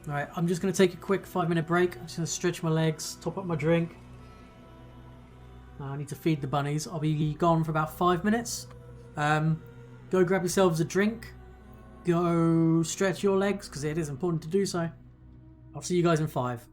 Alright, I'm just going to take a quick 5-minute break. I'm just going to stretch my legs, top up my drink. I need to feed the bunnies. I'll be gone for about 5 minutes. Go grab yourselves a drink. Go stretch your legs, because it is important to do so. I'll see you guys in 5.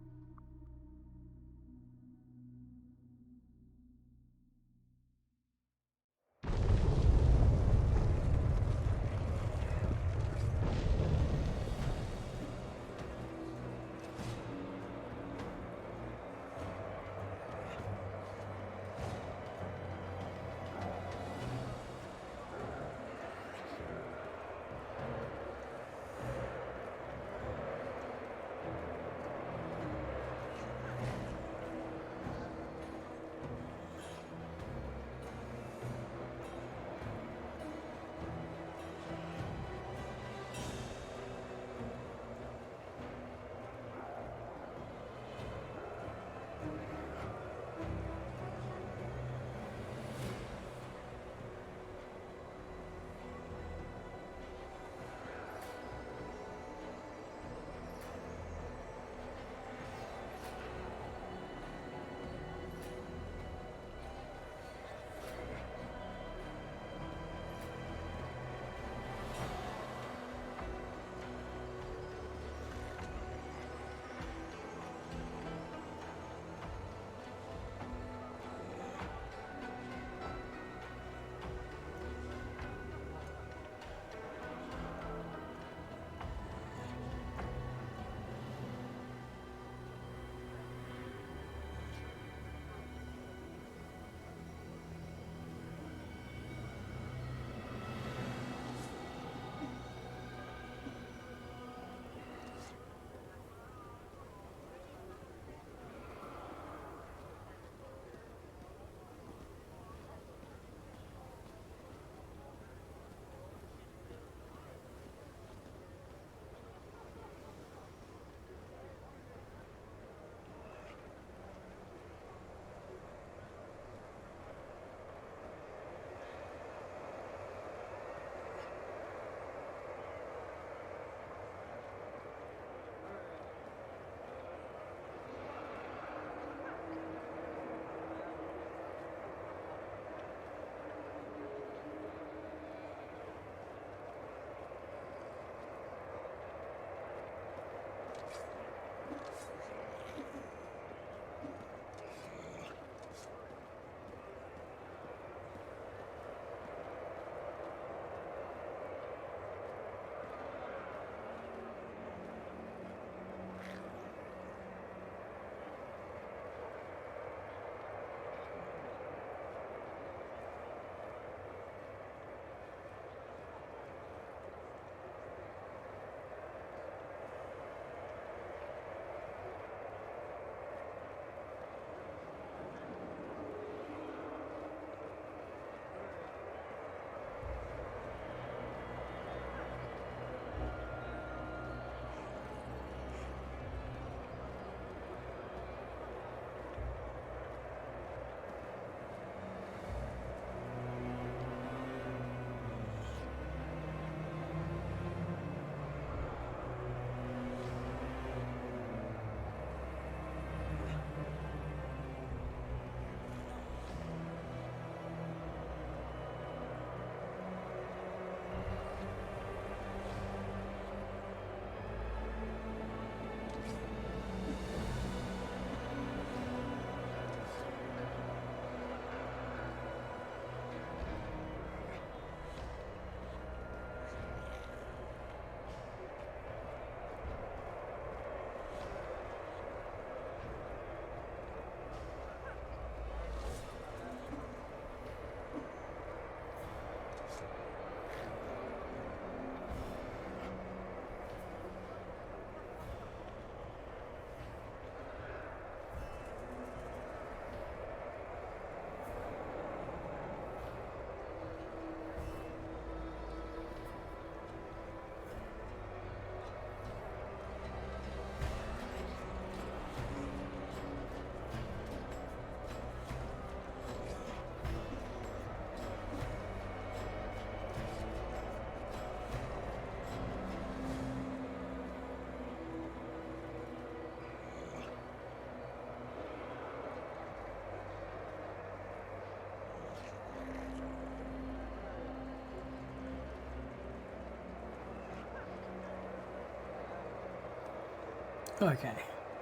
Okay,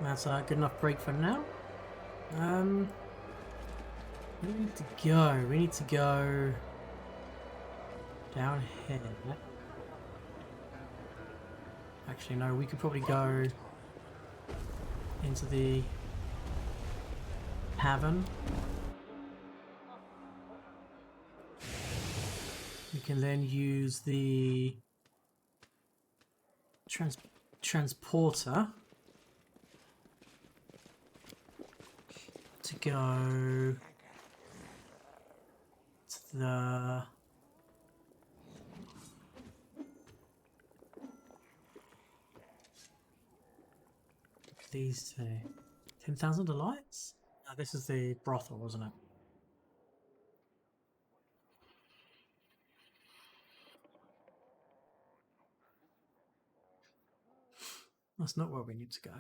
that's a good enough break for now. We need to go. We need to go down here. Actually, no, we could probably go into the cavern. We can then use the transporter to go to the these two. 10,000 delights? No, this is the brothel, wasn't it? That's not where we need to go.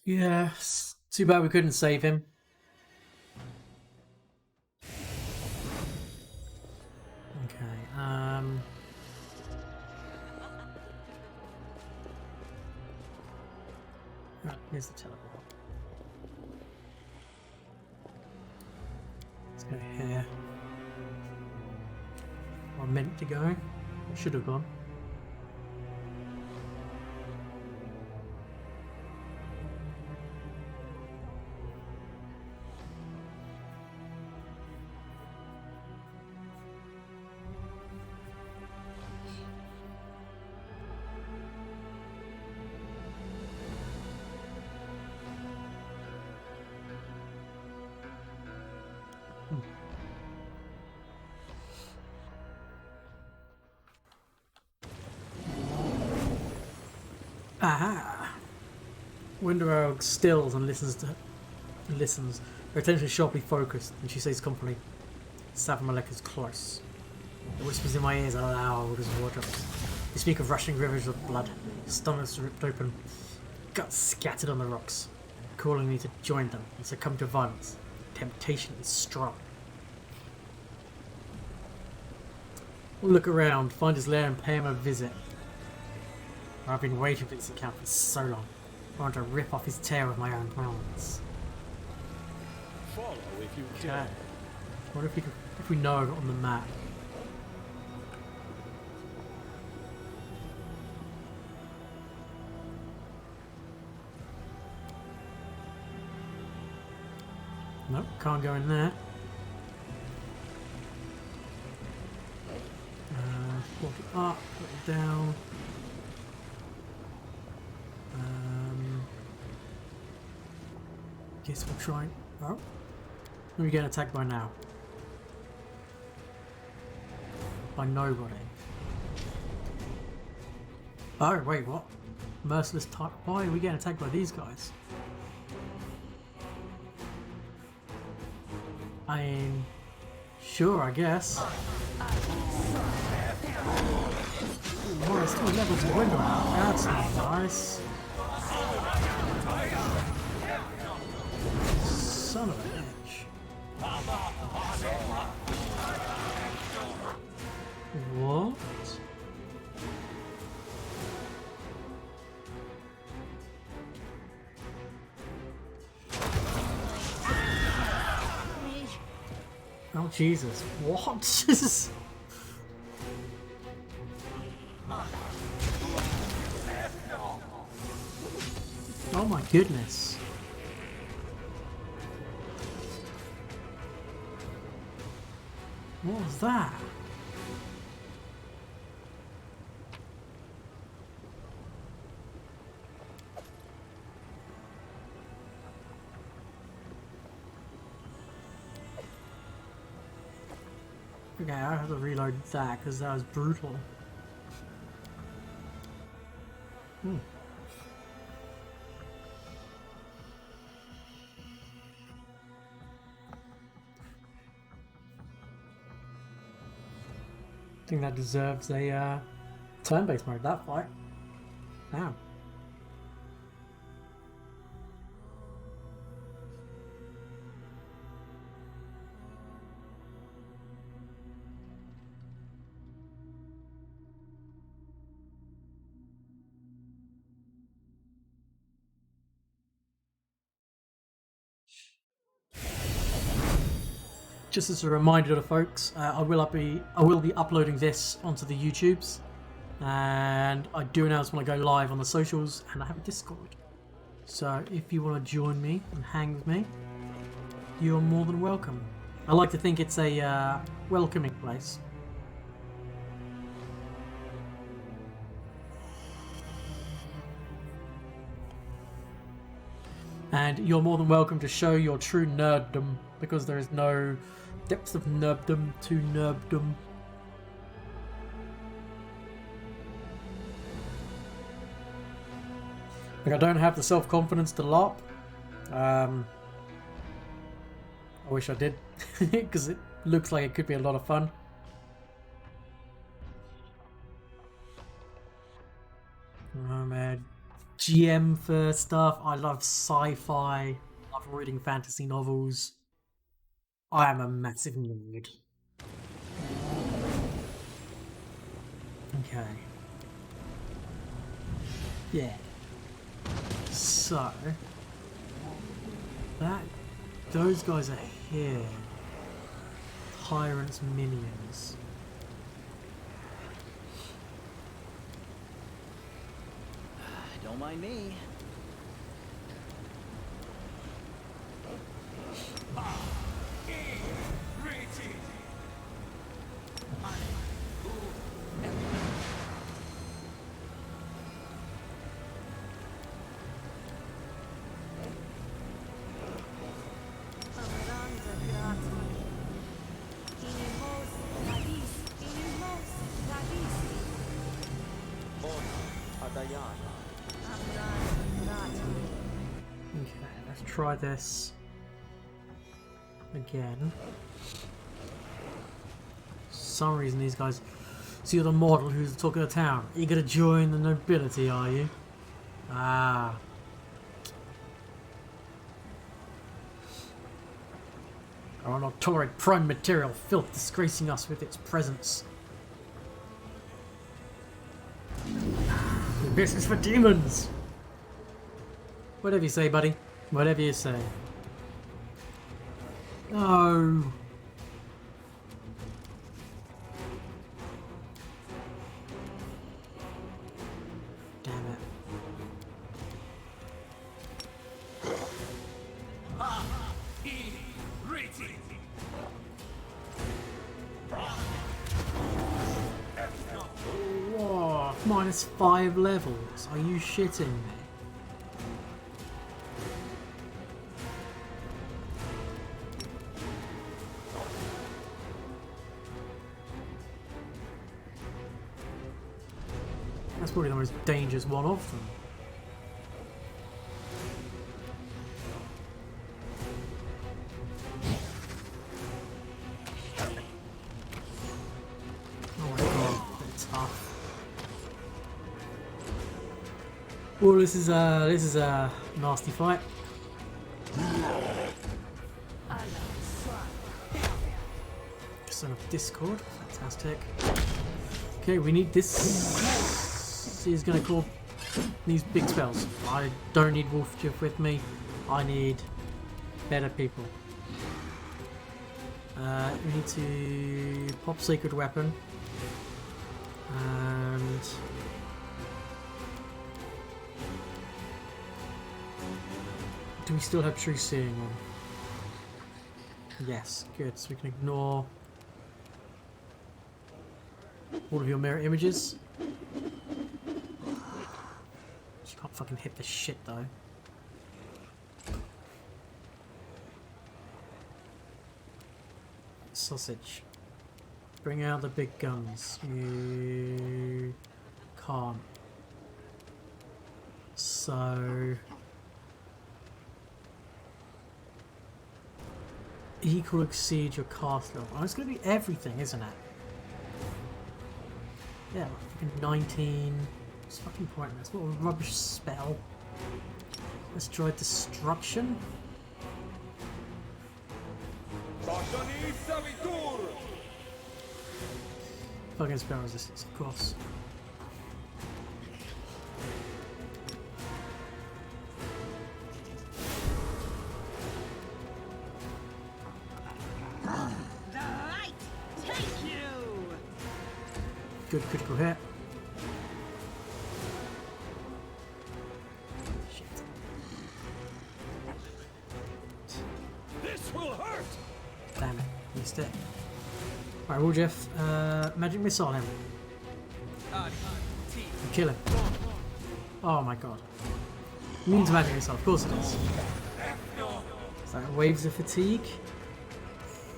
Yeah, too bad we couldn't save him. Okay, right, here's the teleport. Let's go here. I meant to go. Should have gone. Aha! Window stills and listens. Her attention is sharply focused, and she says confidently, "Savmalek is close." It whispers in my ears aloud as water. They speak of rushing rivers of blood, stomachs ripped open, guts scattered on the rocks, calling me to join them and succumb to violence. Temptation is strong. We'll look around, find his lair, and pay him a visit. I've been waiting for this encounter for so long. I want to rip off his tail with my own hands. Follow if you can. What if we know on the map? Nope, can't go in there. Walk it up, put it down. Guess we'll try. Oh, we get attacked by now. By nobody. Oh wait, what? Merciless type. Why are we getting attacked by these guys? I mean, sure, I guess. Oh, it's still level to window now. That's not nice. Son of a bitch. What? Oh Jesus, what? Oh my goodness. What was that? Okay, I have to reload that because that was brutal. think that deserves a turn-based mode, that fight. Damn. Just as a reminder to the folks, I will be uploading this onto the YouTubes, and I do announce when I go live on the socials, and I have a Discord. So if you want to join me and hang with me, you're more than welcome. I like to think it's a welcoming place. And you're more than welcome to show your true nerddom, because there is no depths of nerddom to nerddom. Like, I don't have the self-confidence to LARP. I wish I did, because it looks like it could be a lot of fun. Oh man, GM for stuff. I love sci-fi. I love reading fantasy novels. I am a massive nerd. Okay. Yeah. So those guys are here. Tyrant's minions. Don't mind me. Okay, let's try this again. For some reason these guys... So you're the model who's the talk of the town. Are you gonna join the nobility, are you? Ah. I will not tolerate prime material filth disgracing us with its presence. This is for demons! Whatever you say, buddy. Whatever you say. No. Damn it. Whoa, -5 levels. Are you shitting me? That's probably the most dangerous one of them. Oh my god, they're tough. Well, this is a nasty fight. Just on a Discord, fantastic. Okay, we need this. He's gonna call these big spells. I don't need Wolfjiff with me. I need better people. We need to pop Sacred Weapon. And do we still have True Seeing on? Yes, good. So we can ignore all of your mirror images. Can't fucking hit this shit though. Sausage. Bring out the big guns. You can't. So equal exceed your cast level. Oh, it's gonna be everything, isn't it? Yeah, like fucking 19. It's fucking pointless. What a rubbish spell. Let's try destruction. Fucking spell resistance, of course. Good critical hit. Shit. This will hurt. Damn it, missed it. Alright, Will Jeff, magic missile him. Kill him. Oh my god. Means magic missile, of course it is. Is that waves of fatigue?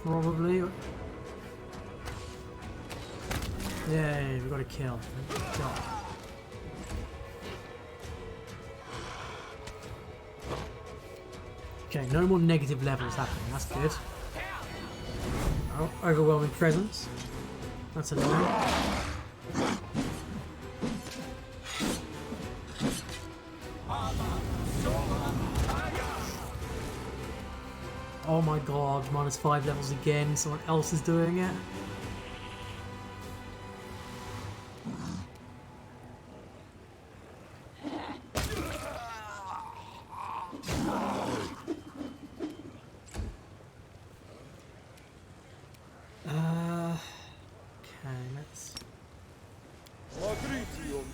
Probably. Yay, we got a kill. Thank God. Okay, no more negative levels happening, that's good. Oh, overwhelming presence. That's annoying. Oh my god, -5 levels again, someone else is doing it.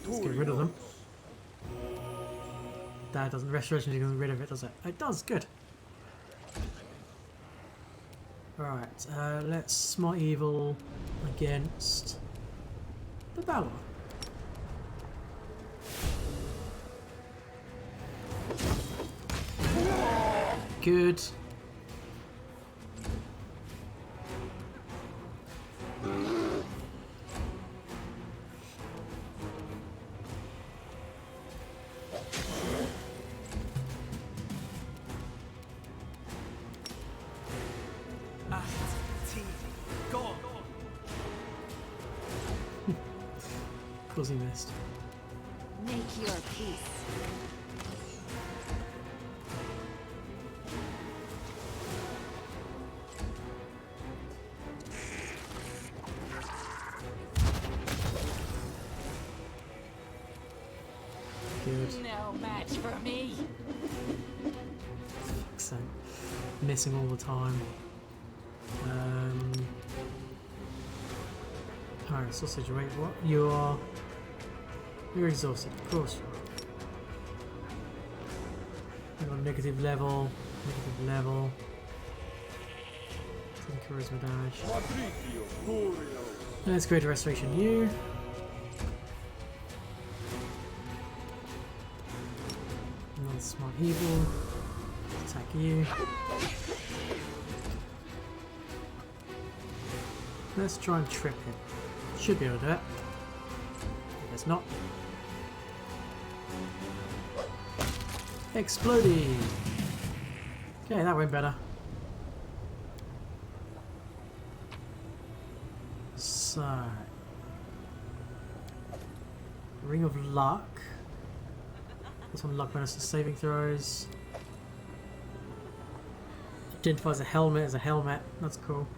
Let's get rid of them. That doesn't, restoration doesn't get rid of it, does it? It does, good. Alright, let's Smite Evil against the Balor. Good. Of course he missed. Make your peace. Good. No match for me. Fuck's sake. Missing all the time. Alright, sausage, wait, what? You're exhausted, of course you are. You're on negative level. Taking charisma damage. Let's go to Restoration U. Non-smart evil. Attack you. Let's try and trip him. Should be able to do it. Guess not. Exploding! Okay, that went better. So... Ring of Luck. This one luck bonus to saving throws. Identifies a helmet as a helmet. That's cool.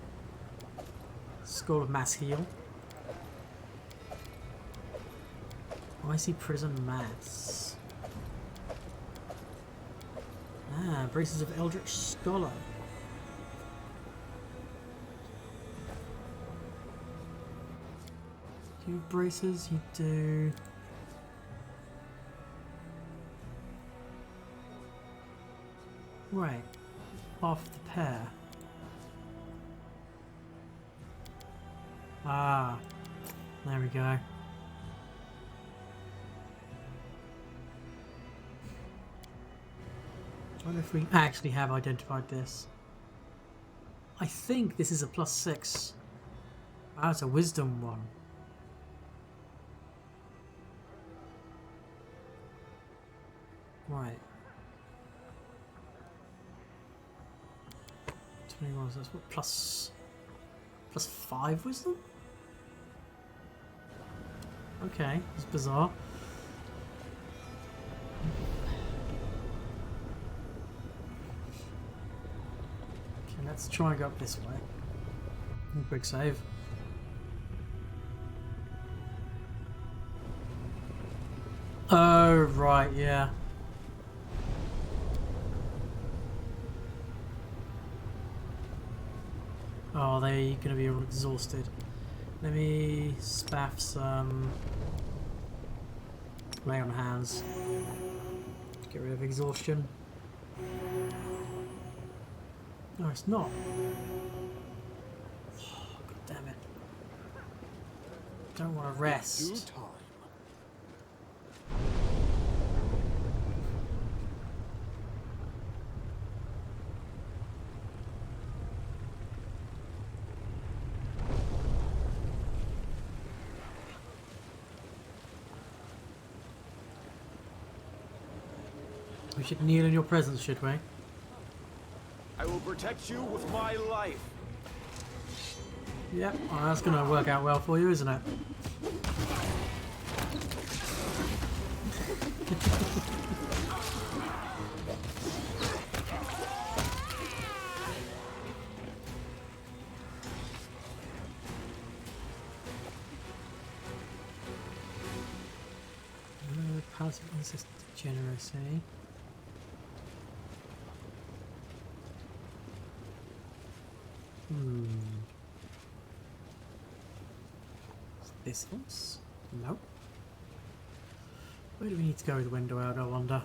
Skull of Mass Heal. Icy Prison Mass. Ah, Braces of Eldritch Scholar. Do you have braces? You do. Right. Half the pair. Ah. There we go. I wonder if we actually have identified this. I think this is a +6. Ah, it's a wisdom one. Right. 21, so that's what, +5 wisdom? Okay, it's bizarre. Okay, let's try and go up this way. Quick save. Oh, right, yeah. Oh, they're gonna be exhausted. Let me spaff some lay on hands. Get rid of exhaustion. No, it's not. Oh, God damn it. Don't want to Due rest. time. We should kneel in your presence, should we? I will protect you with my life. Yep, well, that's going to work out well for you, isn't it? Passive insist degeneracy. This house? Nope. Where do we need to go with the window out, I wonder?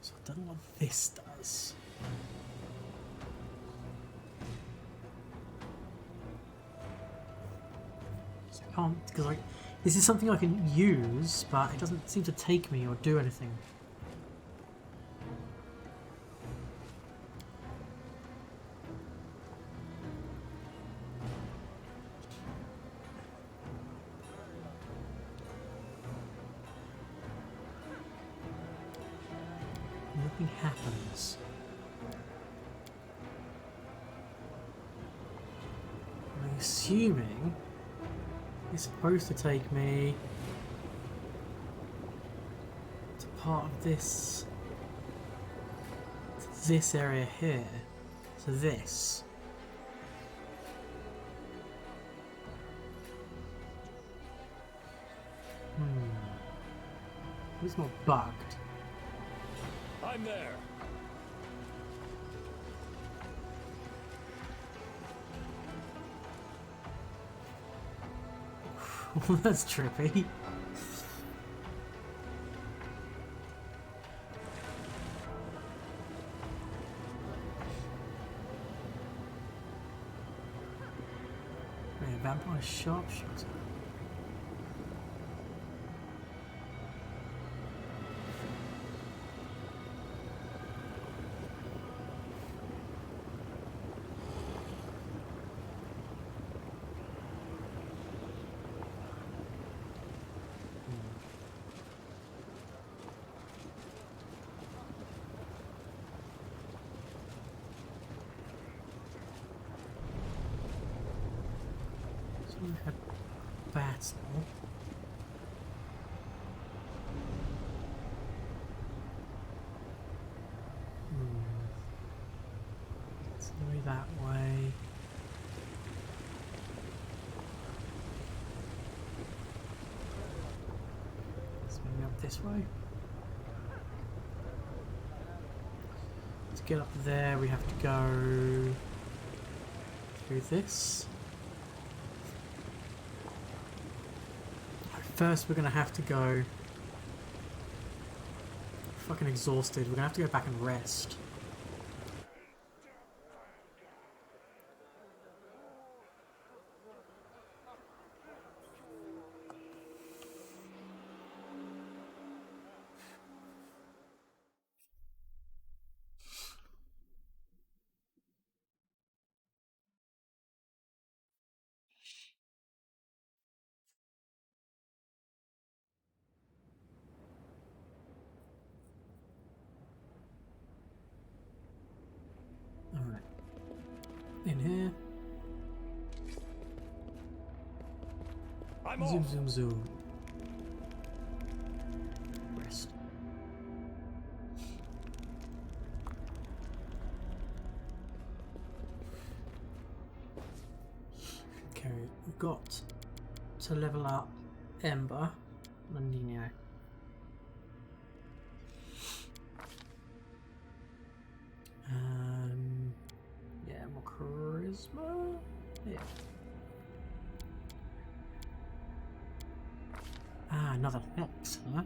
So I don't know what this does. So I can't, because this is something I can use, but it doesn't seem to take me or do anything. Nothing happens. I'm assuming it's supposed to take me to part of this area here. So this. It's not bugged. I'm there. That's trippy. Wait, vampire sharpshooter. So we had battle. Let's go that way. Let's maybe up this way. To get up there, we have to go through this. First, we're going to have to go... Fucking exhausted. We're going to have to go back and rest. In here. I'm Zoom, off. zoom, zoom. Rest. Okay, we've got to level up Ember and Nino. Yeah, more charisma. Yeah. Ah, another hex, huh?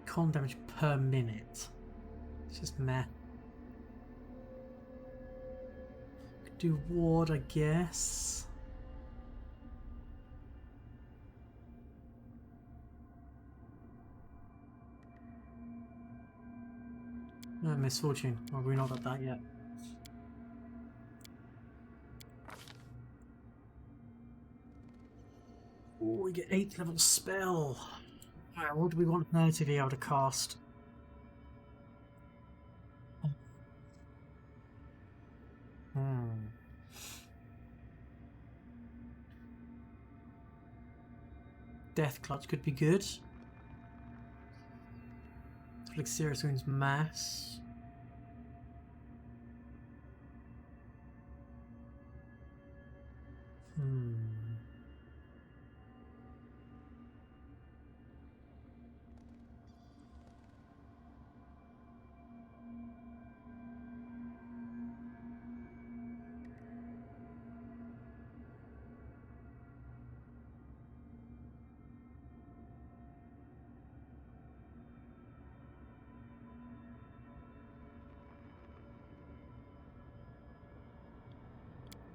Con damage per minute. It's just meh. Could do ward, I guess. No, misfortune. Well, we've not got that yet. Oh, we get 8th level spell. Alright, what do we want her to be able to cast? Death Clutch could be good. Inflict serious wounds mass.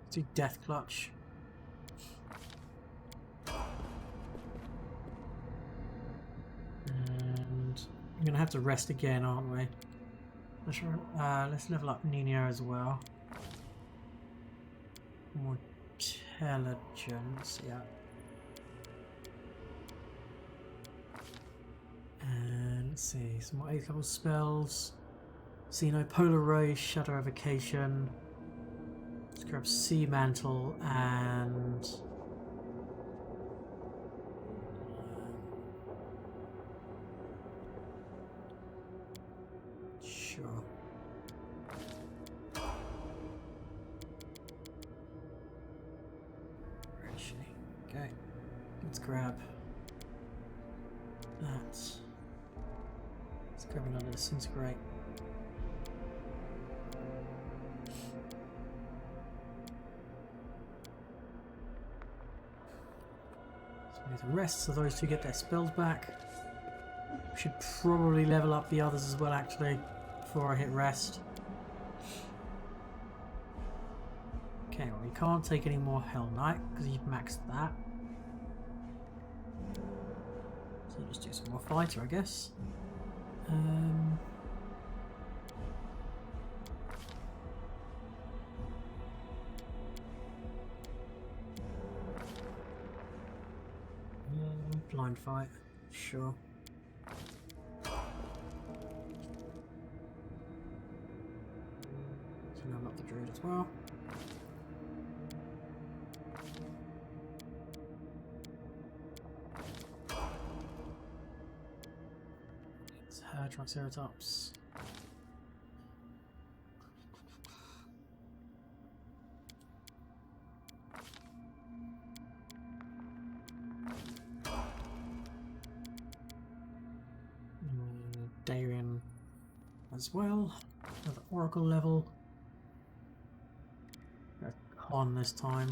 Let's do Death Clutch. And I'm gonna have to rest again, aren't we? Let's level up Nino as well. More intelligence, yeah. And let's see, some more 8th level spells. Xeno Polar Ray, Shadow Evocation. Let's grab Sea Mantle and sure. Okay, let's grab that. Let's grab another Disintegrate. So we need to rest so those two get their spells back. Should probably level up the others as well, actually, before I hit rest. Okay, well, we can't take any more Hell Knight because you've maxed that. So just do some more fighter, I guess. Blind fight, sure. So now I'm up the druid as well. It's her Triceratops. Darien as well, another Oracle level. con this time.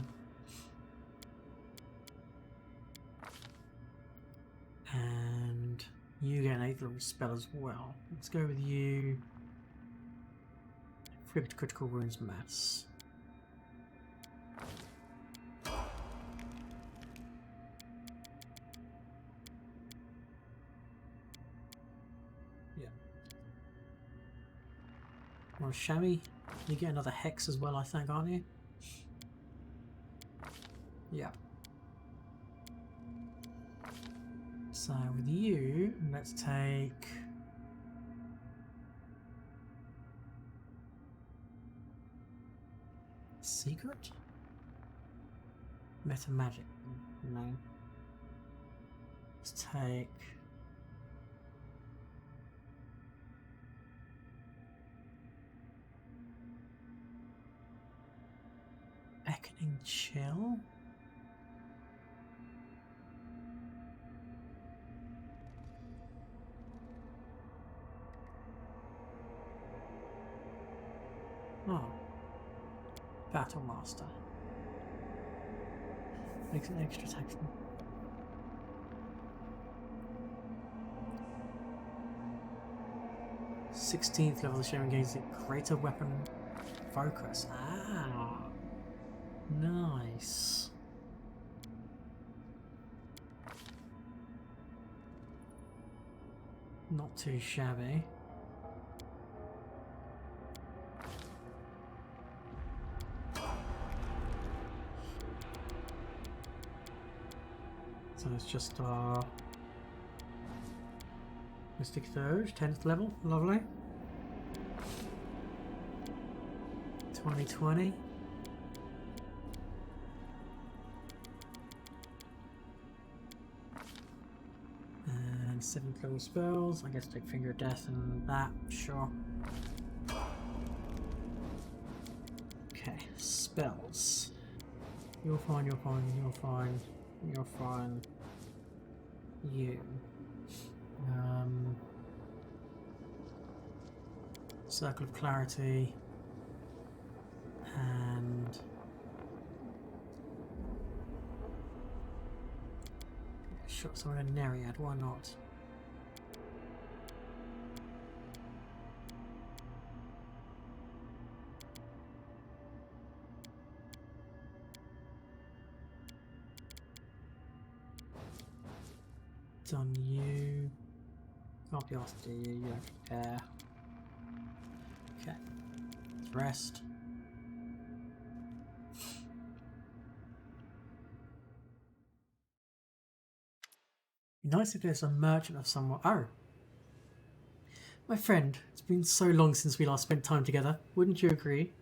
And you get an 8th level spell as well. Let's go with you. Inflict critical wounds mass. Yeah. Well, Shammy, you get another hex as well, I think, aren't you? Yeah. So with you, let's take secret? Meta magic. No. Let's take beckoning chill. Oh. Battle Master. Makes it extra tactical. Sixteenth level, the sharing gains greater weapon focus. Ah, nice. Not too shabby. So it's just Mystic Third, 10th level, lovely. 2020. And 7th level spells. I guess take Finger of Death and that, sure. Okay, spells. You're fine, you're fine, you're fine, you're fine. You. Circle of Clarity. And shot someone in Nereid, why not? Done you. Can't be asked to do you, you don't care. Okay. Let's rest. Nice if there's a merchant of someone. Oh! My friend, it's been so long since we last spent time together. Wouldn't you agree?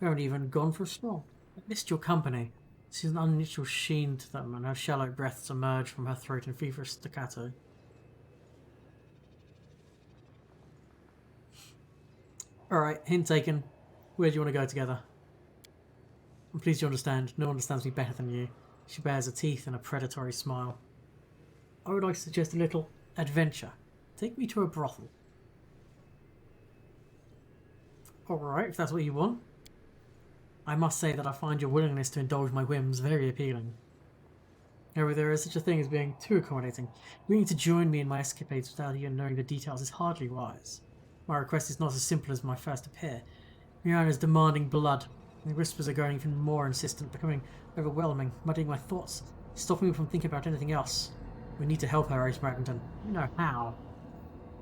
We haven't even gone for a stroll. I missed your company. She's an unnatural sheen to them, and her shallow breaths emerge from her throat in feverish staccato. Alright, hint taken. Where do you want to go together? I'm pleased you understand. No one understands me better than you. She bares her teeth in a predatory smile. I would like to suggest a little adventure. Take me to a brothel. Alright, if that's what you want. I must say that I find your willingness to indulge my whims very appealing. However, there is such a thing as being too accommodating. Willing to join me in my escapades without even knowing the details is hardly wise. My request is not as simple as my first appear. Miranda is demanding blood. The whispers are growing even more insistent, becoming overwhelming, muddying my thoughts, stopping me from thinking about anything else. We need to help her, Ace Brackington. You know how.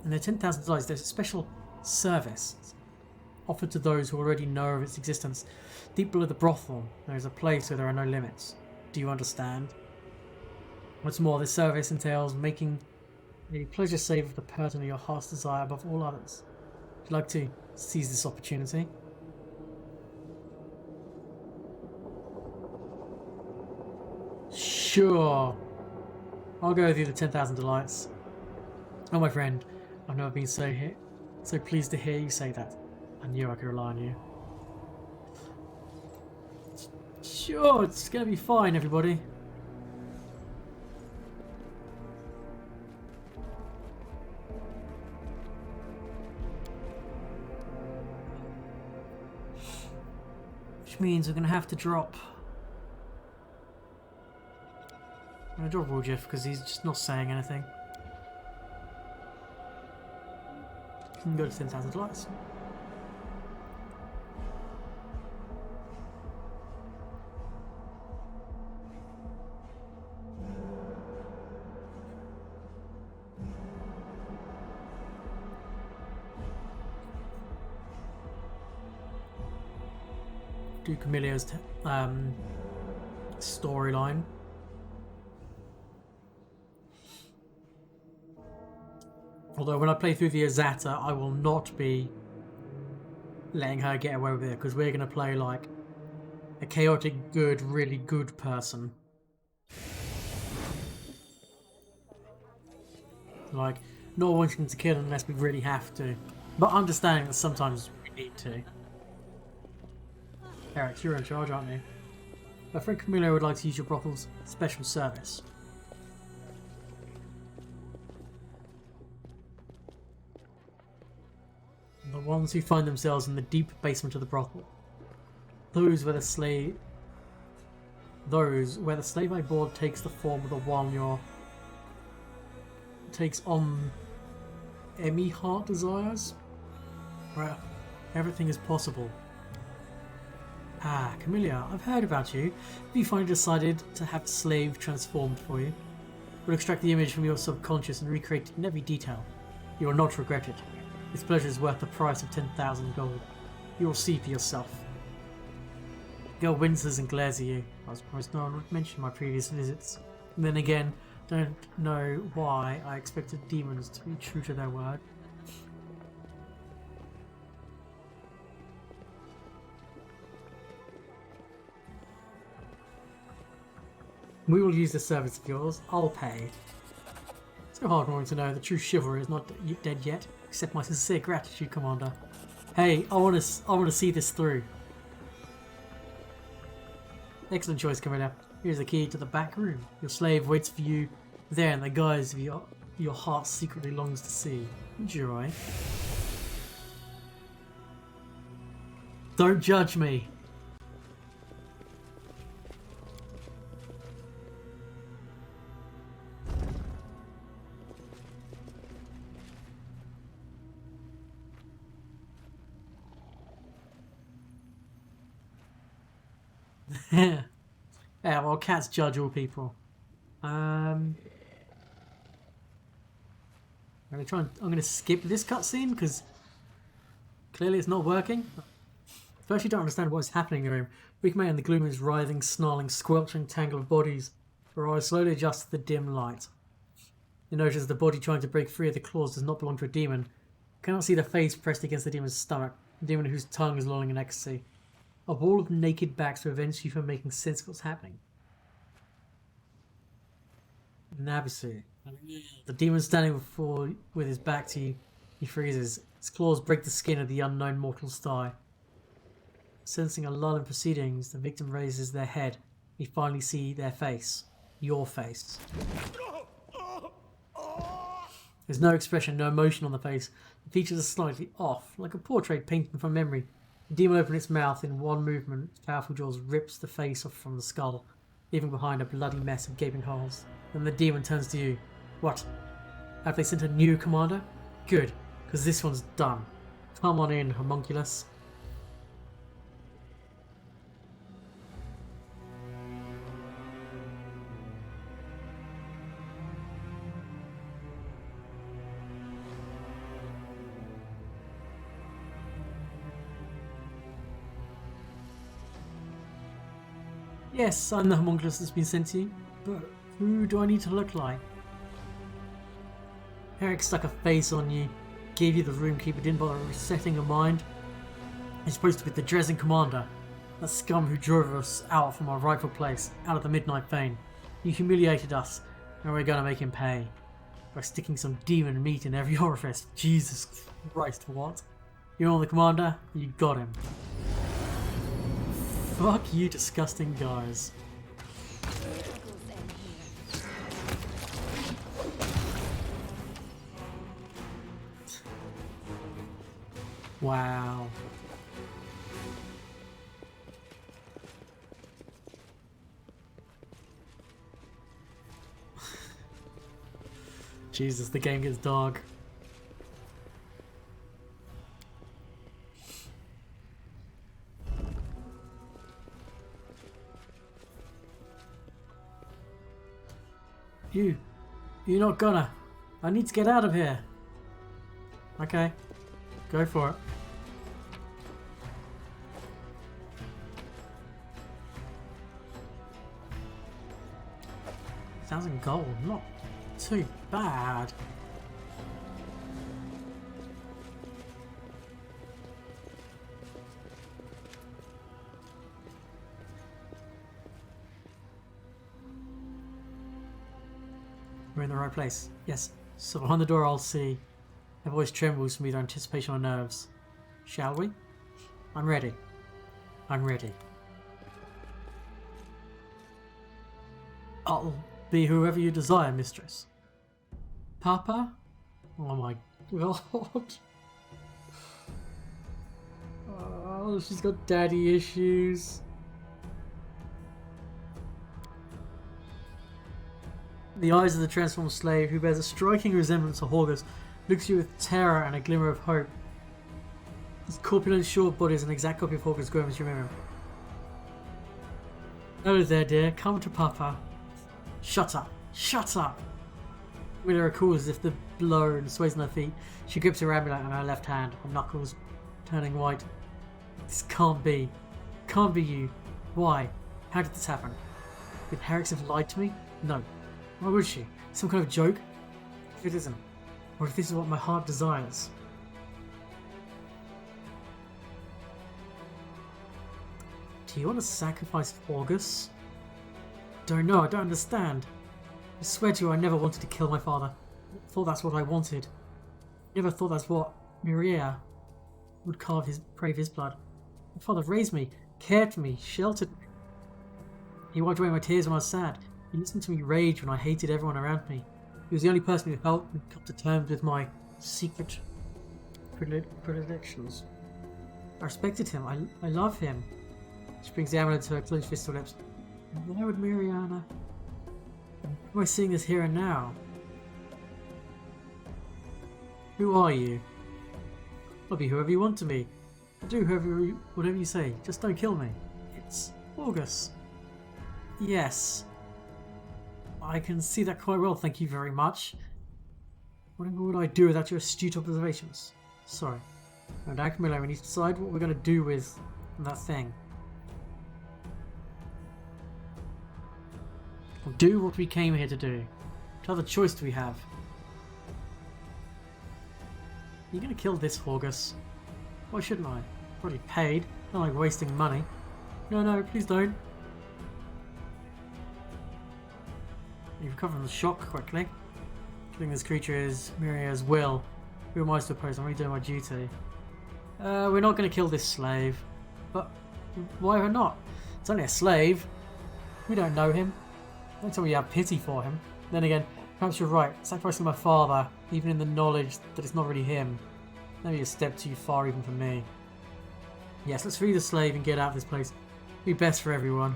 And the $10,000, there's a special service offered to those who already know of its existence. Deep below the brothel, there is a place where there are no limits. Do you understand? What's more, this service entails making a pleasure save of the person of your heart's desire above all others. Would you like to seize this opportunity? Sure. I'll go with you the 10,000 delights. Oh, my friend, I've never been so pleased to hear you say that. I knew I could rely on you. Sure, it's gonna be fine, everybody. Which means we're going to have to drop... I'm going to drop Wooljeff because he's just not saying anything. And go to 10,000 lights. Do Camilleo's storyline. Although when I play through the Azata, I will not be letting her get away with it because we're going to play like a chaotic good, really good person. Like, not wanting to kill unless we really have to. But understanding that sometimes we need to. Eric, you're in charge, aren't you? My friend Camilo would like to use your brothel's special service. The ones who find themselves in the deep basement of the brothel. Those where the slave I board takes the form of the one takes on Emmy heart desires. Where everything is possible. Ah, Camilla, I've heard about you. Have you finally decided to have a slave transformed for you? We'll extract the image from your subconscious and recreate it in every detail. You will not regret it. Its pleasure is worth the price of 10,000 gold. You will see for yourself. The girl winces and glares at you. I was surprised no one would mention my previous visits. And then again, don't know why I expected demons to be true to their word. We will use the service of yours. I'll pay. It's so hard wanting to know the true chivalry is not dead yet. Accept my sincere gratitude, Commander. Hey, I want to see this through. Excellent choice, Camilla. Here's the key to the back room. Your slave waits for you there in the guise of your heart secretly longs to see. Enjoy. Don't judge me. Yeah, well, cats judge all people. I'm gonna skip this cutscene because clearly it's not working. First, you don't understand what's happening in the room. Weak man in the gloom is writhing, snarling, squelching tangle of bodies. Her eyes slowly adjust to the dim light. You notice the body trying to break free of the claws does not belong to a demon. You cannot see the face pressed against the demon's stomach, a demon whose tongue is lolling in ecstasy. A wall of naked backs prevents you from making sense of what's happening. Nabisu. The demon standing before with his back to you, he freezes. His claws break the skin of the unknown mortal's thigh. Sensing a lull in proceedings, the victim raises their head. You finally see their face. Your face. There's no expression, no emotion on the face. The features are slightly off, like a portrait painted from memory. The demon opens its mouth in one movement. Its powerful jaws rips the face off from the skull, leaving behind a bloody mess of gaping holes. Then the demon turns to you. What? Have they sent a new commander? Good, because this one's done. Come on in, homunculus. Yes, I'm the homunculus that's been sent to you, but who do I need to look like? Eric stuck a face on you, gave you the room key, but didn't bother resetting your mind. He's supposed to be the Dresden commander, that scum who drove us out from our rightful place, out of the Midnight Fane. You humiliated us, and we're gonna make him pay. By sticking some demon meat in every orifice. Jesus Christ, what? You want the commander? You got him. Fuck you, disgusting guys. Wow. Jesus, the game gets dark. You're not gonna. I need to get out of here. Okay, go for it. $1,000 gold, not too bad. We're in the right place. Yes. So behind the door I'll see. My voice trembles from either anticipation or nerves. Shall we? I'm ready. I'm ready. I'll be whoever you desire, mistress. Papa? Oh my god. Oh, she's got daddy issues. The eyes of the transformed slave, who bears a striking resemblance to Horgus, looks at you with terror and a glimmer of hope. His corpulent short body is an exact copy of Horgus' groom as you remember him. Hello there, dear. Come to Papa. Shut up. Shut up! Miller calls as if the blow and sways on her feet. She grips her amulet in her left hand, her knuckles turning white. This can't be. Can't be you. Why? How did this happen? Could Herrix have lied to me? No. Why would she? Some kind of joke? If it isn't. Or if this is what my heart desires. Do you want to sacrifice Horgus? Don't know, I don't understand. I swear to you I never wanted to kill my father. I thought that's what I wanted. Never thought that's what Miria would crave his blood. My father raised me, cared for me, sheltered me. He wiped away my tears when I was sad. He listened to me rage when I hated everyone around me. He was the only person who helped me come to terms with my secret predilections. I respected him. I love him. She brings the amulet to her clenched fist to her lips. And where would Miriana? Why am I seeing this here and now? Who are you? I'll be whoever you want to be. I'll do whatever you say. Just don't kill me. It's Horgus. Yes. I can see that quite well, thank you very much. Whatever would I do without your astute observations? Sorry. Now, Camilla, we need to decide what we're going to do with that thing. We'll do what we came here to do. What other choice do we have? You're going to kill this Horgus. Why shouldn't I? Already paid. Not like wasting money. No, please don't. You recover from the shock quickly. Killing this creature is Miria's will. Who am I to oppose? I'm only doing my duty. We're not going to kill this slave. But why not? It's only a slave. We don't know him. Don't tell me you have pity for him. Then again, perhaps you're right. Sacrificing my father, even in the knowledge that it's not really him. Maybe a step too far even for me. Yes, let's free the slave and get out of this place. Be best for everyone.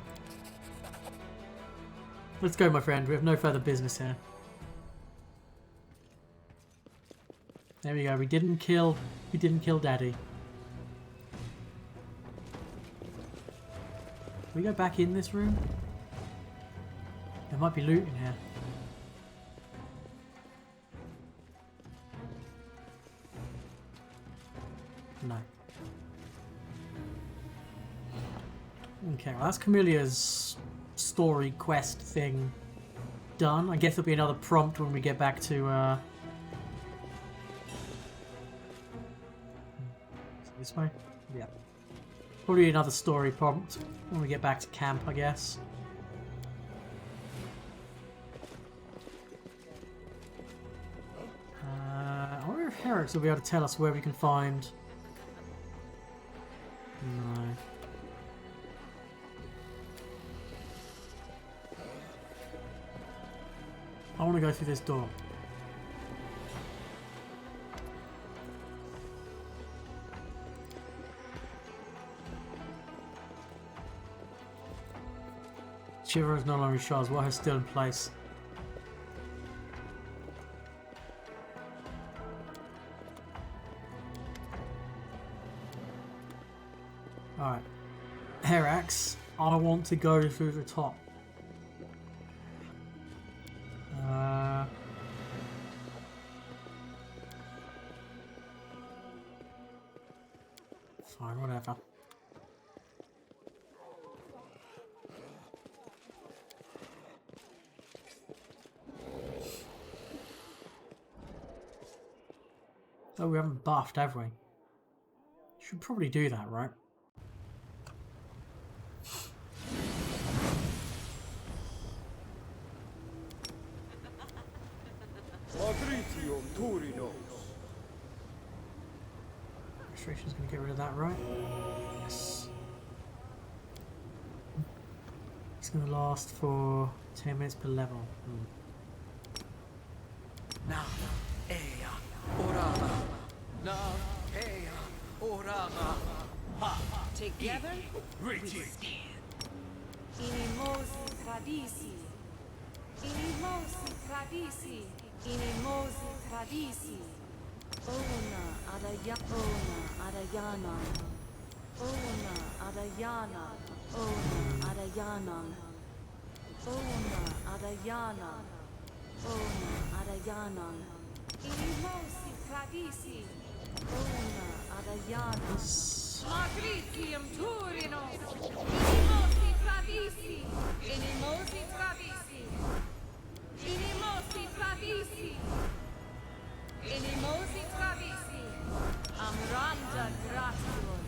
Let's go, my friend. We have no further business here. There we go. We didn't kill Daddy. Can we go back in this room? There might be loot in here. No. Okay, well that's Camille's story quest thing done. I guess there'll be another prompt when we get back to this way? Yeah. Probably another story prompt when we get back to camp, I guess. I wonder if Herrix will be able to tell us where we can find... No. I want to go through this door. Shiver is no longer shards. What is still in place? Alright. Herax, I want to go through the top. Fine, whatever. Oh, we haven't buffed, have we? Should probably do that, right? Magritium Turinos. Restoration's going to get rid of that, right? Yes. It's going to last for 10 minutes per level. Na ea orama. Na ea orama. Together, Reaching. Inimosi tradisi. Inimosi tradisi. Inimosi tradisi. Ona adayana. Ona adayana. Ona adayana. Ona adayana. Ona adayana. Inimosi tradisi. Ona adayana. Magritium Turinos. Inimosi tradisi. Inimosi tradisi. Inimosi tradisi. Inimosi tradisi. Amranda gratior.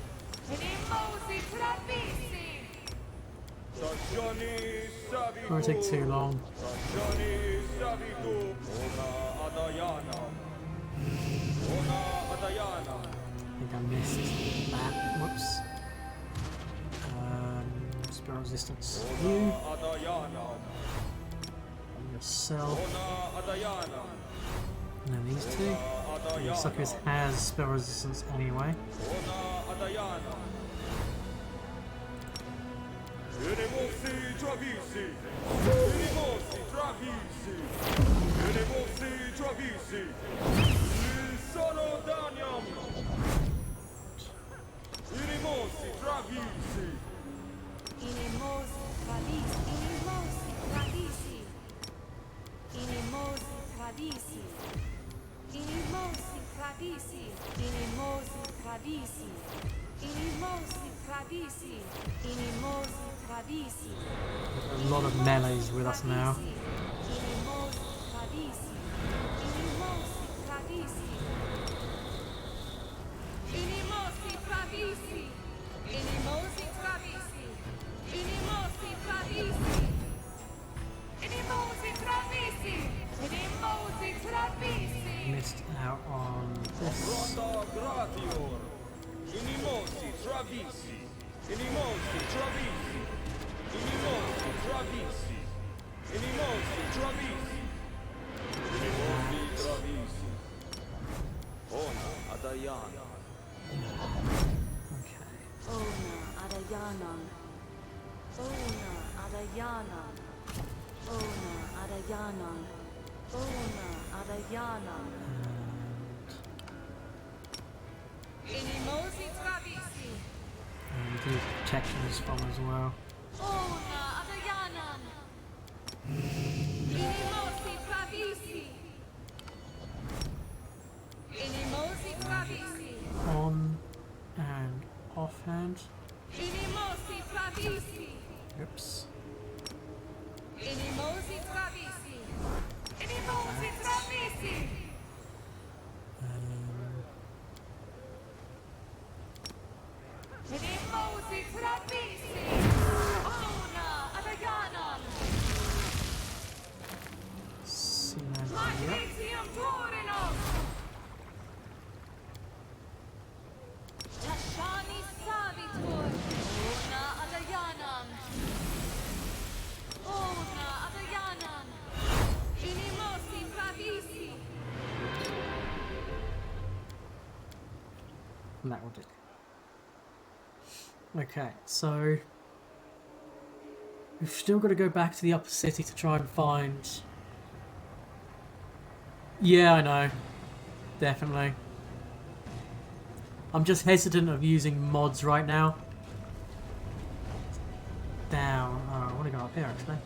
Inimosi tradisi. Sajani Savitu. Won't take too long. Sajani Savitu. Ona Adayana. Ona Adayana. I think I missed that. Whoops. Spell resistance. You. Ona Adayana. Yourself. Ona Adayana. And then these two. The suckers has spell resistance anyway. Ona Adayana. Inimosi Travisi. Inimosi Travisi. Inimosi Travisi. Il sono Daniam. Inimosi Travisi. Inimosi tradisi. Inimosi tradisi. Inimosi tradisi. Inimosi tradisi. Inimosi tradisi. Inimosi tradisi. Inimosi tradisi. A lot of melees with us now. Inimosi tradisi. Inimosi tradisi. Inimosi tradisi. Inimosi tradisi. Inimosi tradisi. Inimosi tradisi. Inimosi tradisi. Missed out on this. Ronda Gratior. Inimosi Travisi. Inimosi Travisi. Inimosi Travisi. Inimosi Travisi. Inimosi Travisi. Ona Adayana. Okay. Ona adayana. Ona adayana. Ona adayana. Ona adayana. Inimosi tradisi. And do protections from as well. Ona adayana. Inimosi tradisi. Inimosi tradisi. On and offhand. Inimosi tradisi. Oops. Inimosi tradisi. Inimosi tradisi. Inimosi tradisi. Ona adayana. See that? Yep. Magnesium Turinos. Tashani Savitur. Ona adayana. Ona adayana. Inimosi tradisi. That will do. Okay, so we've still got to go back to the upper city to try and find. Yeah, I know. Definitely. I'm just hesitant of using mods right now up here actually.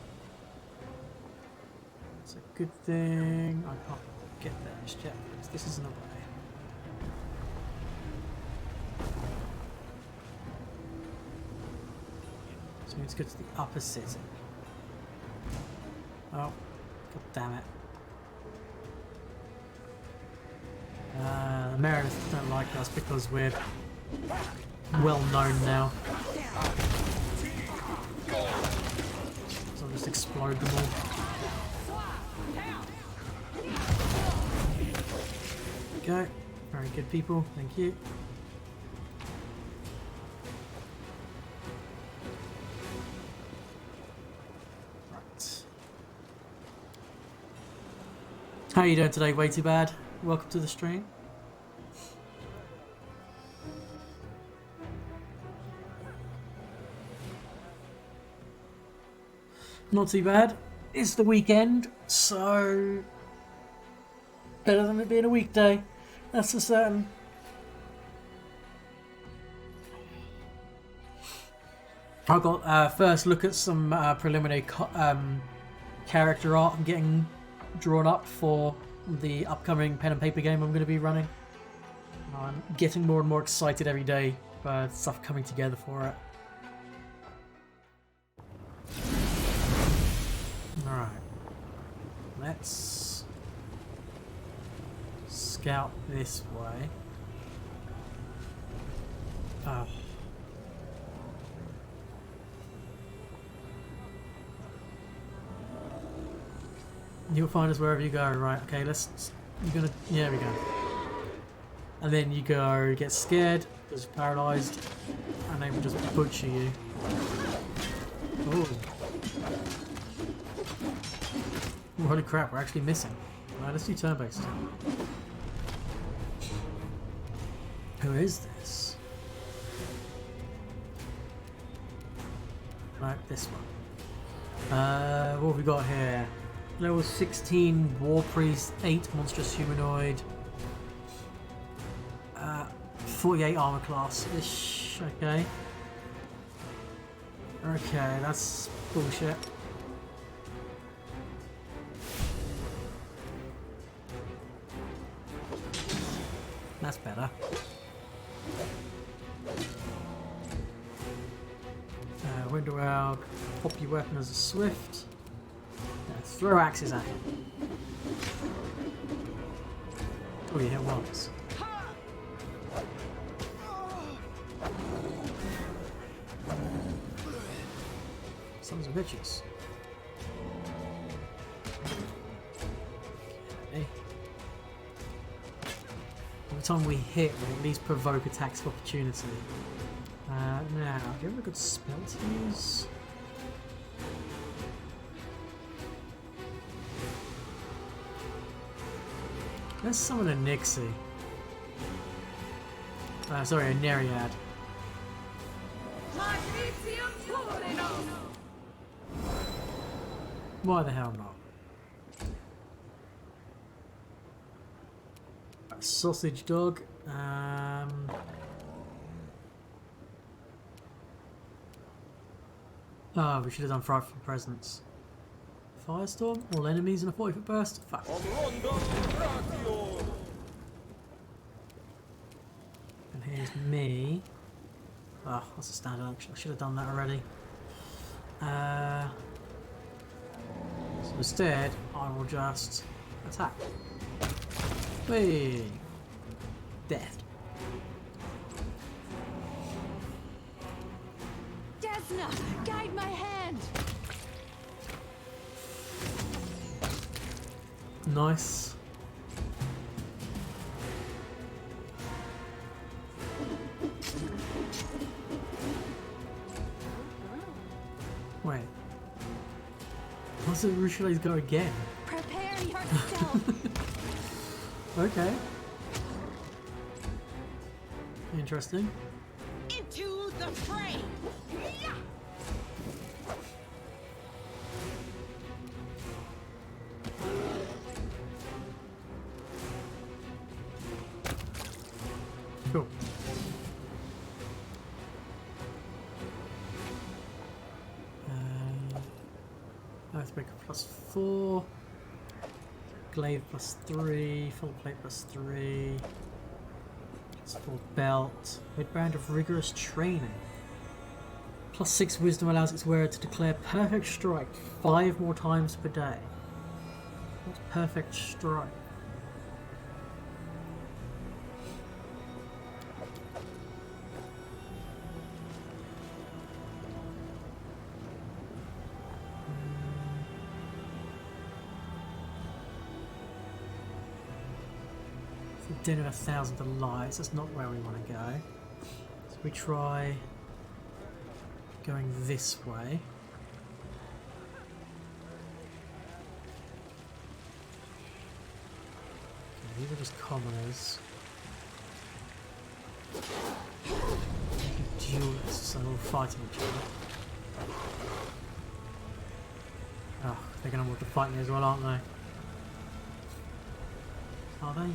It's a good thing I can't get there just yet because this isn't a way. So let's go to the upper city. Oh, god damn it. The Meredith don't like us because we're well known now. So I'll just explode them all. Go. Very good people, thank you. Right. How are you doing today, Way Too Bad? Welcome to the stream. Not too bad. It's the weekend, so better than it being a weekday. That's for certain. I got first look at some preliminary character art I'm getting drawn up for the upcoming pen and paper game I'm going to be running. I'm getting more and more excited every day for stuff coming together for it. Alright, let's scout this way. Oh. You'll find us wherever you go, right? Okay, you're gonna, yeah, we go. And then you go, get scared, because you're paralysed, and they will just butcher you. Oh. Oh, holy crap, we're actually missing. Alright, let's do turn-based. Who is this? Right, this one. What have we got here? Level 16 War Priest, 8 Monstrous Humanoid, 48 armor class ish. Okay. Okay, that's bullshit. That's better. Window out, pop your weapon as a swift. Throw axes at him. Oh, you hit once. Sons of bitches. Okay. Every time we hit, we at least provoke attacks of opportunity. Now, do you have a good spell to use? Let's summon a Nixie. Sorry, a Nereid. Why the hell not? Sausage dog. Oh, we should have done Frightful Presence. Firestorm? All enemies in a 40-foot burst? Fuck. And here's me. Oh, that's a standard action. I should have done that already. So instead, I will just attack. Whee! Death. Desna, guide my hand. Nice. Wait. What's the Richelieu's go again? Prepare yourself. Okay. Interesting. Into the fray. Cool. Icebreaker +4. Glaive +3. Full plate +3. +4 belt. Headband of rigorous training. +6 wisdom allows its wearer to declare perfect strike 5 more times per day. What's perfect strike? Den of 1,000 Delights, that's not where we want to go. So we try going this way. Okay, these are just commoners. Duelists and all fighting each other. Oh, they're going to want to fight me as well, aren't they? Are they?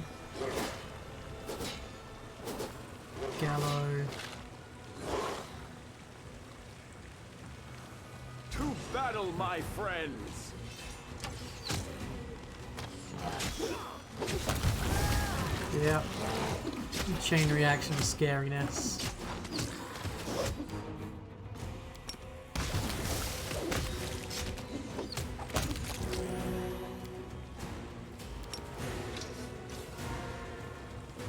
Gallo. To battle, my friends! Yep. Chain reaction scariness.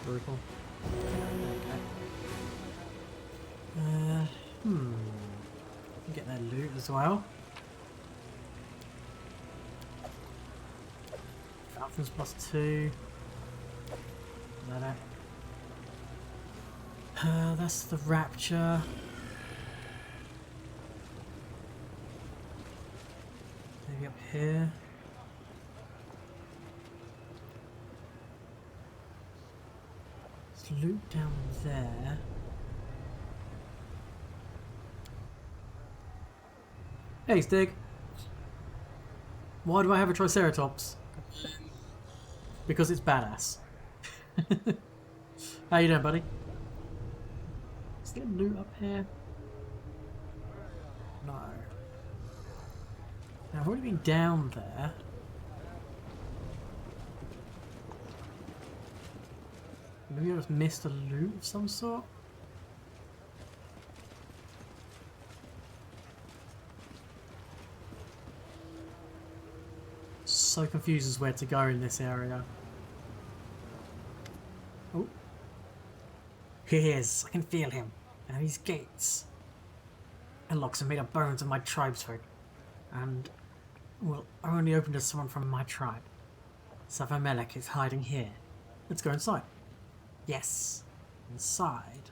Brutal. Get their loot as well. Falcons +2. Better. That's the Rapture. Maybe up here. There's loot down there. Hey, Stig. Why do I have a Triceratops? Because it's badass. How you doing, buddy? Is there loot up here? No. Now, I've already been down there. Maybe I just missed a loot of some sort? So confused as where to go in this area. Oh. He is. I can feel him. And these gates. And locks are made of bones of my tribesfolk. And will only open to someone from my tribe. Safamelek is hiding here. Let's go inside. Yes. Inside.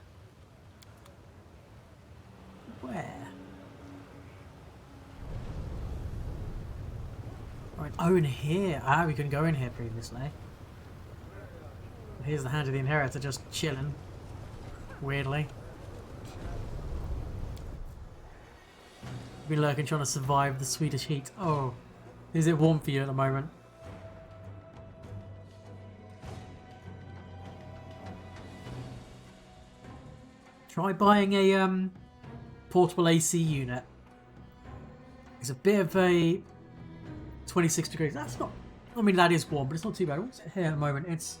Where? Right. Oh, in here. Ah, we couldn't go in here previously. Here's the Hand of the Inheritor just chilling. Weirdly. Been lurking trying to survive the Swedish heat. Oh. Is it warm for you at the moment? Try buying a portable AC unit. It's a bit of a 26 degrees. That's not. I mean, that is warm, but it's not too bad. What's it here at the moment? It's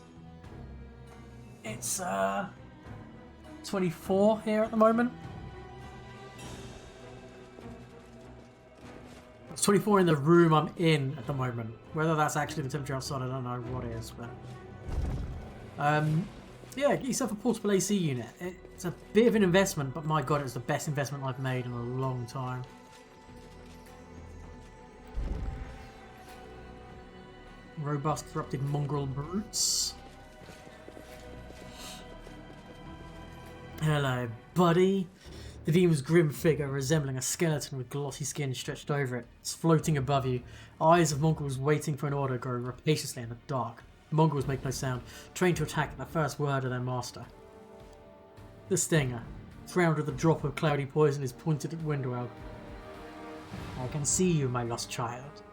24 here at the moment. It's 24 in the room I'm in at the moment. Whether that's actually the temperature outside, I don't know what it is, but yeah, get yourself a portable AC unit. It's a bit of an investment, but my god, it's the best investment I've made in a long time. Robust, corrupted mongrel brutes. Hello, buddy. The demon's grim figure, resembling a skeleton with glossy skin stretched over it, is floating above you. Eyes of mongrels waiting for an order grow rapaciously in the dark. Mongrels make no sound, trained to attack at the first word of their master. The stinger, crowned with a drop of cloudy poison, is pointed at Windwell. I can see you, my lost child.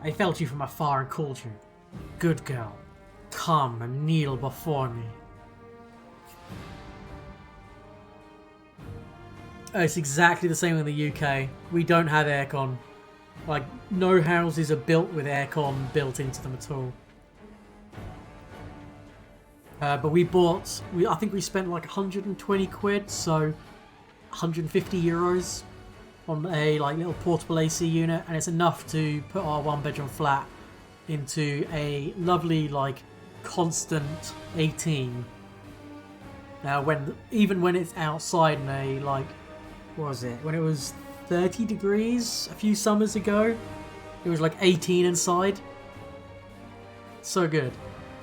I felt you from afar and called you. Good girl, come and kneel before me. It's exactly the same in the UK. We don't have aircon. Like, no houses are built with aircon built into them at all. But we bought, I think we spent like 120 quid, so 150 euros on a like little portable AC unit, and it's enough to put our one bedroom flat into a lovely like constant 18. Now even when it's outside in a like, what was it, when it was 30 degrees a few summers ago, it was like 18 inside. So good.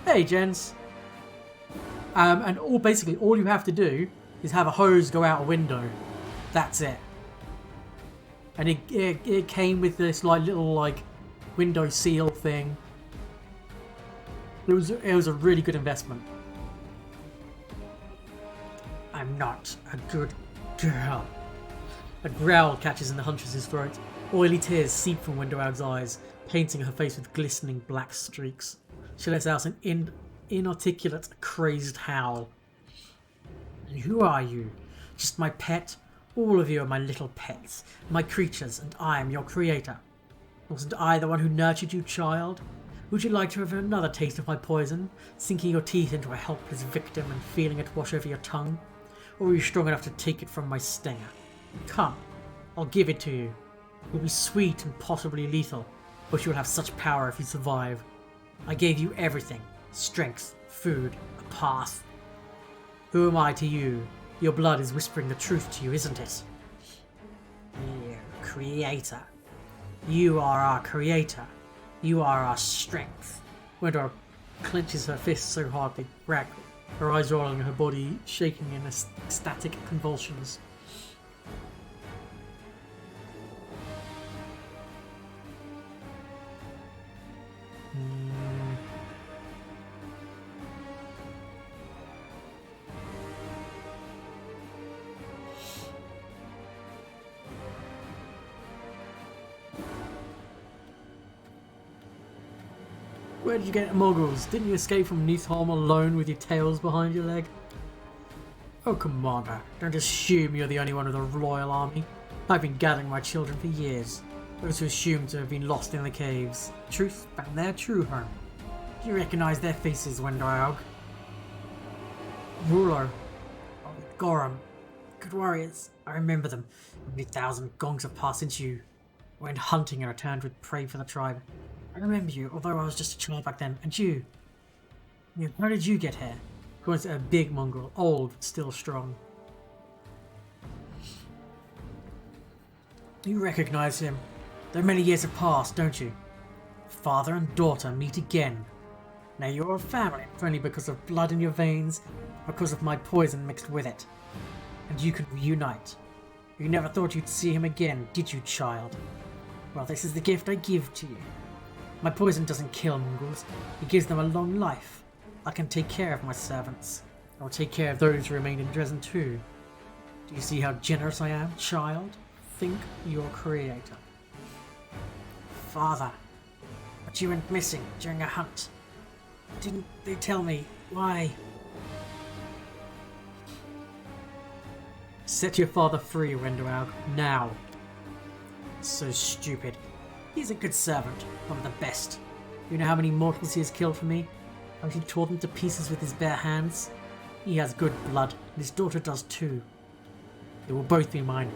Hey gents. And basically all you have to do is have a hose go out a window. That's it. And it came with this like little like window seal thing. It was a really good investment. I'm not a good girl. A growl catches in the huntress's throat. Oily tears seep from Window Og's eyes, painting her face with glistening black streaks. She lets out an inarticulate, crazed howl. And who are you? Just my pet? All of you are my little pets, my creatures, and I am your creator. Wasn't I the one who nurtured you, child? Would you like to have another taste of my poison, sinking your teeth into a helpless victim and feeling it wash over your tongue? Or are you strong enough to take it from my stinger? Come, I'll give it to you. It will be sweet and possibly lethal, but you'll have such power if you survive. I gave you everything. Strength, food, a path. Who am I to you? Your blood is whispering the truth to you, isn't it? You, creator. You are our creator. You are our strength. Winter clenches her fists so hard they crack, her eyes rolling and her body shaking in ecstatic convulsions. Where did you get Moggles? Didn't you escape from Neathholm alone with your tails behind your leg? Oh, Commander, don't assume you're the only one of the Royal Army. I've been gathering my children for years. Those who assume to have been lost in the caves. Truth found their true home. Do you recognize their faces, Wendiog? Ruler. Oh, Gorum. Good warriors. I remember them. Many thousand gongs have passed since you went hunting and returned with prey for the tribe. I remember you, although I was just a child back then. And you? How did you get here? He was a big mongrel, old, but still strong. You recognize him. Though many years have passed, don't you? Father and daughter meet again. Now you're a family, if only because of blood in your veins, because of my poison mixed with it. And you can reunite. You never thought you'd see him again, did you, child? Well, this is the gift I give to you. My poison doesn't kill mongrels, it gives them a long life. I can take care of my servants. I'll take care of those who remain in Dresden too. Do you see how generous I am, child? Think your creator. Father, but you went missing during a hunt. Didn't they tell me why? Set your father free, Wendoag, now. So stupid. He's a good servant, one of the best. You know how many mortals he has killed for me? How he tore them to pieces with his bare hands? He has good blood, and his daughter does too. They will both be mine.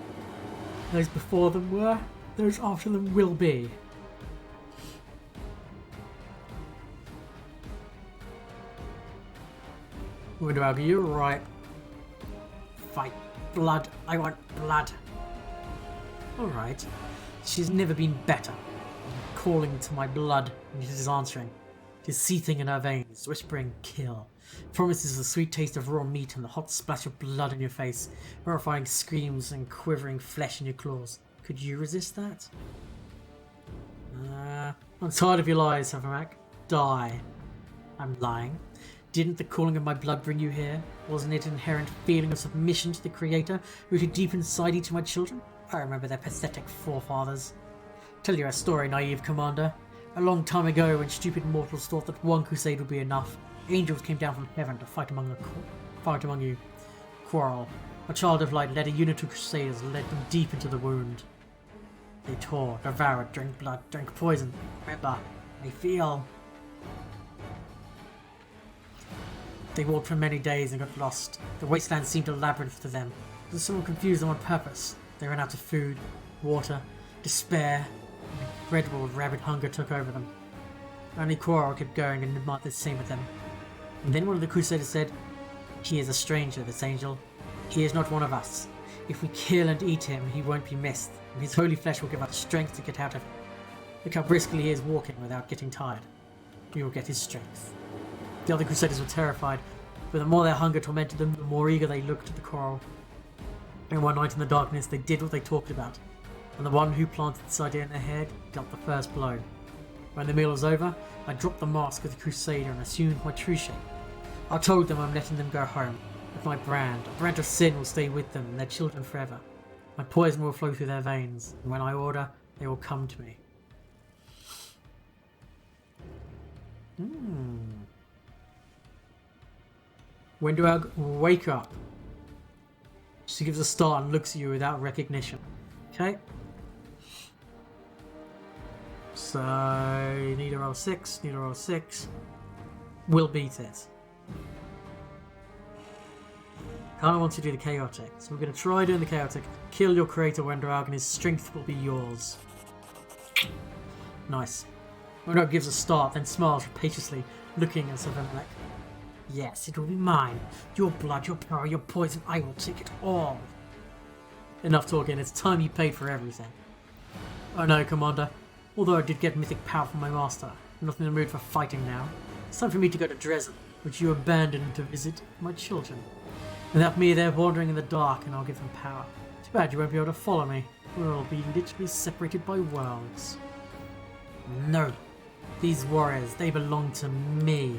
Those before them were, those after them will be. Wendoag, you're right. Fight. Blood. I want blood. Alright. She's never been better. Calling to my blood, and it is answering. It is seething in her veins, whispering, kill. Promises the sweet taste of raw meat and the hot splash of blood in your face, horrifying screams and quivering flesh in your claws. Could you resist that? I'm tired of your lies, Haverak. Die. I'm lying. Didn't the calling of my blood bring you here? Wasn't it an inherent feeling of submission to the Creator, rooted deep inside each of my children? I remember their pathetic forefathers. Tell you a story, naive commander. A long time ago, when stupid mortals thought that one crusade would be enough, angels came down from heaven to fight among you. Quarrel. A child of light led a unit of crusaders and led them deep into the wound. They tore, devoured, drank blood, drank poison. Remember, I feel. They walked for many days and got lost. The wasteland seemed a labyrinth to them. It was someone confused them on purpose. They ran out of food, water, despair, and incredible rabid hunger took over them. Only Quarrel kept going and did the same with them. And then one of the Crusaders said, "He is a stranger, this angel. He is not one of us. If we kill and eat him, he won't be missed, and his holy flesh will give us strength to get out of him. Look how briskly he is walking without getting tired. We will get his strength." The other Crusaders were terrified, but the more their hunger tormented them, the more eager they looked at the Quarrel. And one night in the darkness, they did what they talked about, and the one who planted this idea in their head got the first blow. When the meal was over, I dropped the mask of the Crusader and assumed my true shape. I told them I'm letting them go home, but my brand, a brand of sin, will stay with them and their children forever. My poison will flow through their veins, and when I order, they will come to me. When do I wake up? She gives a start and looks at you without recognition. Okay. So, need to roll 6, need to roll 6. We'll beat it. Kinda want to do the chaotic, so we're going to try doing the chaotic. Kill your creator, Wendrag, and his strength will be yours. Nice. Wendrag gives a start, then smiles rapaciously, looking at Savemlek. Yes, it will be mine. Your blood, your power, your poison, I will take it all. Enough talking, it's time you paid for everything. Oh no, Commander. Although I did get mythic power from my master, I'm not in the mood for fighting now. It's time for me to go to Dresden, which you abandoned to visit my children. Without me, they're wandering in the dark, and I'll give them power. Too bad you won't be able to follow me. We'll be literally separated by worlds. No. These warriors, they belong to me.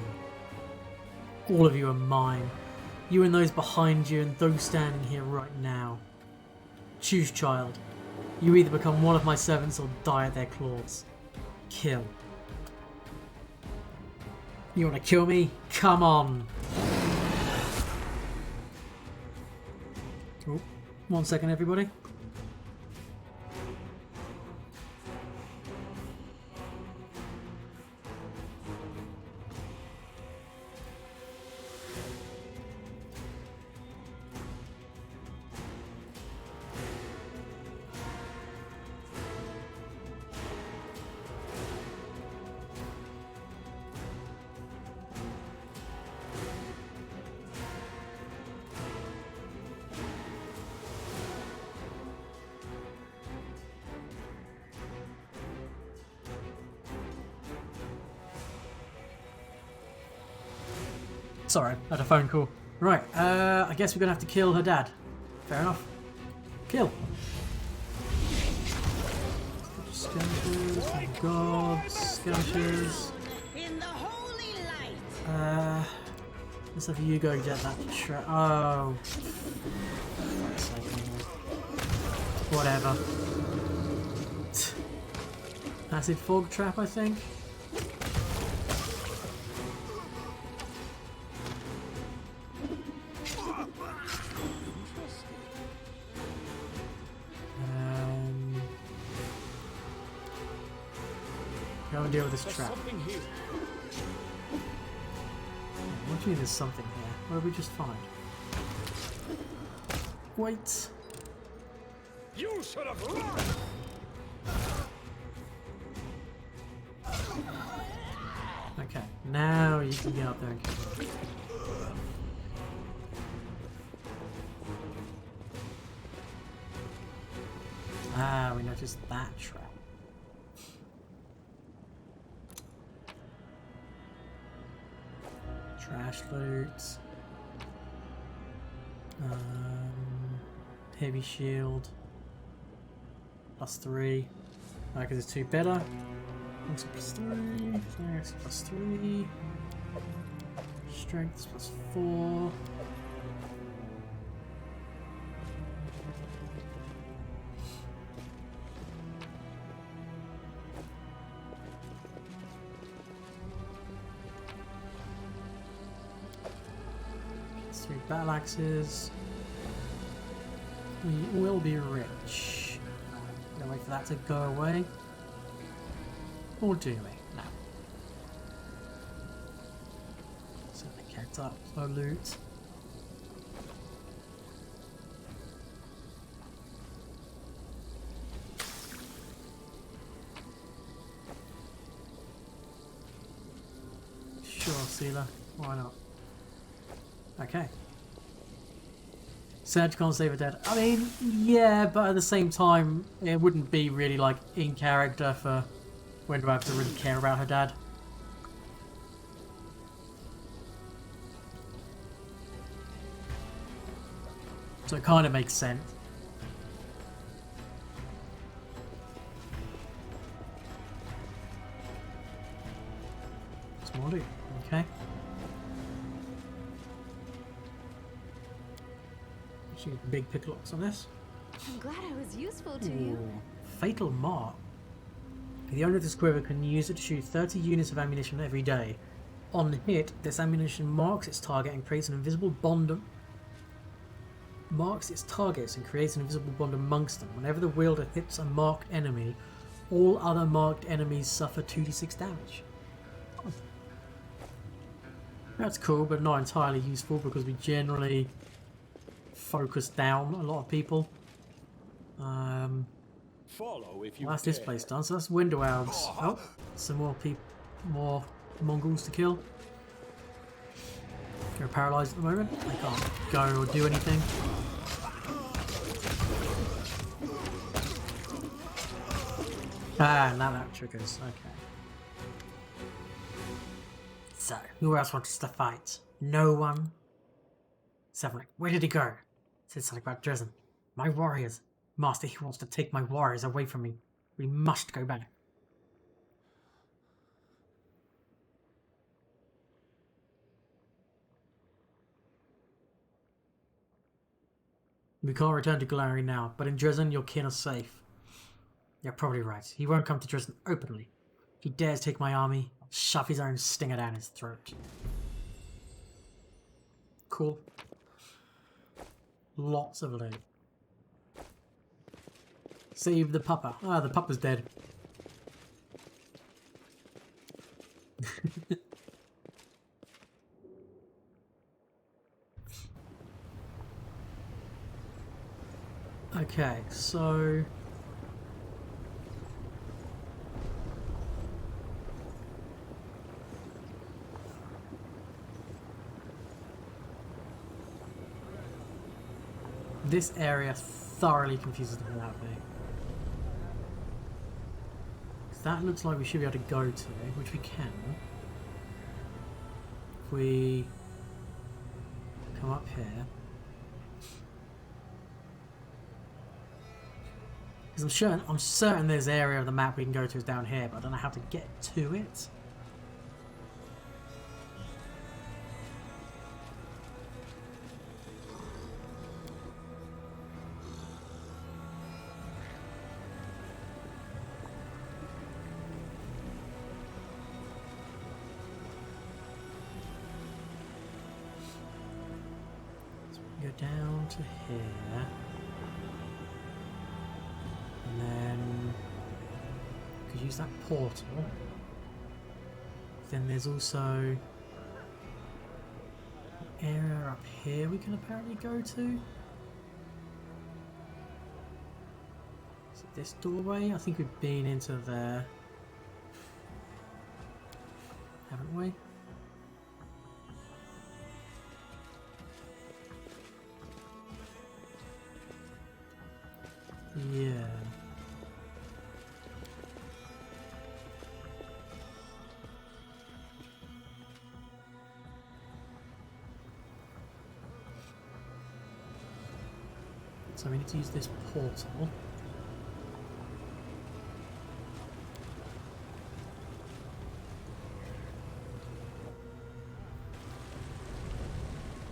All of you are mine. You and those behind you and those standing here right now. Choose, child. You either become one of my servants or die at their claws. Kill. You want to kill me? Come on. Oh, 1 second, everybody. Sorry, I had a phone call. Right, I guess we're gonna have to kill her dad. Fair enough. Kill. Skirmishers, oh god, skirmishers. In the holy light. Let's have you go get that trap. Oh. Fuck's sake, whatever. Acid fog trap, I think. Go and deal with this trap. Something here. What do you mean there's something here? What did we just find? Wait. You should have run. Okay, now you can get up there and kill me. Ah, we noticed that trap. Trash loot. Heavy shield. +3. Because it's 2 better. Also +3. Strength +3. Strength +4. Three battle axes. We will be rich. Gonna wait for that to go away. Or do we? No. So they kept up. No loot. Sure, Sealer. Why not? Okay. Surge can't save her dead. I mean, yeah, but at the same time, it wouldn't be really like in character for Windward to really care about her dad. So it kind of makes sense. Small loot, okay. Big picklocks on this. I'm glad I was useful to you. Ooh, fatal mark. The owner of this quiver can use it to shoot 30 units of ammunition every day. On hit, this ammunition marks its target and creates an invisible bond. Marks its targets and creates an invisible bond amongst them. Whenever the wielder hits a marked enemy, all other marked enemies suffer 2d6 damage. That's cool, but not entirely useful because we generally focus down a lot of people. Follow if you Well, that's this dare. place done. So that's window elves. Oh, some more Mongols to kill. They're paralysed at the moment. They can't go or do anything. Ah, now that triggers. Okay. So, who else wants to fight? No one. Seven, where did he go? Said something about Dresden. My warriors. Master, he wants to take my warriors away from me. We must go back. We can't return to Galari now, but in Dresden your kin are safe. You're probably right. He won't come to Dresden openly. If he dares take my army, I'll shove his own stinger down his throat. Cool. Lots of loot. Save the pupper. Ah, the pupper's dead. Okay, so... this area thoroughly confuses the hell out of me. That looks like we should be able to go to, which we can. If we come up here. Because I'm certain there's an area of the map we can go to is down here, but I don't know how to get to it. Go down to here, and then we could use that portal. Then there's also an area up here we can apparently go to. Is it this doorway? I think we've been into there, haven't we? Yeah. So we need to use this portal.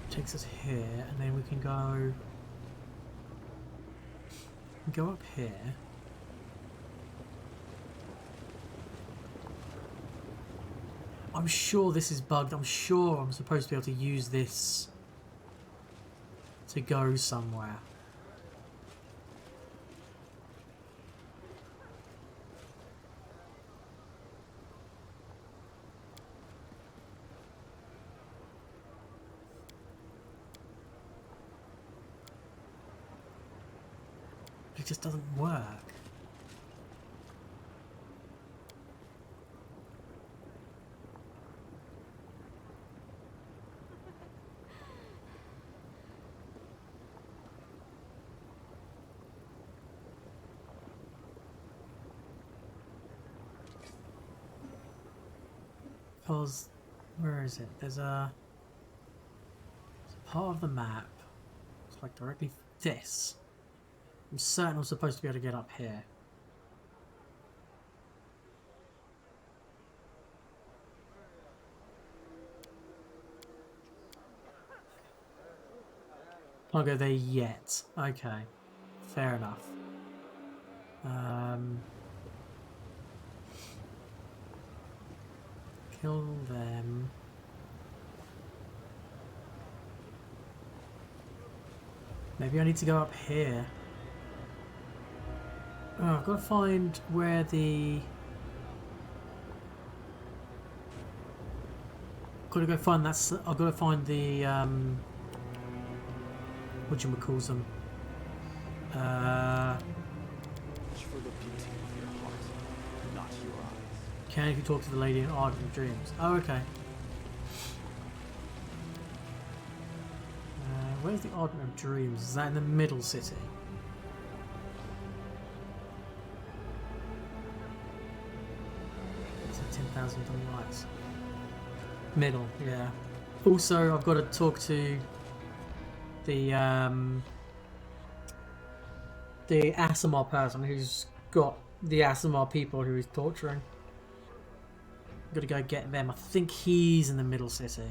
Takes us here, and then we can go up here. I'm sure this is bugged. I'm sure I'm supposed to be able to use this to go somewhere. it just doesn't work. Because, where is it? There's a part of the map. It's like directly this. I'm certain I'm supposed to be able to get up here. Can't go there yet. Okay. Fair enough. Kill them. Maybe I need to go up here. Oh, I've got to find where the... I've got to go find that... I've got to find the... whatchamacalls them? Reach for the beauty of your heart, not your eyes. Can if you talk to the lady in Ardent Dreams. Oh, okay. Where's the Ardent of Dreams? Is that in the middle city? It's at 10,000 lights. Middle, yeah. Also, I've got to talk to the Asimar person who's got the Asimar people who he's torturing. Got to go get them. I think he's in the middle city.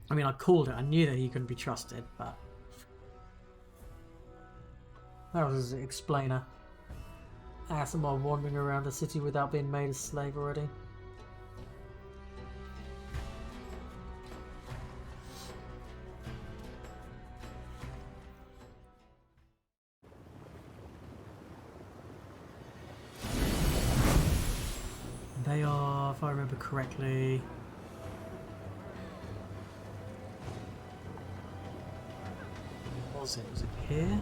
I mean, I called it. I knew that he couldn't be trusted, but that was his explainer. Asimar wandering around the city without being made a slave already. They are, if I remember correctly, was it here?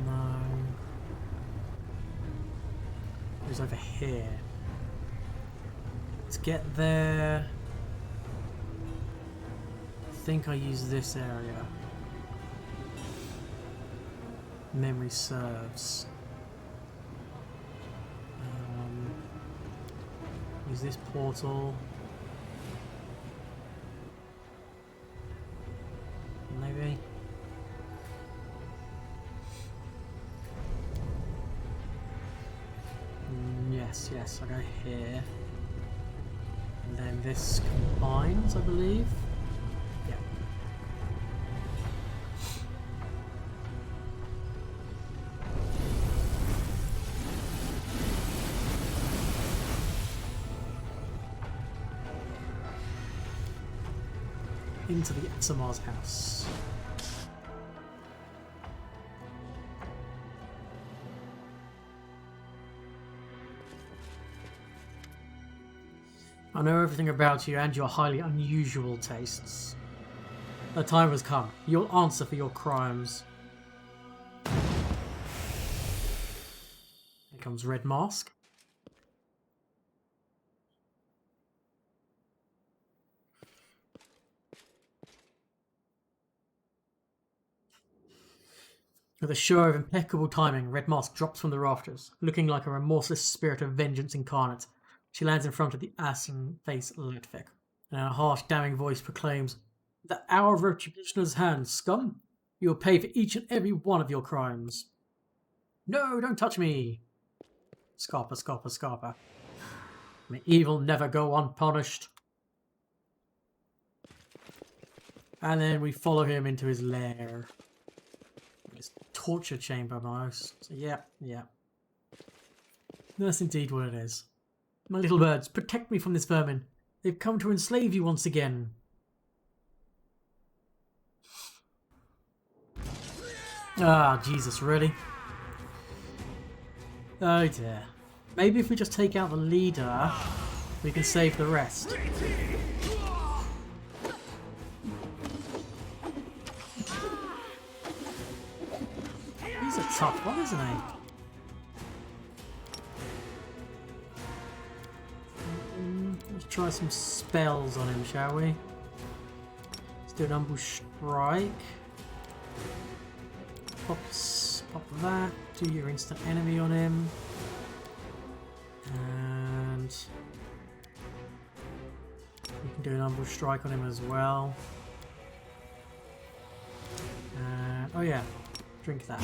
No. It was over here. Let's get there. I think I use this area. Memory serves. Use this portal. Maybe. Yes, I'll go here. And then this combines, I believe. Yeah. Into the Asimar's house. I know everything about you and your highly unusual tastes. The time has come. You'll answer for your crimes. Here comes Red Mask. With a show of impeccable timing, Red Mask drops from the rafters, looking like a remorseless spirit of vengeance incarnate. She lands in front of the ashen-faced Litvik, and in a harsh, damning voice proclaims, "The hour of retribution is at hand, scum! You will pay for each and every one of your crimes." "No, don't touch me!" Scarpa, Scarpa, Scarpa. May evil never go unpunished. And then we follow him into his lair. His torture chamber, almost. So, yeah. That's indeed what it is. My little birds, protect me from this vermin. They've come to enslave you once again. Ah, Jesus, really? Oh dear. Maybe if we just take out the leader, we can save the rest. He's a tough one, isn't he? Let's try some spells on him, shall we? Let's do an ambush strike. Pop that. Do your instant enemy on him. And we can do an ambush strike on him as well. And oh yeah, drink that.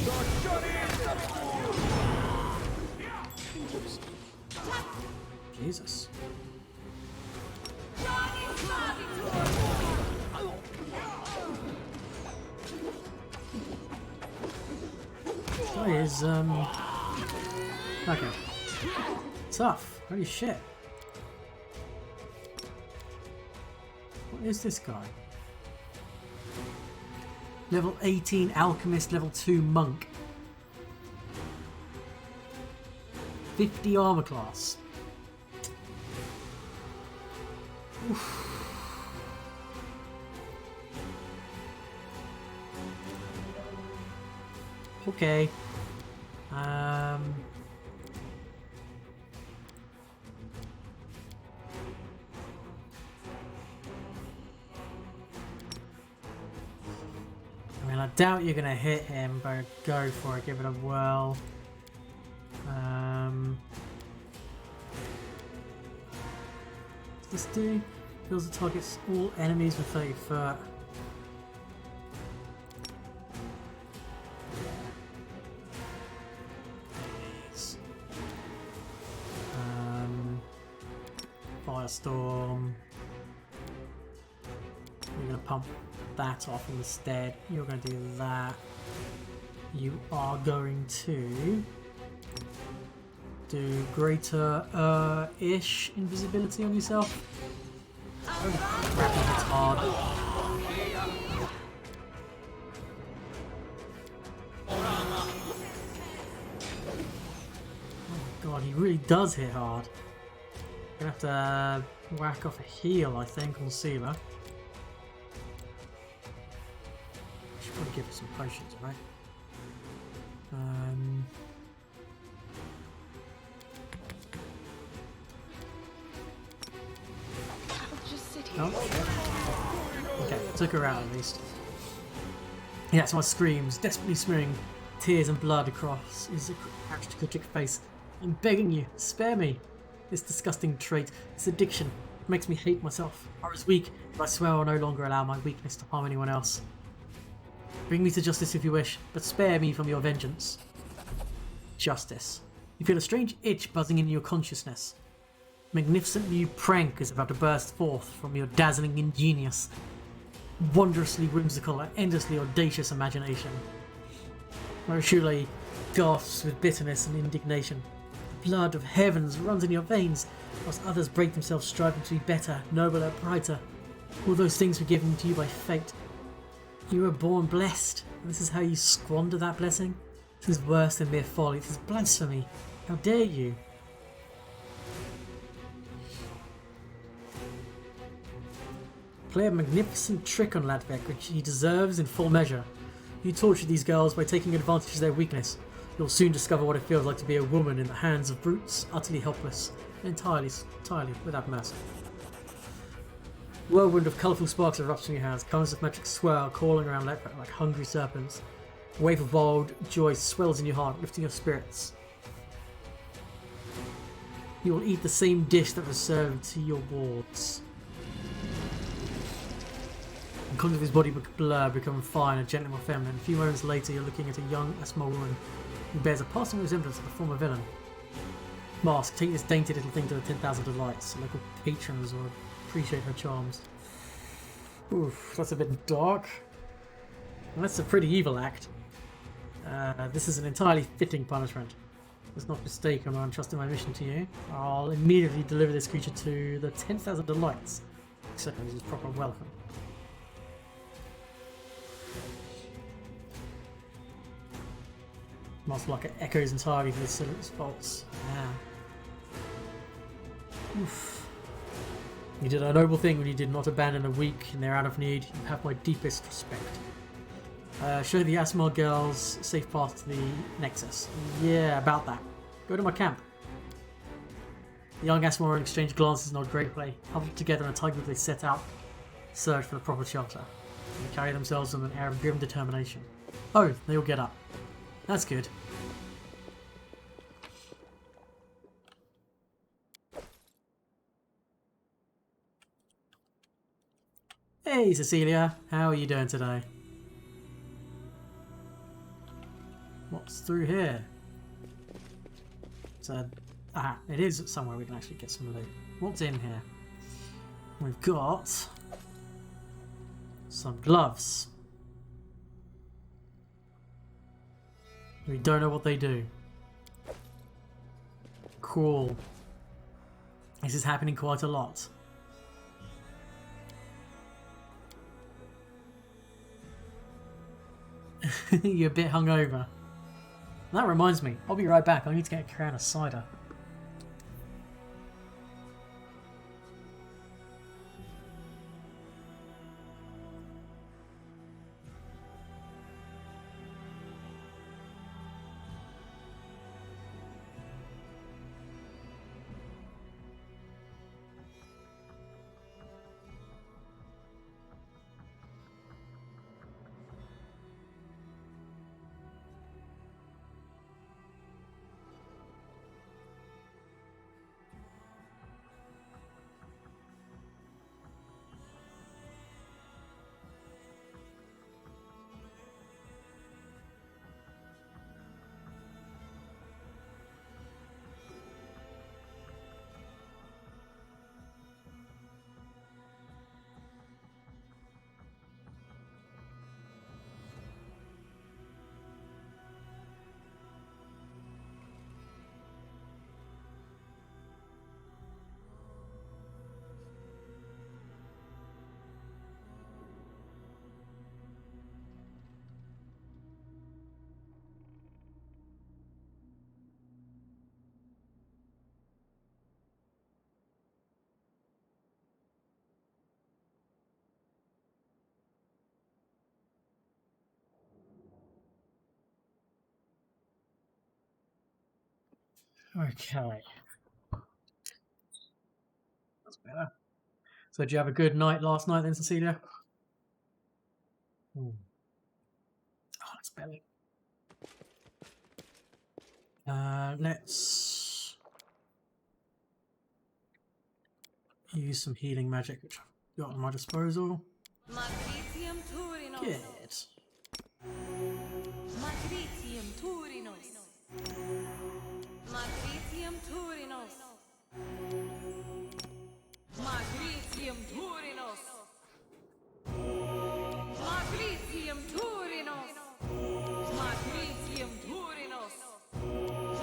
Jesus. Guy is okay. Tough. Holy shit. What is this guy? Level 18 Alchemist, level 2 Monk. 50 armor class. Oof. Okay. I mean, I doubt you're gonna hit him, but go for it. Give it a whirl. What's this do? Kills the target's all enemies with 30 foot. Firestorm. You're going to pump that off instead. You're going to do that. You are going to do greater ish invisibility on yourself. Oh crap, that's hard. Oh my god, he really does hit hard. Gonna have to whack off a heal, I think, on Sealer. Should probably give her some potions, right? I'll just sit here. Oh, okay, took her out at least. Yeah, so my screams, desperately smearing tears and blood across his aristocratic face. I'm begging you, spare me. This disgusting trait, this addiction, makes me hate myself. I was weak, but I swear I'll no longer allow my weakness to harm anyone else. Bring me to justice if you wish, but spare me from your vengeance. Justice. You feel a strange itch buzzing in your consciousness. A magnificent new prank is about to burst forth from your dazzling ingenious, wondrously whimsical and endlessly audacious imagination. Marishule gasps with bitterness and indignation. The blood of heavens runs in your veins, whilst others break themselves striving to be better, nobler, brighter. All those things were given to you by fate. You were born blessed, and this is how you squander that blessing? This is worse than mere folly, this is blasphemy. How dare you? Play a magnificent trick on Ladvek, which he deserves in full measure. You torture these girls by taking advantage of their weakness. You'll soon discover what it feels like to be a woman in the hands of brutes, utterly helpless, and entirely without mercy. Whirlwind of colourful sparks erupts from your hands, currents of magic swirl, crawling around like hungry serpents. A wave of wild joy swells in your heart, lifting your spirits. You will eat the same dish that was served to your wards. The contours of his body blur, become fine and gently more feminine. A few moments later, you're looking at a young, small woman who bears a passing resemblance to the former villain. Mask, take this dainty little thing to the 10,000 delights. Local patrons will appreciate her charms. Oof, that's a bit dark. Well, that's a pretty evil act. This is an entirely fitting punishment. Let's not mistake or untrust in my mission to you. I'll immediately deliver this creature to the 10,000 delights. Except this is proper welcome. Must like it echoes entirely for the Silence faults. Yeah. Oof. You did a noble thing when you did not abandon the weak and they're out of need. You have my deepest respect. Show the Asmar girls safe path to the Nexus. Yeah, about that. Go to my camp. The young Asmar exchange glances in a great way. Huddled together in a tight group, they set out to search for the proper shelter. They carry themselves with an air of grim determination. Oh, they all get up. That's good. Hey Cecilia, how are you doing today? What's through here? It is somewhere we can actually get some loot. What's in here? We've got some gloves. We don't know what they do. Cool. This is happening quite a lot. You're a bit hungover. That reminds me, I'll be right back. I need to get a can of cider. Okay. That's better. So did you have a good night last night then, Cecilia? Oh, that's better. Let's use some healing magic, which I've got at my disposal. Matricium Turinos. Good. Matricium Turinos. Matricium Turinos. Matricium Turinos. Matricium Turinos. Matricium Turinos.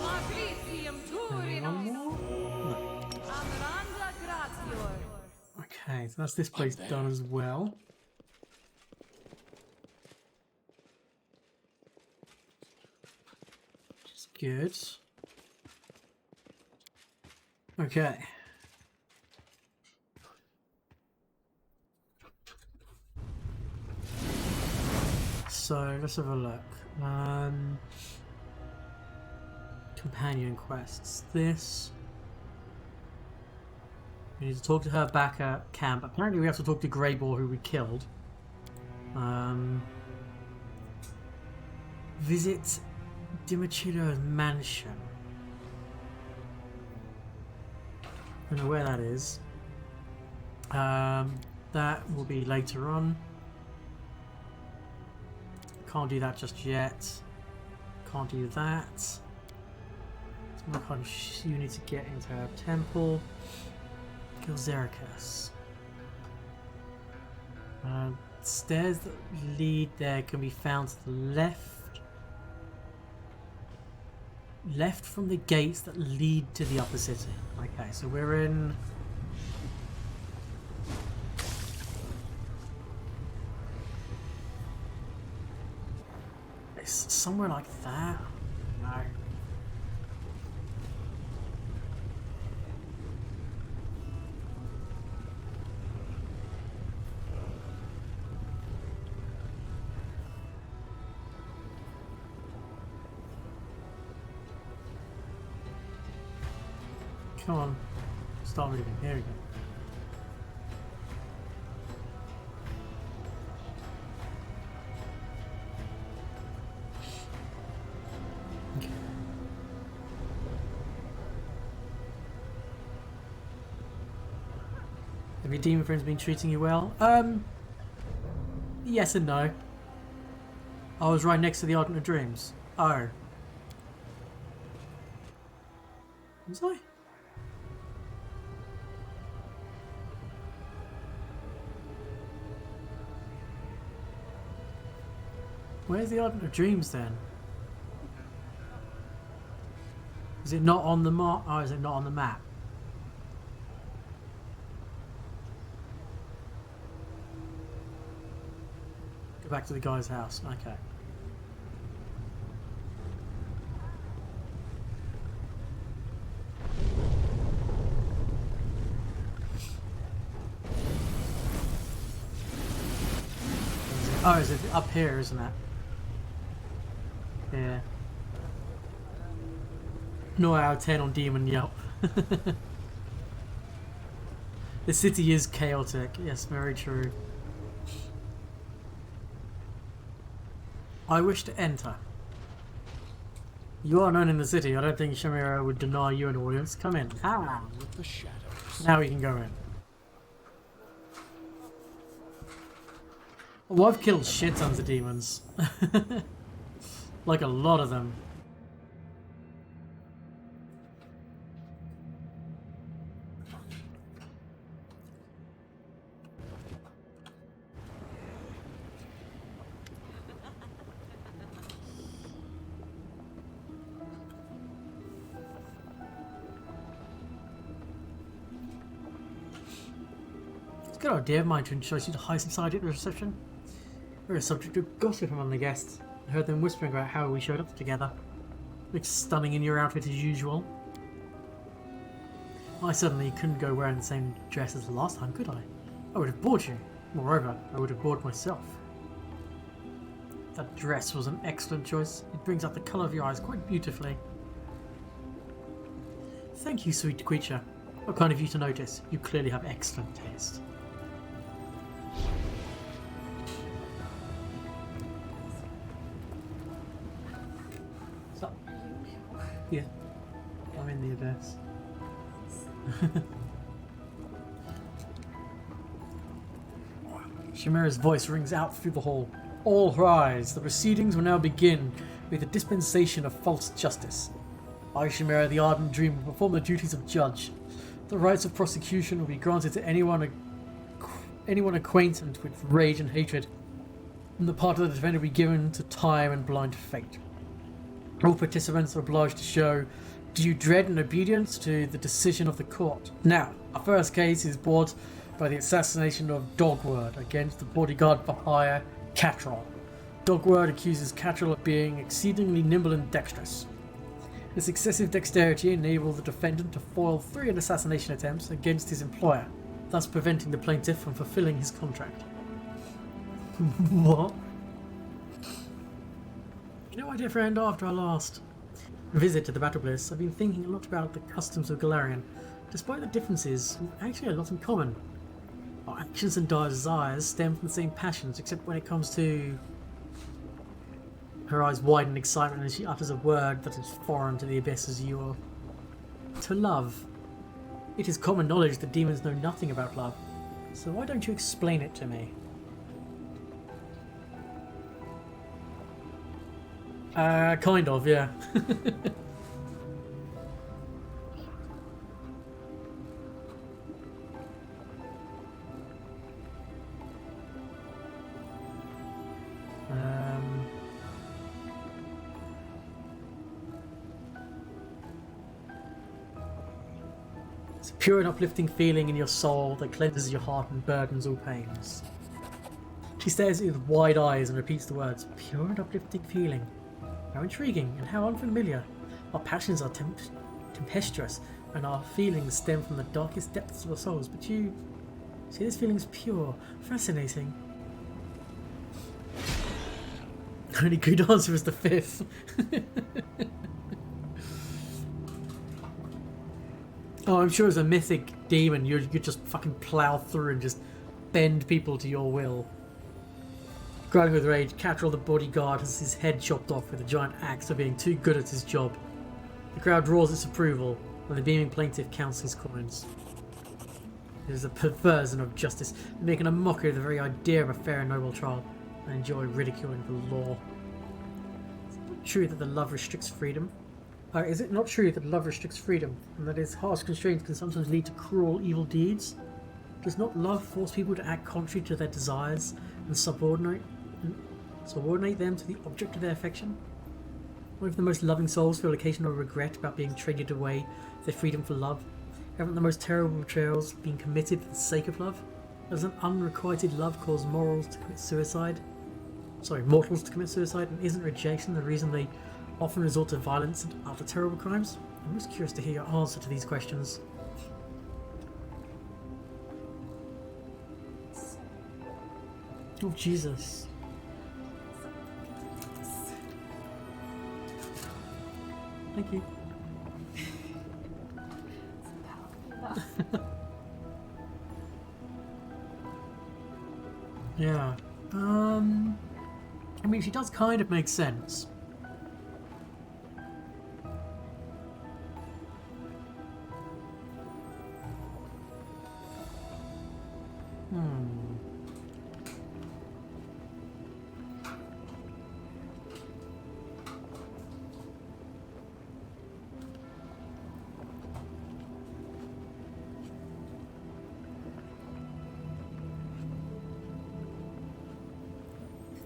Matricium Turinos. Amranda Gratior. Okay, so that's this place done as well. Which is good. Okay. So let's have a look. Companion quests. This. We need to talk to her back at camp. Apparently we have to talk to Greyball, who we killed. Visit Dimichilo's mansion. I don't know where that is. That will be later on. Can't do that just yet. Can't do that. You need to get into her temple. Kill Zeracus. Stairs that lead there can be found to the left. Left from the gates that lead to the upper city. Okay, so we're in... It's somewhere like that. Come on. Start moving. Here we go. Okay. Have your demon friends been treating you well? Yes and no. I was right next to the Ardent of Dreams. Oh. Was I? Where's the Ardent of Dreams then? Is it not on the map? Oh, is it not on the map? Go back to the guy's house. Okay. Oh, is it up here, isn't it? Yeah. 0 out of 10 on Demon Yelp. The city is chaotic. Yes, very true. I wish to enter. You are known in the city. I don't think Shamira would deny you an audience. Come in. Ah. With the shadows. Now we can go in. Well, I've killed shit tons of demons. Like a lot of them. It's a good idea of mine to introduce you to high society at the reception. We're a subject of gossip among the guests. I heard them whispering about how we showed up together. Looks stunning in your outfit as usual. I certainly couldn't go wearing the same dress as the last time, could I? I would have bored you. Moreover, I would have bored myself. That dress was an excellent choice. It brings out the colour of your eyes quite beautifully. Thank you, sweet creature. How kind of you to notice. You clearly have excellent taste. Yeah, I'm in the abyss. Shamira's voice rings out through the hall. All rise. The proceedings will now begin with the dispensation of false justice. I, Shamira, the Ardent Dream, will perform the duties of judge. The rights of prosecution will be granted to anyone acquainted with rage and hatred, and the part of the defendant will be given to time and blind fate. All participants are obliged to show due dread and obedience to the decision of the court. Now, our first case is brought by the assassination of Dogword against the bodyguard for hire, Catrol. Dogword accuses Catrol of being exceedingly nimble and dexterous. This excessive dexterity enabled the defendant to foil 3 assassination attempts against his employer, thus preventing the plaintiff from fulfilling his contract. What? You know, my dear friend, after our last visit to the Battle Bliss, I've been thinking a lot about the customs of Galarian. Despite the differences, we've actually a lot in common. Our actions and desires stem from the same passions, except when it comes to... Her eyes widen in excitement as she utters a word that is foreign to the abyss as you are. To love. It is common knowledge that demons know nothing about love, so why don't you explain it to me? Kind of, yeah. It's a pure and uplifting feeling in your soul that cleanses your heart and burdens all pains. She stares at you with wide eyes and repeats the words, pure and uplifting feeling. How intriguing and how unfamiliar. Our passions are tempestuous, and our feelings stem from the darkest depths of our souls. But you see, this feeling is pure, fascinating. Only good answer is the fifth. Oh, I'm sure as a mythic demon, you just fucking plow through and just bend people to your will. Growling with rage, capture the bodyguard has his head chopped off with a giant axe for being too good at his job. The crowd roars its approval, and the beaming plaintiff counts his coins. It is a perversion of justice, making a mockery of the very idea of a fair and noble trial, and enjoy ridiculing the law. Is it not true that the love restricts freedom? Is it not true that love restricts freedom, and that its harsh constraints can sometimes lead to cruel, evil deeds? Does not love force people to act contrary to their desires and subordinate them to the object of their affection? What if the most loving souls feel occasional regret about being traded away their freedom for love? Haven't the most terrible betrayals been committed for the sake of love? Does an unrequited love cause mortals to commit suicide? And isn't rejection the reason they often resort to violence and other terrible crimes? I'm just curious to hear your answer to these questions. Oh, Jesus. Thank you. Yeah. I mean, she does kind of make sense.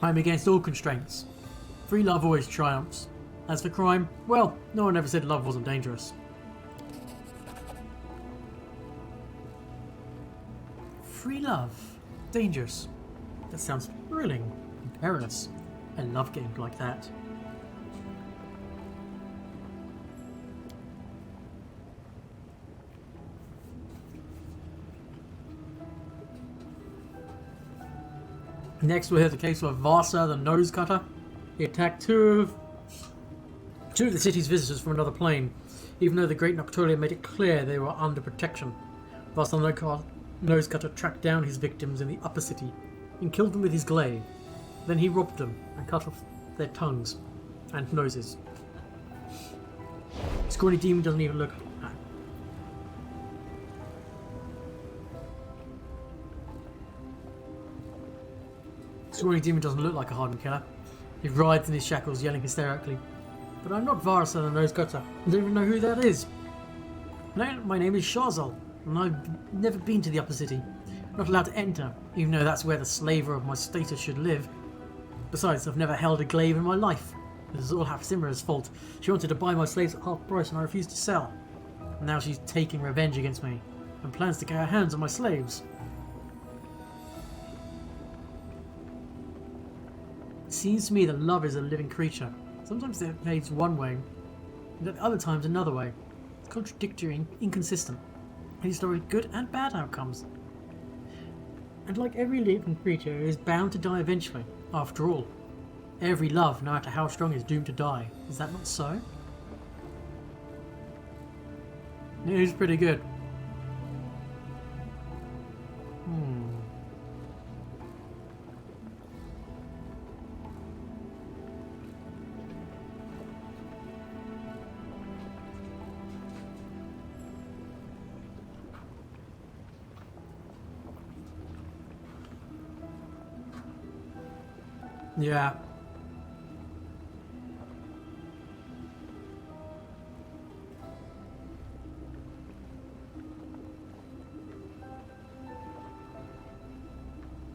I'm against all constraints. Free love always triumphs. As for crime, well, no one ever said love wasn't dangerous. Free love. Dangerous. That sounds thrilling and perilous. I love games like that. Next we'll hear the case of Varsa the Nose Cutter. He attacked two of the city's visitors from another plane, even though the Great Nocturia made it clear they were under protection. Varsa the Nose Cutter tracked down his victims in the upper city and killed them with his glaive. Then he robbed them and cut off their tongues and noses. Scrawny Demon doesn't even look. Scrawny Demon doesn't look like a hardened killer. He writhes in his shackles, yelling hysterically. But I'm not Varsa the Nose Cutter. I don't even know who that is. No, my name is Shazal, and I've never been to the upper city. I'm not allowed to enter, even though that's where the slaver of my status should live. Besides, I've never held a glaive in my life. This is all Hafsimra's fault. She wanted to buy my slaves at half price and I refused to sell. And now she's taking revenge against me, and plans to get her hands on my slaves. It seems to me that love is a living creature. Sometimes it behaves one way, and at other times another way. It's contradictory and inconsistent. And it's story good and bad outcomes. And like every living creature, it is bound to die eventually. After all, every love, no matter how strong, is doomed to die. Is that not so? It is pretty good. Yeah.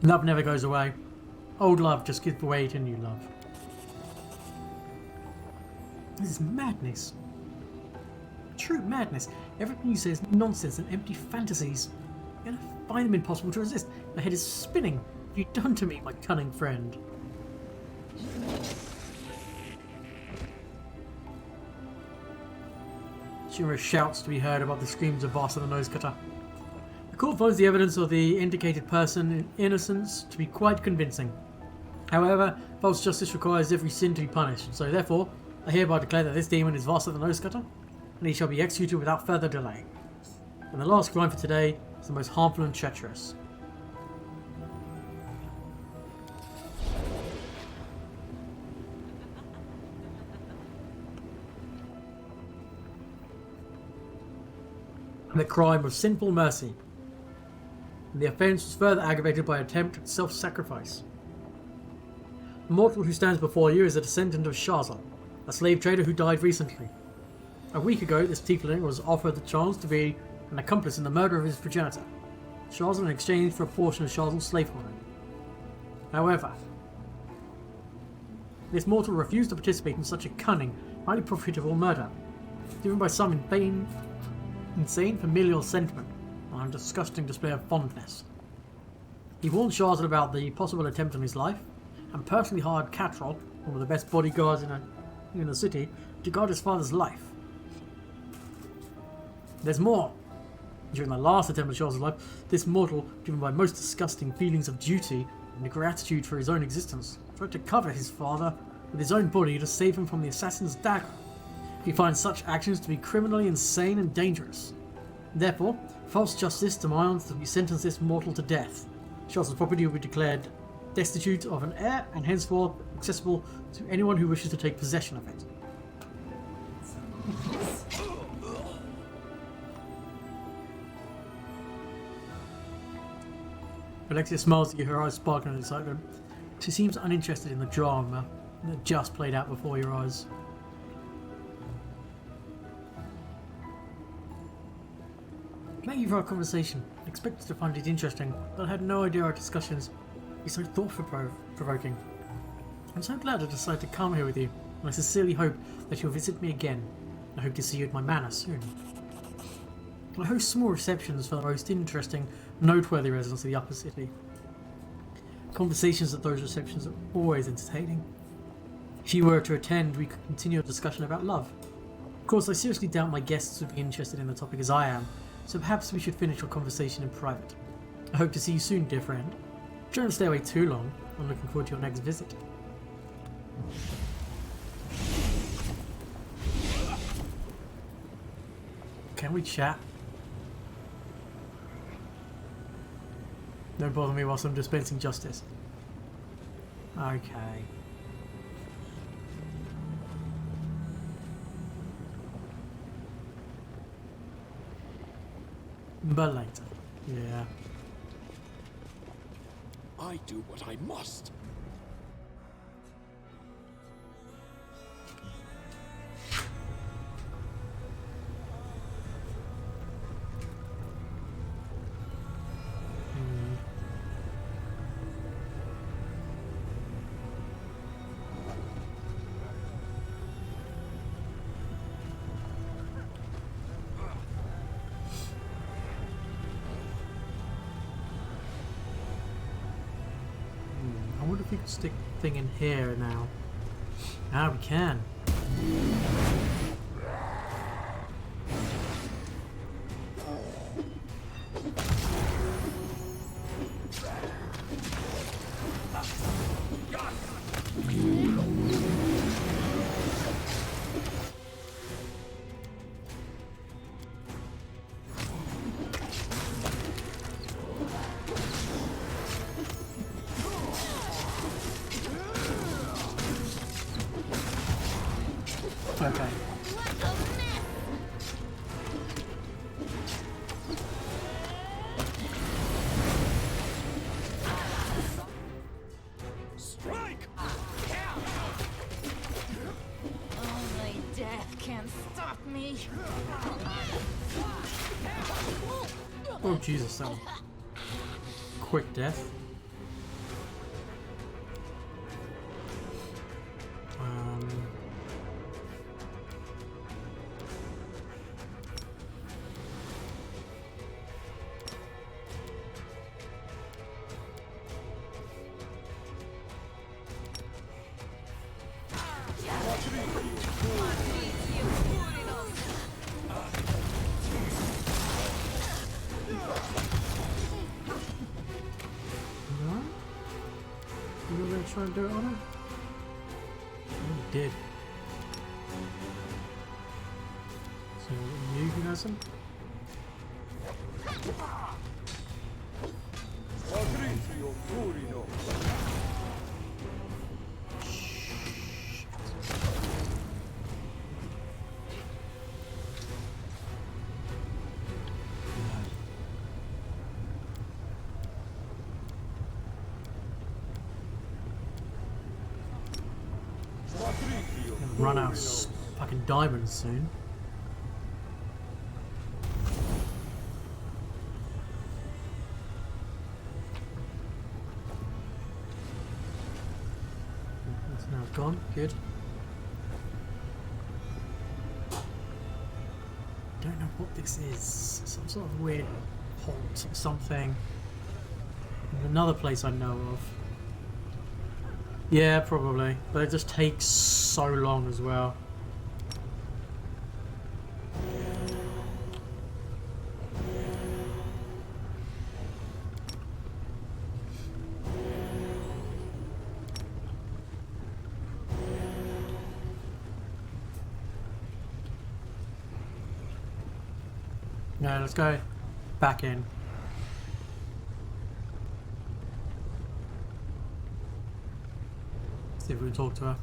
Love never goes away. Old love just gives way to new love. This is madness. True madness. Everything you say is nonsense and empty fantasies. Yet I find them impossible to resist. My head is spinning. What have you done to me, my cunning friend? numerous shouts to be heard above the screams of Vassar the Nose Cutter. The court finds the evidence of the indicated person in innocence to be quite convincing. However, false justice requires every sin to be punished, so therefore, I hereby declare that this demon is Vassar the Nose Cutter, and he shall be executed without further delay. And the last crime for today is the most harmful and treacherous. The crime of sinful mercy. And the offence was further aggravated by attempt at self-sacrifice. The mortal who stands before you is a descendant of Shazza, a slave trader who died recently. A week ago, this tiefling was offered the chance to be an accomplice in the murder of his progenitor, Shazza, in exchange for a portion of Shazza's slave holding. However, this mortal refused to participate in such a cunning, highly profitable murder, driven by some insane familial sentiment and a disgusting display of fondness. He warned Shazza about the possible attempt on his life, and personally hired Catrol, one of the best bodyguards in the city, to guard his father's life. There's more. During the last attempt on Shazza's life, this mortal, driven by most disgusting feelings of duty and gratitude for his own existence, tried to cover his father with his own body to save him from the assassin's dagger. He finds such actions to be criminally insane and dangerous. Therefore, false justice demands that we sentence this mortal to death. Shazza's property will be declared destitute of an heir and henceforth accessible to anyone who wishes to take possession of it. Alexia smiles at you, her eyes sparkling with excitement. She seems uninterested in the drama that just played out before your eyes. Thank you for our conversation. I expected to find it interesting, but I had no idea our discussions would be so thought-provoking. I'm so glad I decided to come here with you, and I sincerely hope that you'll visit me again. I hope to see you at my manor soon. I host small receptions for the most interesting, noteworthy residents of the upper city. Conversations at those receptions are always entertaining. If you were to attend, we could continue a discussion about love. Of course, I seriously doubt my guests would be interested in the topic as I am, so perhaps we should finish our conversation in private. I hope to see you soon, dear friend. Don't stay away too long. I'm looking forward to your next visit. Can we chat? Don't bother me whilst I'm dispensing justice. Okay. But later. Yeah. I do what I must. I wonder if we could stick the thing in here now. Ah, we can. Okay. Strike! Only death can stop me. Oh Jesus, that was quick death. trying to do it on her? Oh, he did. So you can have some. Patrizio Turino. Patrizio Run out of Turino. fucking diamonds soon. That's now gone. Good. Don't know what this is. Some sort of weird halt or something. There's another place I know of. Yeah, probably. But it just takes so long as well. No, let's go back in. See if we can talk to her.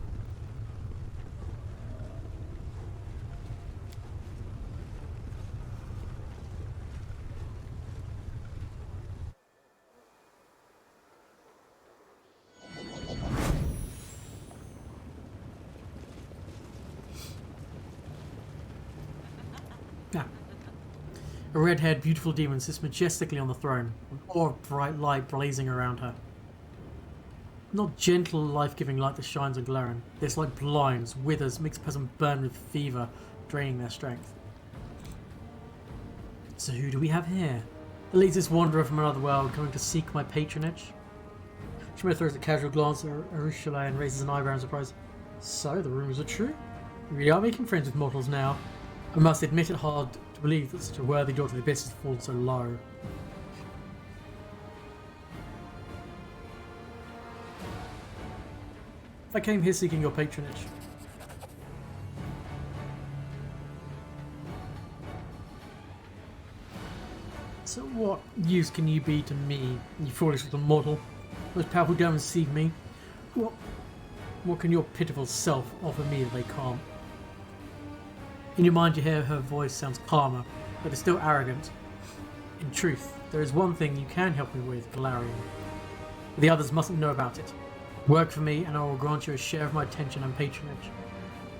Yeah. A red-haired, beautiful demon sits majestically on the throne, an aura of bright light blazing around her. Not gentle, life-giving light that shines and glaring. This light blinds, withers, makes a person burn with fever, draining their strength. So who do we have here? The latest wanderer from another world, coming to seek my patronage? Shimura throws a casual glance at Ursula and raises an eyebrow in surprise. So, the rumours are true? We really are making friends with mortals now. I must admit it hard to believe that such a worthy daughter of the abyss has fallen so low. I came here seeking your patronage. So what use can you be to me, you foolish little mortal? Most powerful demons deceive me. What can your pitiful self offer me that they can't? In your mind you hear her voice sounds calmer, but is still arrogant. In truth, there is one thing you can help me with, Galarian. The others mustn't know about it. Work for me and I will grant you a share of my attention and patronage.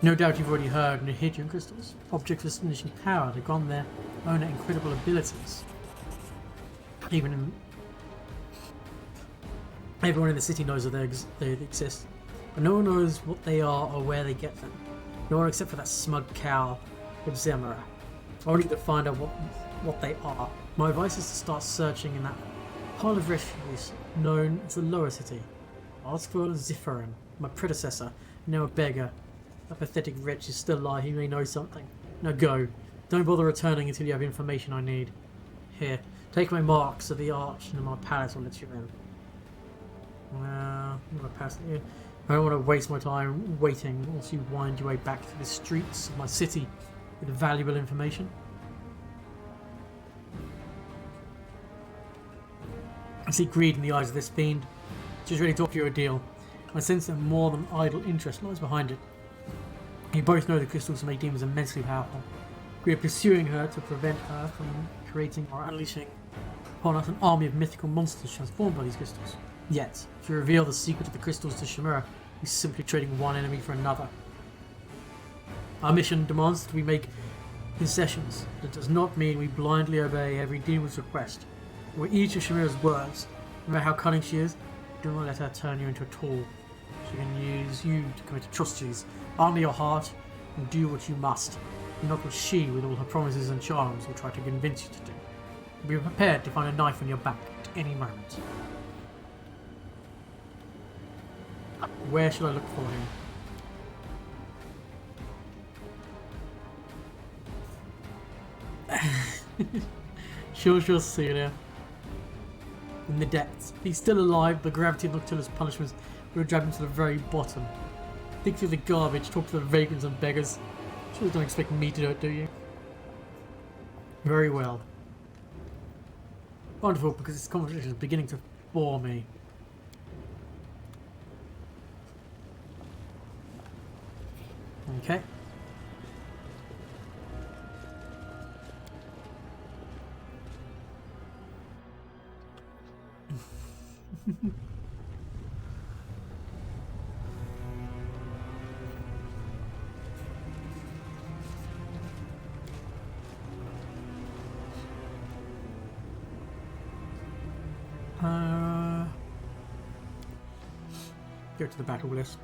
No doubt you've already heard of Nihidran crystals, objects of astonishing power that grant their owner incredible abilities. Everyone in the city knows that they exist, but no one knows what they are or where they get them. No one except for that smug cow of Zemara. I want you to find out what they are. My advice is to start searching in that pile of refuse known as the lower city. Ask for Zipharan, my predecessor, now a beggar. That pathetic wretch is still alive, he may know something. Now go. Don't bother returning until you have information I need. Here, take my marks of the arch and my palace will let you in. Well, I'm gonna pass it in. I don't want to waste my time waiting whilst you wind your way back through the streets of my city with valuable information. I see greed in the eyes of this fiend. She's ready to offer you a deal. I sense that more than idle interest lies behind it. You both know the crystals make demons immensely powerful. We are pursuing her to prevent her from creating or unleashing upon us an army of mythical monsters transformed by these crystals. Yet, if you reveal the secret of the crystals to Shimura, we're simply trading one enemy for another. Our mission demands that we make concessions. That does not mean we blindly obey every demon's request. Or each of Shimura's words, no matter how cunning she is, do not let her turn you into a tool. She can use you to commit atrocities. Armor your heart and do what you must. Not what she, with all her promises and charms, will try to convince you to do. Be prepared to find a knife on your back at any moment. Where should I look for him? Sure, Celia. In the depths. He's still alive, the gravity of Noctilu's punishments We'll drag them to the very bottom. Dig through the garbage, talk to the vagrants and beggars. Sure, you don't expect me to do it, do you? Very well. Wonderful, because this conversation is beginning to bore me. Okay. Go to the battle list.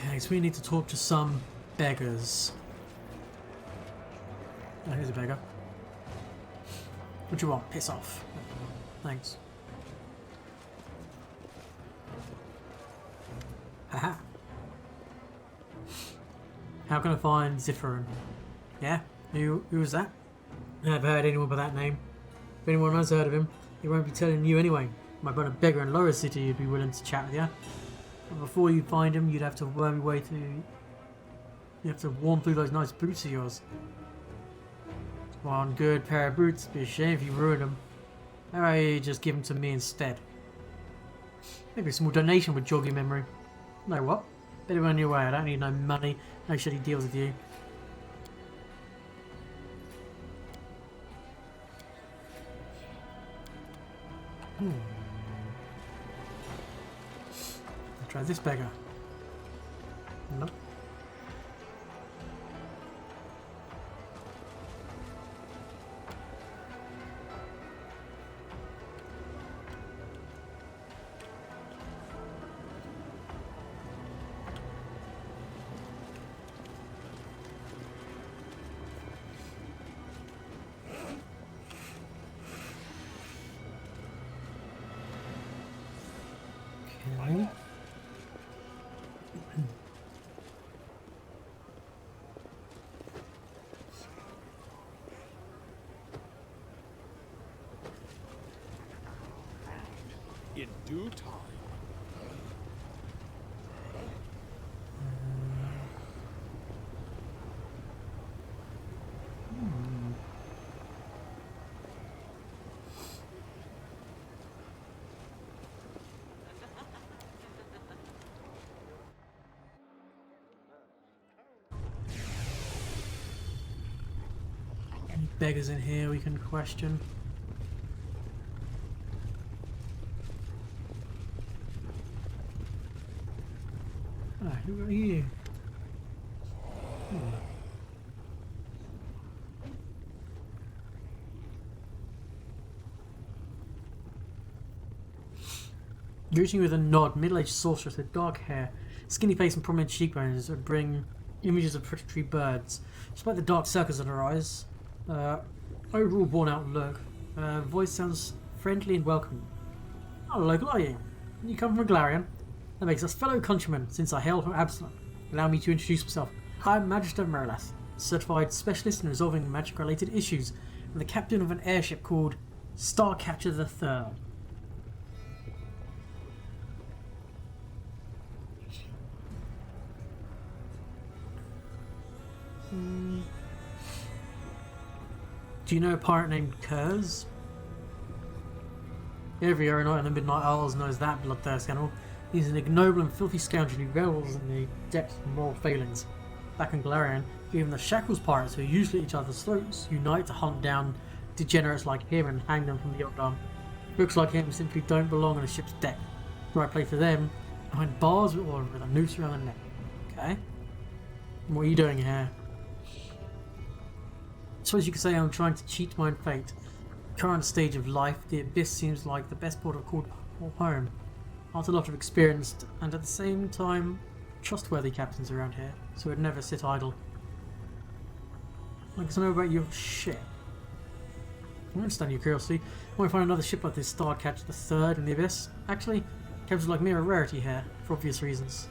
Okay, so we need to talk to some beggars. Oh, here's a beggar. What do you want? Piss off. Thanks. Haha. How can I find Zifferin? Yeah? Who was that? Never heard anyone by that name. If anyone has heard of him, he won't be telling you anyway. Might run a beggar in Lower City who'd be willing to chat with you. But before you find him, you'd have to worm your way through. You have to warm through those nice boots of yours. One good pair of boots. Be a shame if you ruin them. How about you just give them to me instead? Maybe a small donation would jog your memory. No what? Better run your way. I don't need no money. No shitty deals with you. Try this beggar. Nope. Okay. In due time. Any beggars in here we can question? Ah, who are you? Greeting with a nod, middle-aged sorceress with dark hair, skinny face and prominent cheekbones that bring images of predatory birds. Despite the dark circles in her eyes, overall worn-out look, voice sounds friendly and welcoming. Not a local, are you? You come from Glarian? That makes us fellow countrymen, since I hail from Absalom. Allow me to introduce myself. I'm Magister Merlath, certified specialist in resolving magic-related issues, and the captain of an airship called Starcatcher III. Do you know a pirate named Kurz? Every aeronaut in the Midnight Isles knows that bloodthirsty animal. He's an ignoble and filthy scoundrel who revels in the depths of moral failings. Back in Galarian, even the Shackles pirates, who are usually at each other's throats, unite to hunt down degenerates like him and hang them from the yardarm. Looks like him simply don't belong on a ship's deck. The right place for them, behind bars or with a noose around the neck. Okay. What are you doing here? I suppose you could say I'm trying to cheat my own fate. Current stage of life, the Abyss seems like the best port of call home. After a lot of experienced and at the same time trustworthy captains around here, so we'd never sit idle. Like something about your ship. I understand your curiosity. I might find another ship like this Star Catch the Third in the Abyss. Actually, captains like me are a rarity here, for obvious reasons.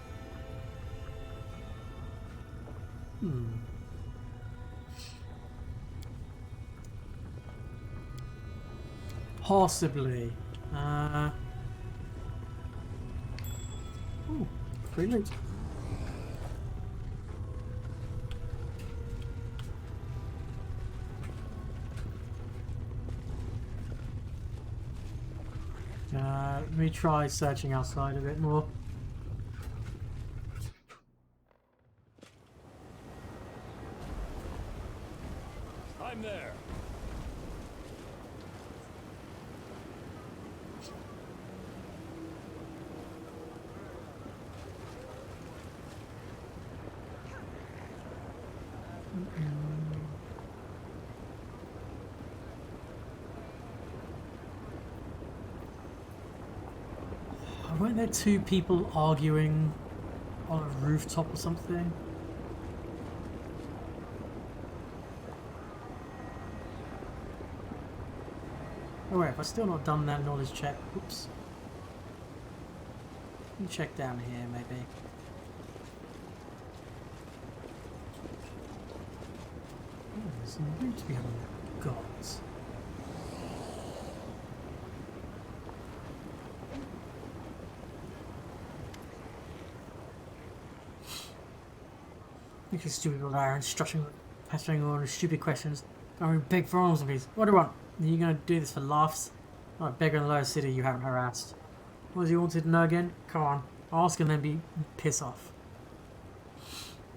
Possibly. Ooh, brilliant. Let me try searching outside a bit more. I'm there. Weren't there two people arguing on a rooftop or something? Oh wait, have I still not done that knowledge check? Oops. Let me check down here, maybe. Oh, there's some room to be having gods. Look at stupid little Aaron pestering on stupid questions. I'm big for arms, please. What do you want? Are you going to do this for laughs? Not a beggar in the lower city you haven't harassed. What does he wanted to know again? Come on. Ask and then piss off.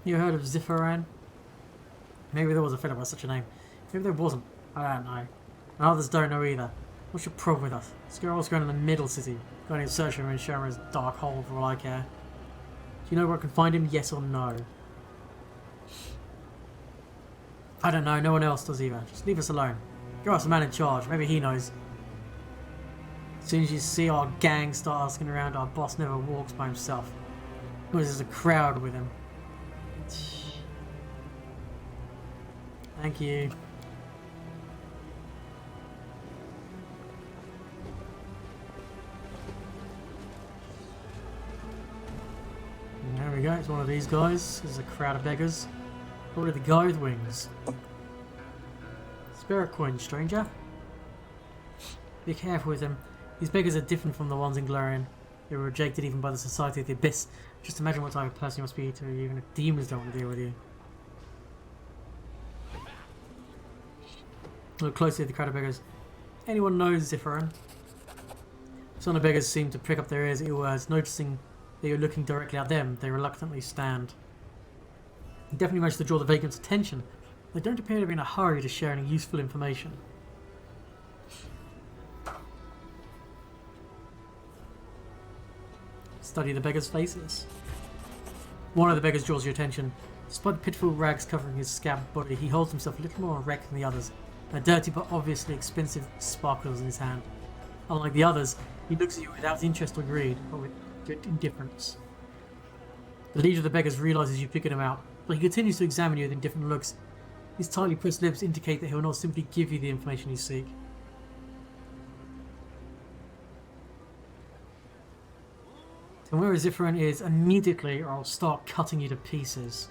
You heard of Zipharan? Maybe there was a fella by such a name. Maybe there wasn't. I don't know. And others don't know either. What's your problem with us? This girl's going in the middle city. Going in search of him in Sherman's dark hole for all I care. Do you know where I can find him? Yes or no? I don't know, no one else does either. Just leave us alone. Go ask the man in charge, maybe he knows. As soon as you see our gang start asking around, our boss never walks by himself. Always there's a crowd with him. Thank you. And there we go, it's one of these guys. There's a crowd of beggars. Probably the guy with wings. Spare a coin, stranger. Be careful with them. These beggars are different from the ones in Glorian. They were rejected even by the Society of the Abyss. Just imagine what type of person you must be to even if demons don't want to deal with you. Look closely at the crowd of beggars. Anyone knows Zipharan? Some of the beggars seem to prick up their ears at your words. Noticing that you're looking directly at them, they reluctantly stand. You definitely managed to draw the vagrants' attention. They don't appear to be in a hurry to share any useful information. Study the beggars' faces. One of the beggars draws your attention. Despite the pitiful rags covering his scabbed body, he holds himself a little more erect than the others. A dirty but obviously expensive sparkles in his hand. Unlike the others, he looks at you without interest or greed, but with good indifference. The leader of the beggars realizes you've figured him out, but he continues to examine you with indifferent looks. His tightly pressed lips indicate that he will not simply give you the information you seek. And where Zipharan is immediately, or I'll start cutting you to pieces.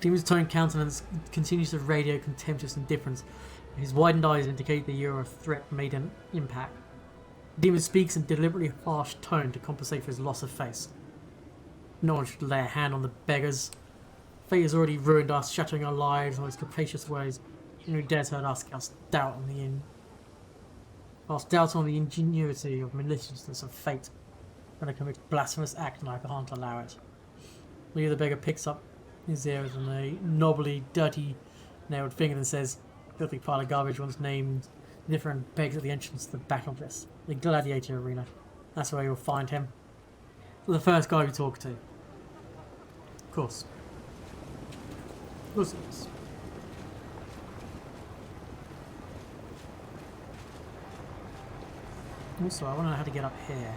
Demon's toned countenance continues to radio contemptuous indifference. His widened eyes indicate that you are a threat made an impact. The demon speaks in deliberately harsh tone to compensate for his loss of face. No one should lay a hand on the beggars. Fate has already ruined us, shattering our lives in its capricious ways. And who dares hurt us cast doubt on the ingenuity of maliciousness of fate. When I commit a blasphemous act and I can't allow it. Leader the beggar picks up his ears and a knobbly, dirty, nailed finger and says, "Filthy pile of garbage once named different begs at the entrance to the battlefield, the gladiator arena. That's where you'll find him." So the first guy we talk to. Of course. What's this? Also, I want to know how to get up here.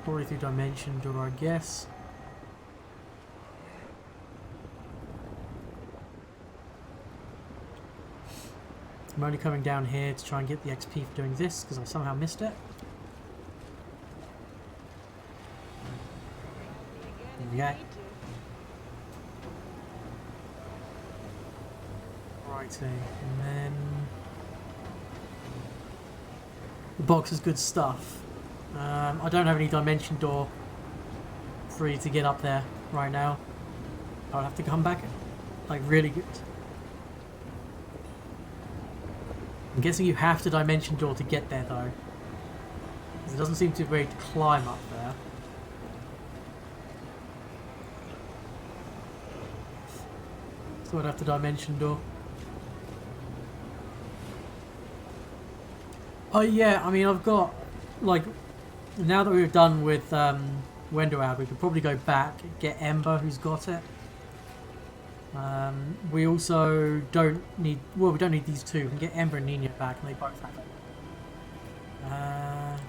Probably through dimension door, I guess. I'm only coming down here to try and get the XP for doing this because I somehow missed it. There we go. Righty, and then the box is good stuff. I don't have any dimension door free to get up there right now. I'll have to come back like really good. I'm guessing you have to dimension door to get there though. It doesn't seem to be a way to climb up there. So I'd have to dimension door. Oh yeah, I mean I've got like now that we're done with Wendoab, we could probably go back, get Ember who's got it. We also don't need, well we don't need these two, we can get Ember and Nina back and they both have it.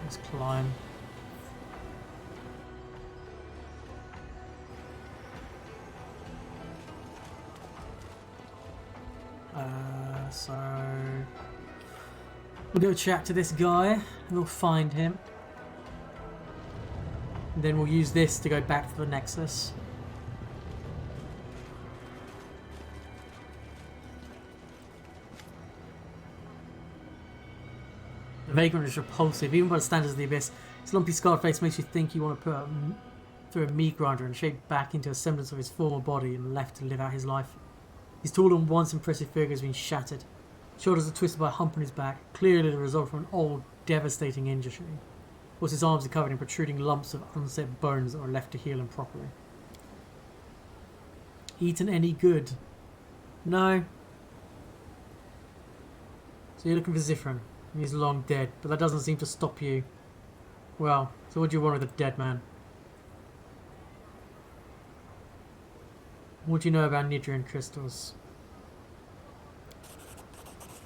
Let's climb. So we'll go chat to this guy and we'll find him. And then we'll use this to go back to the Nexus. The vagrant is repulsive, even by the standards of the Abyss. His lumpy scarred face makes you think you want to put him through a meat grinder and shape back into a semblance of his former body and left to live out his life. His tall and once impressive figure has been shattered. Shoulders are twisted by a hump on his back, clearly the result of an old, devastating injury. Whilst his arms are covered in protruding lumps of unset bones that are left to heal him properly. Eaten any good? No. So you're looking for Zithran. He's long dead, but that doesn't seem to stop you. Well, so what do you want with a dead man? What do you know about Nidrian crystals?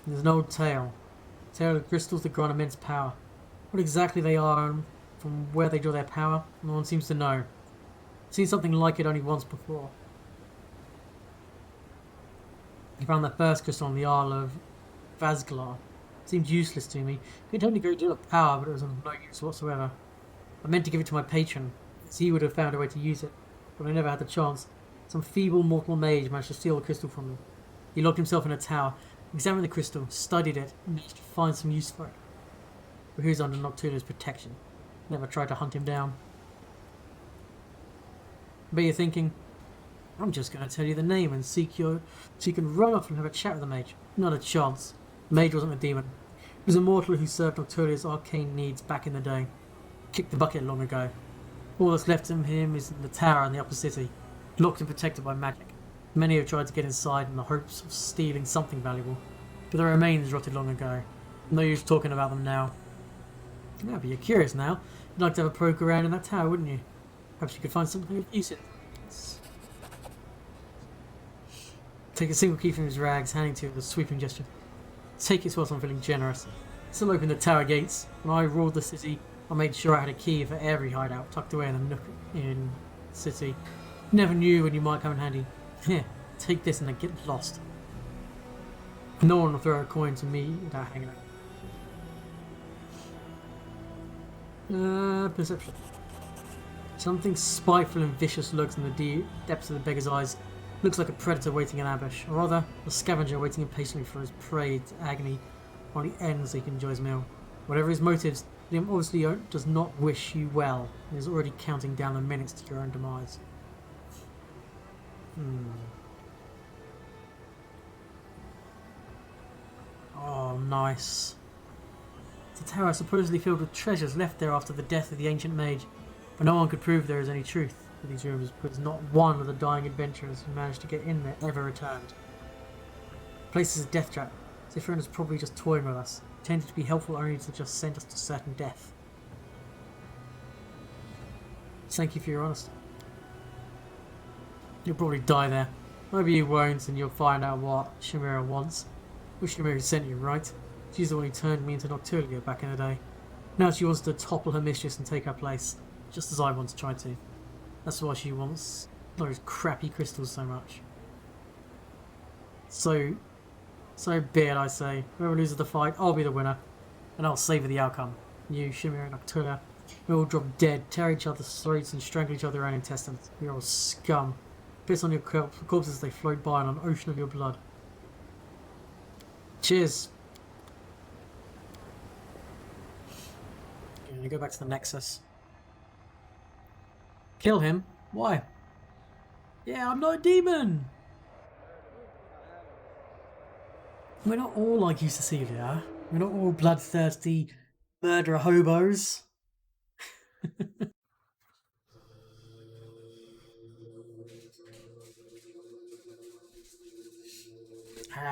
There's an old tale. A tale of crystals that grant immense power. What exactly they are and from where they draw their power, no one seems to know. I've seen something like it only once before. I found that first crystal on the Isle of Vazglar. It seemed useless to me. It only great deal of power, but it was of no use whatsoever. I meant to give it to my patron, as he would have found a way to use it, but I never had the chance. Some feeble mortal mage managed to steal the crystal from me. He locked himself in a tower, examined the crystal, studied it, and managed to find some use for it. But he was under Nocturna's protection. Never tried to hunt him down. But you're thinking, I'm just going to tell you the name and so you can run off and have a chat with the mage. Not a chance. The mage wasn't a demon. He was a mortal who served Nocturna's arcane needs back in the day. Kicked the bucket long ago. All that's left of him is in the tower in the upper city, locked and protected by magic. Many have tried to get inside in the hopes of stealing something valuable, but the remains rotted long ago. No use talking about them now. Yeah, but you're curious now. You'd like to have a poke around in that tower, wouldn't you? Perhaps you could find something of use in. Take a single key from his rags, handing to him with a sweeping gesture. Take it whilst I'm feeling generous. Still open the tower gates. When I ruled the city, I made sure I had a key for every hideout tucked away in the nook in the city. You never knew when you might come in handy. Here, take this and then get lost. No one will throw a coin to me without hanging out. Perception. Something spiteful and vicious lurks in the depths of the beggar's eyes. Looks like a predator waiting in ambush, or rather, a scavenger waiting impatiently for his prey to agony while he ends so he can enjoy his meal. Whatever his motives, Liam obviously does not wish you well, and is already counting down the minutes to your own demise. Oh, nice. It's a tower supposedly filled with treasures left there after the death of the ancient mage, but no one could prove there is any truth to these rumours, because not one of the dying adventurers who managed to get in there ever returned. The place is a death trap. Zephyrin is probably just toying with us, intended to be helpful only to just send us to certain death. Thank you for your honesty. You'll probably die there. Maybe you won't, and you'll find out what Chimera wants. Which Chimera sent you, right? She's the one who turned me into Noctulia back in the day. Now she wants to topple her mistress and take her place, just as I once tried to. That's why she wants those crappy crystals so much. So be it, I say. Whoever loses the fight, I'll be the winner, and I'll savour the outcome. You, Chimera, and Noctulia, we all drop dead, tear each other's throats, and strangle each other around intestines. You're all scum. Piss on your corpses as they float by on an ocean of your blood. Cheers. Okay, go back to the Nexus. Kill him? Why? Yeah, I'm not a demon! We're not all like you, Cecilia. We're not all bloodthirsty murderer hobos.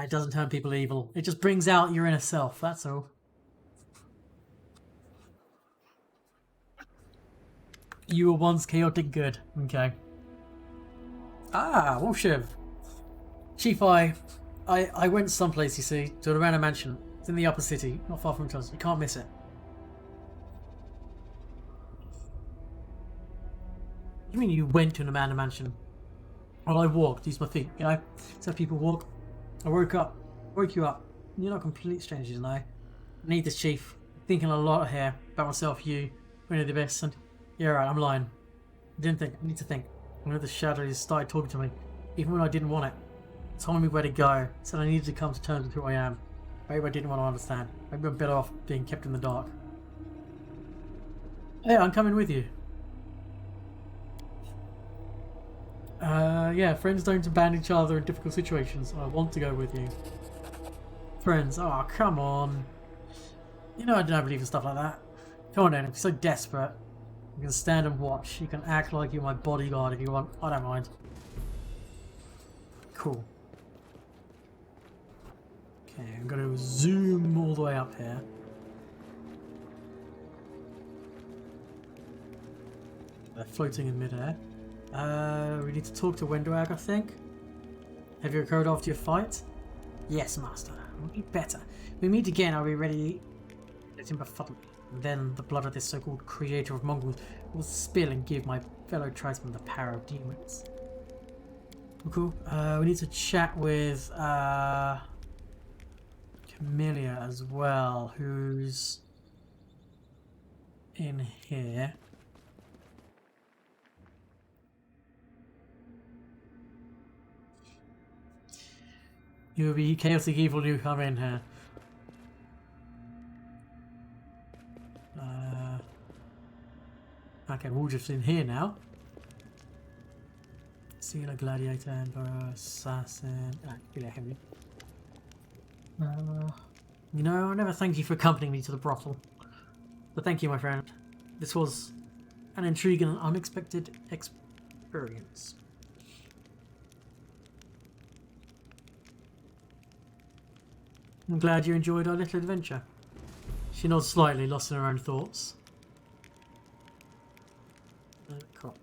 It doesn't turn people evil. It just brings out your inner self, that's all. You were once chaotic good. Okay. Ah, Wolfshiv. Chief, I went someplace, you see, to a random mansion. It's in the upper city, not far from us. You can't miss it. You mean you went to an Amanda mansion? Well, I walked, used my feet, you know? So people walk. I woke you up. You're not complete strangers, you know. I need this, Chief. Thinking a lot here about myself, you, we know the best, and you're right, I'm lying. I didn't think, I need to think. One of the shadows started talking to me, even when I didn't want it. Told me where to go, said I needed to come to terms with who I am. Maybe I didn't want to understand. Maybe I'm better off being kept in the dark. Yeah, I'm coming with you. Yeah, friends don't abandon each other in difficult situations. I want to go with you. Friends, oh, come on. You know I don't believe in stuff like that. Come on then, if you're so desperate, you can stand and watch. You can act like you're my bodyguard if you want. I don't mind. Cool. Okay, I'm going to zoom all the way up here. They're floating in midair. We need to talk to Wendoag, I think. Have you recovered after your fight? Yes, Master. I'll be better. We meet again, I'll be ready. Let him befuddle me. And then the blood of this so-called creator of Mongols will spill and give my fellow tribesmen the power of demons. Cool. We need to chat with Camellia as well, who's in here. You'll be chaotic evil, you come in here. Okay, we're just in here now. Sealer, Gladiator, Emperor, Assassin. Henry. You know, I never thanked you for accompanying me to the brothel. But thank you, my friend. This was an intriguing and unexpected experience. I'm glad you enjoyed our little adventure. She nods slightly, lost in her own thoughts. Cool.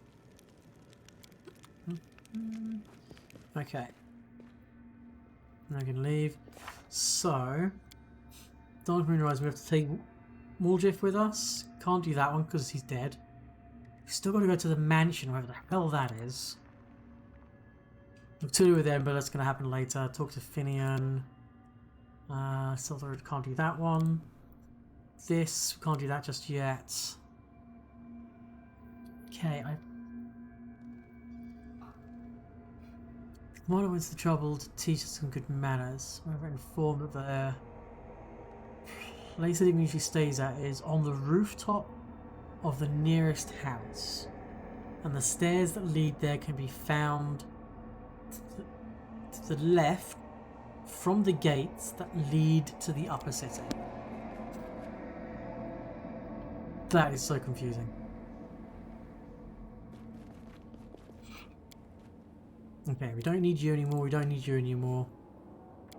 Okay. I can leave. So, Dark Moonrise, we have to take Muljif with us. Can't do that one because he's dead. We've still got to go to the mansion, wherever the hell that is. We'll do with them, but that's going to happen later. Talk to Finian. Silver, can't do that one. This, can't do that just yet. Okay, Commander wants the trouble to teach us some good manners. We're informed that the place that he usually stays at is on the rooftop of the nearest house. And the stairs that lead there can be found to the left from the gates that lead to the upper city. That is so confusing. Okay, we don't need you anymore, we don't need you anymore.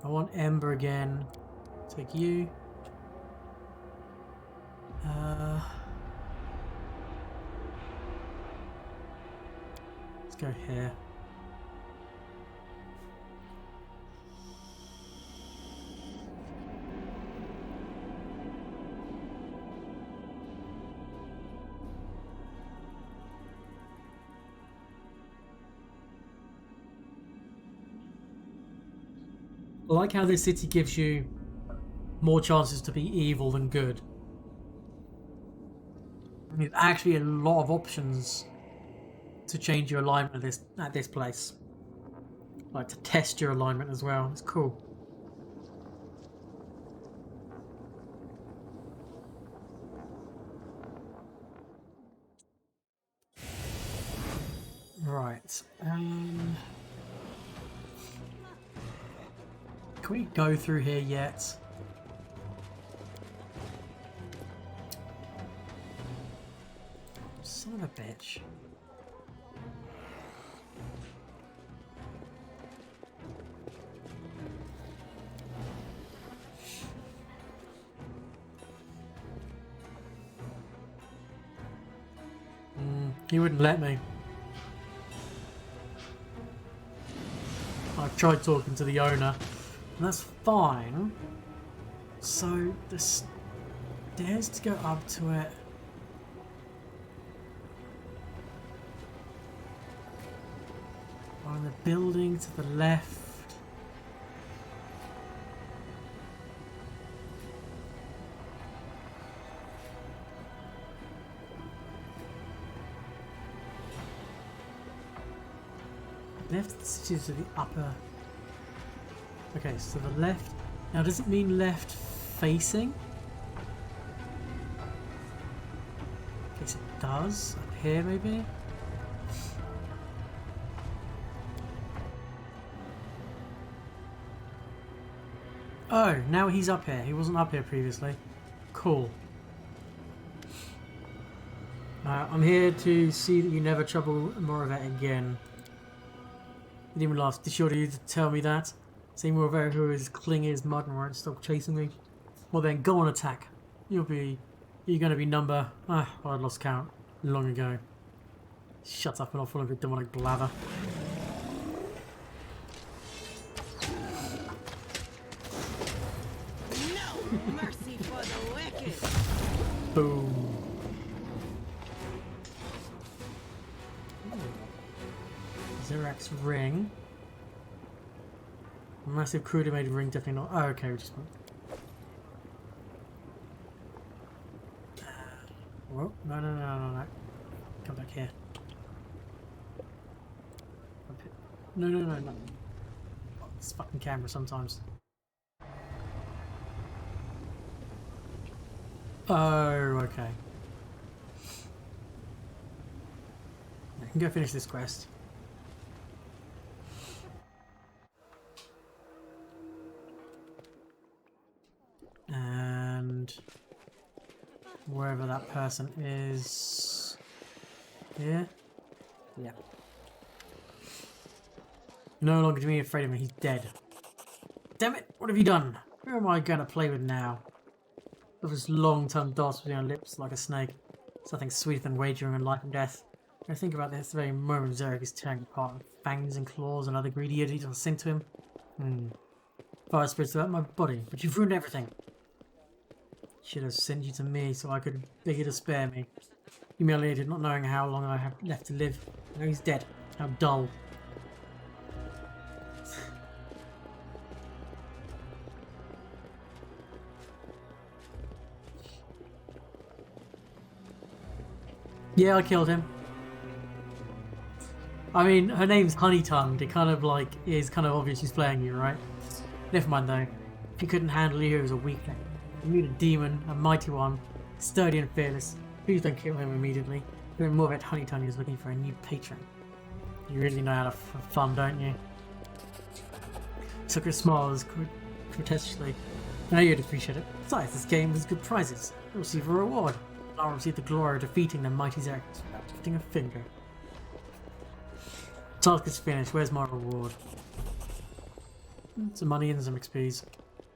I want Ember again. Take you. Let's go here. I like how this city gives you more chances to be evil than good. There's actually a lot of options to change your alignment at this place. Like to test your alignment as well. It's cool. Right. Can we go through here yet? Son of a bitch. He wouldn't let me. I've tried talking to the owner, and that's fine. So the stairs to go up to it. On the building to the left. Left to the upper. Okay, so the left. Now, does it mean left facing? I guess it does. Up here, maybe. Oh, now he's up here. He wasn't up here previously. Cool. I'm here to see that you never trouble Moravet again. He didn't even laugh. Did she order you to tell me that? See Moravet who is clinging his mud and won't stop chasing me? Well then, go on attack. You're gonna be number... I lost count long ago. Shut up and I'll full of your demonic blather. Mercy for the wicked. Boom. Xerax ring. Massive crude made ring, definitely not. Oh, okay, we just went. Whoa, no. Come back here. No. Oh, this fucking camera sometimes. Oh, okay. I can go finish this quest. And wherever that person is here. Yeah. No longer to be afraid of him, he's dead. Damn it, what have you done? Who am I going to play with now? With his long tongue darts between our lips like a snake. Something sweeter than wagering on life and death. When I think about this very moment, Zarek is tearing apart with fangs and claws and other greedy idiots will sing to him. Fire spirits about my body, but you've ruined everything. Should have sent you to me so I could beg you to spare me. Humiliated, not knowing how long I have left to live. Now he's dead. How dull. Yeah, I killed him. I mean, her name's Honey-Tongued. It kind of like is kind of obvious she's playing you, right? Never mind though. If you couldn't handle you as a weakling, you need a demon, a mighty one, sturdy and fearless. Please don't kill him immediately. Even more that Honey-Tongued is looking for a new patron. You really know how to have fun, don't you? Sucker smiles grotesquely. I know you'd appreciate it. Besides, this game has good prizes. You'll receive a reward. I'll receive the glory of defeating the mighty Zarek without lifting a finger. Task is finished. Where's my reward? Some money and some XPs.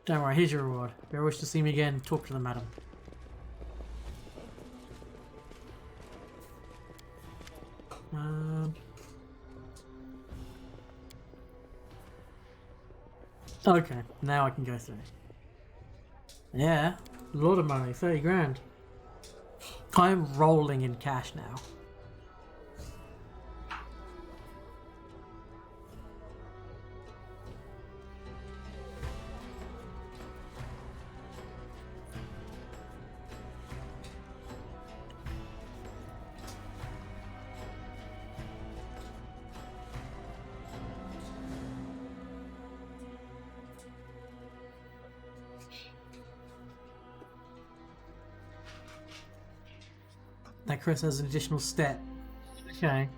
Don't worry, here's your reward. If you wish to see me again, talk to the madam. Okay, now I can go through. Yeah, a lot of money, 30 grand. I'm rolling in cash now. That Chris has an additional step. Okay.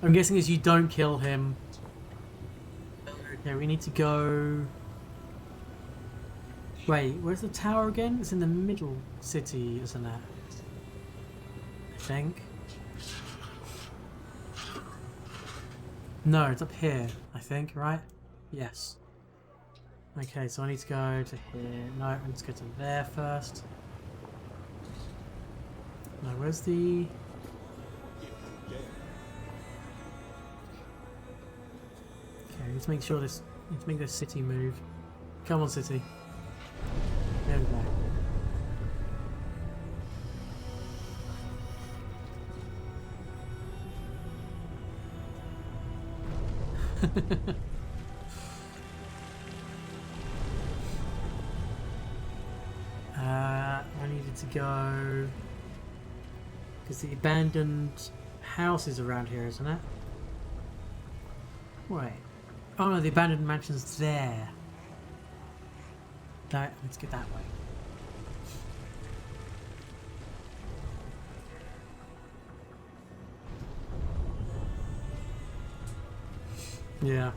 I'm guessing as you don't kill him. Okay, we need to go... Wait, where's the tower again? It's in the middle city, isn't it? I think. No, it's up here, I think, right? Yes. Okay, so I need to go to here. No, I need to go to there first. No, where's the... Okay, let's make sure this... Let's make this city move. Come on, city. There we go. I needed to go because the abandoned house is around here, isn't it? Wait. Oh no, the abandoned mansion's there. No, let's get that way. Yeah.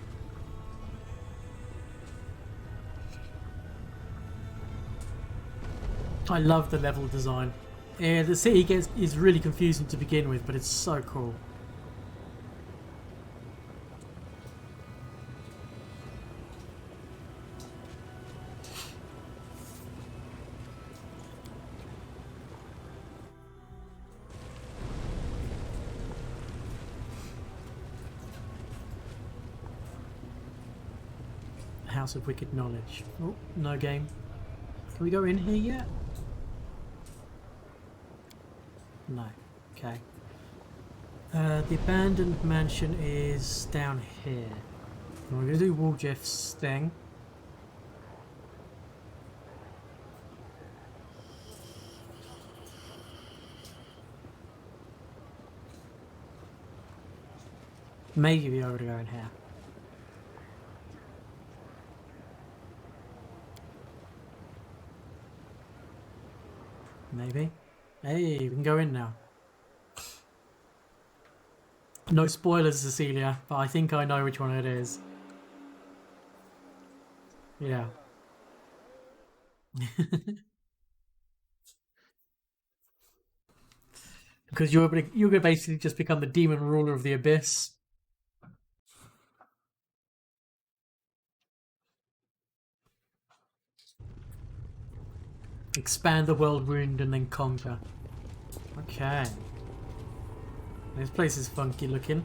I love the level design. Yeah, the city is really confusing to begin with, but it's so cool. House of Wicked Knowledge. Oh, no game. Can we go in here yet? No. Okay. The abandoned mansion is down here. We're going to do Woljeff's thing. Maybe we ought to go in here. Maybe. Hey, we can go in now. No spoilers, Cecilia, but I think I know which one it is. Yeah. Because you're gonna basically just become the demon ruler of the abyss. Expand the world wound and then conquer. Okay. This place is funky looking.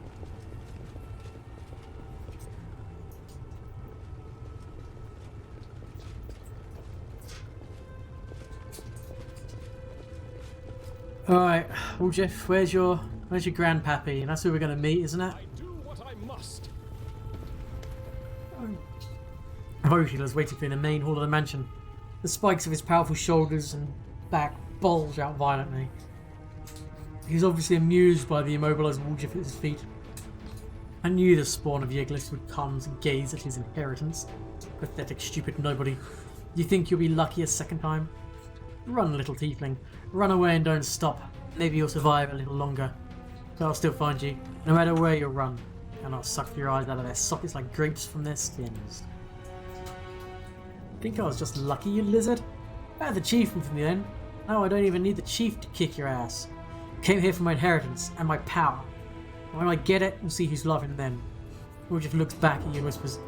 Alright, well Jeff, where's your grandpappy? And that's who we're gonna meet, isn't it? I do what I must. Roshila's waiting for you in the main hall of the mansion. The spikes of his powerful shoulders and back bulge out violently. He's obviously amused by the immobilized Woljef at his feet. I knew the spawn of Yiglis would come to gaze at his inheritance. Pathetic, stupid nobody. You think you'll be lucky a second time? Run, little tiefling. Run away and don't stop. Maybe you'll survive a little longer. But I'll still find you, no matter where you run. And I'll suck your eyes out of their sockets like grapes from their skins. Think I was just lucky, you lizard? I had the chieftain in the end. Now I don't even need the chief to kick your ass. Came here for my inheritance and my power. When I get it, we'll see who's laughing then. Woljif looks back at you and whispers,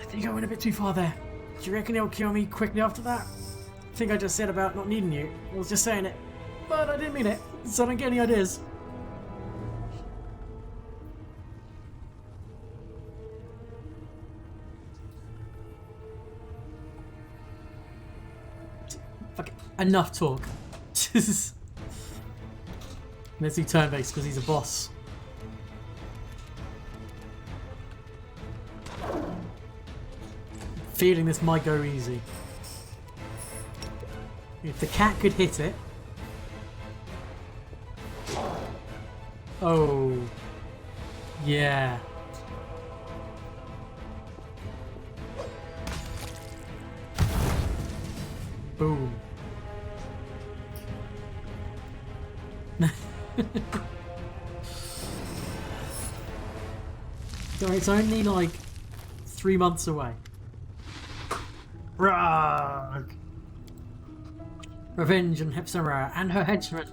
I think I went a bit too far there. Do you reckon he'll kill me quickly after that? I think I just said about not needing you. I was just saying it. But I didn't mean it, so I don't get any ideas. Fuck it. Enough talk. Let's do turn-based because he's a boss. Feeling this might go easy. If the cat could hit it. Oh. Yeah. Boom. So it's only like 3 months away. Rug. Revenge on Hepzibah and her henchmen.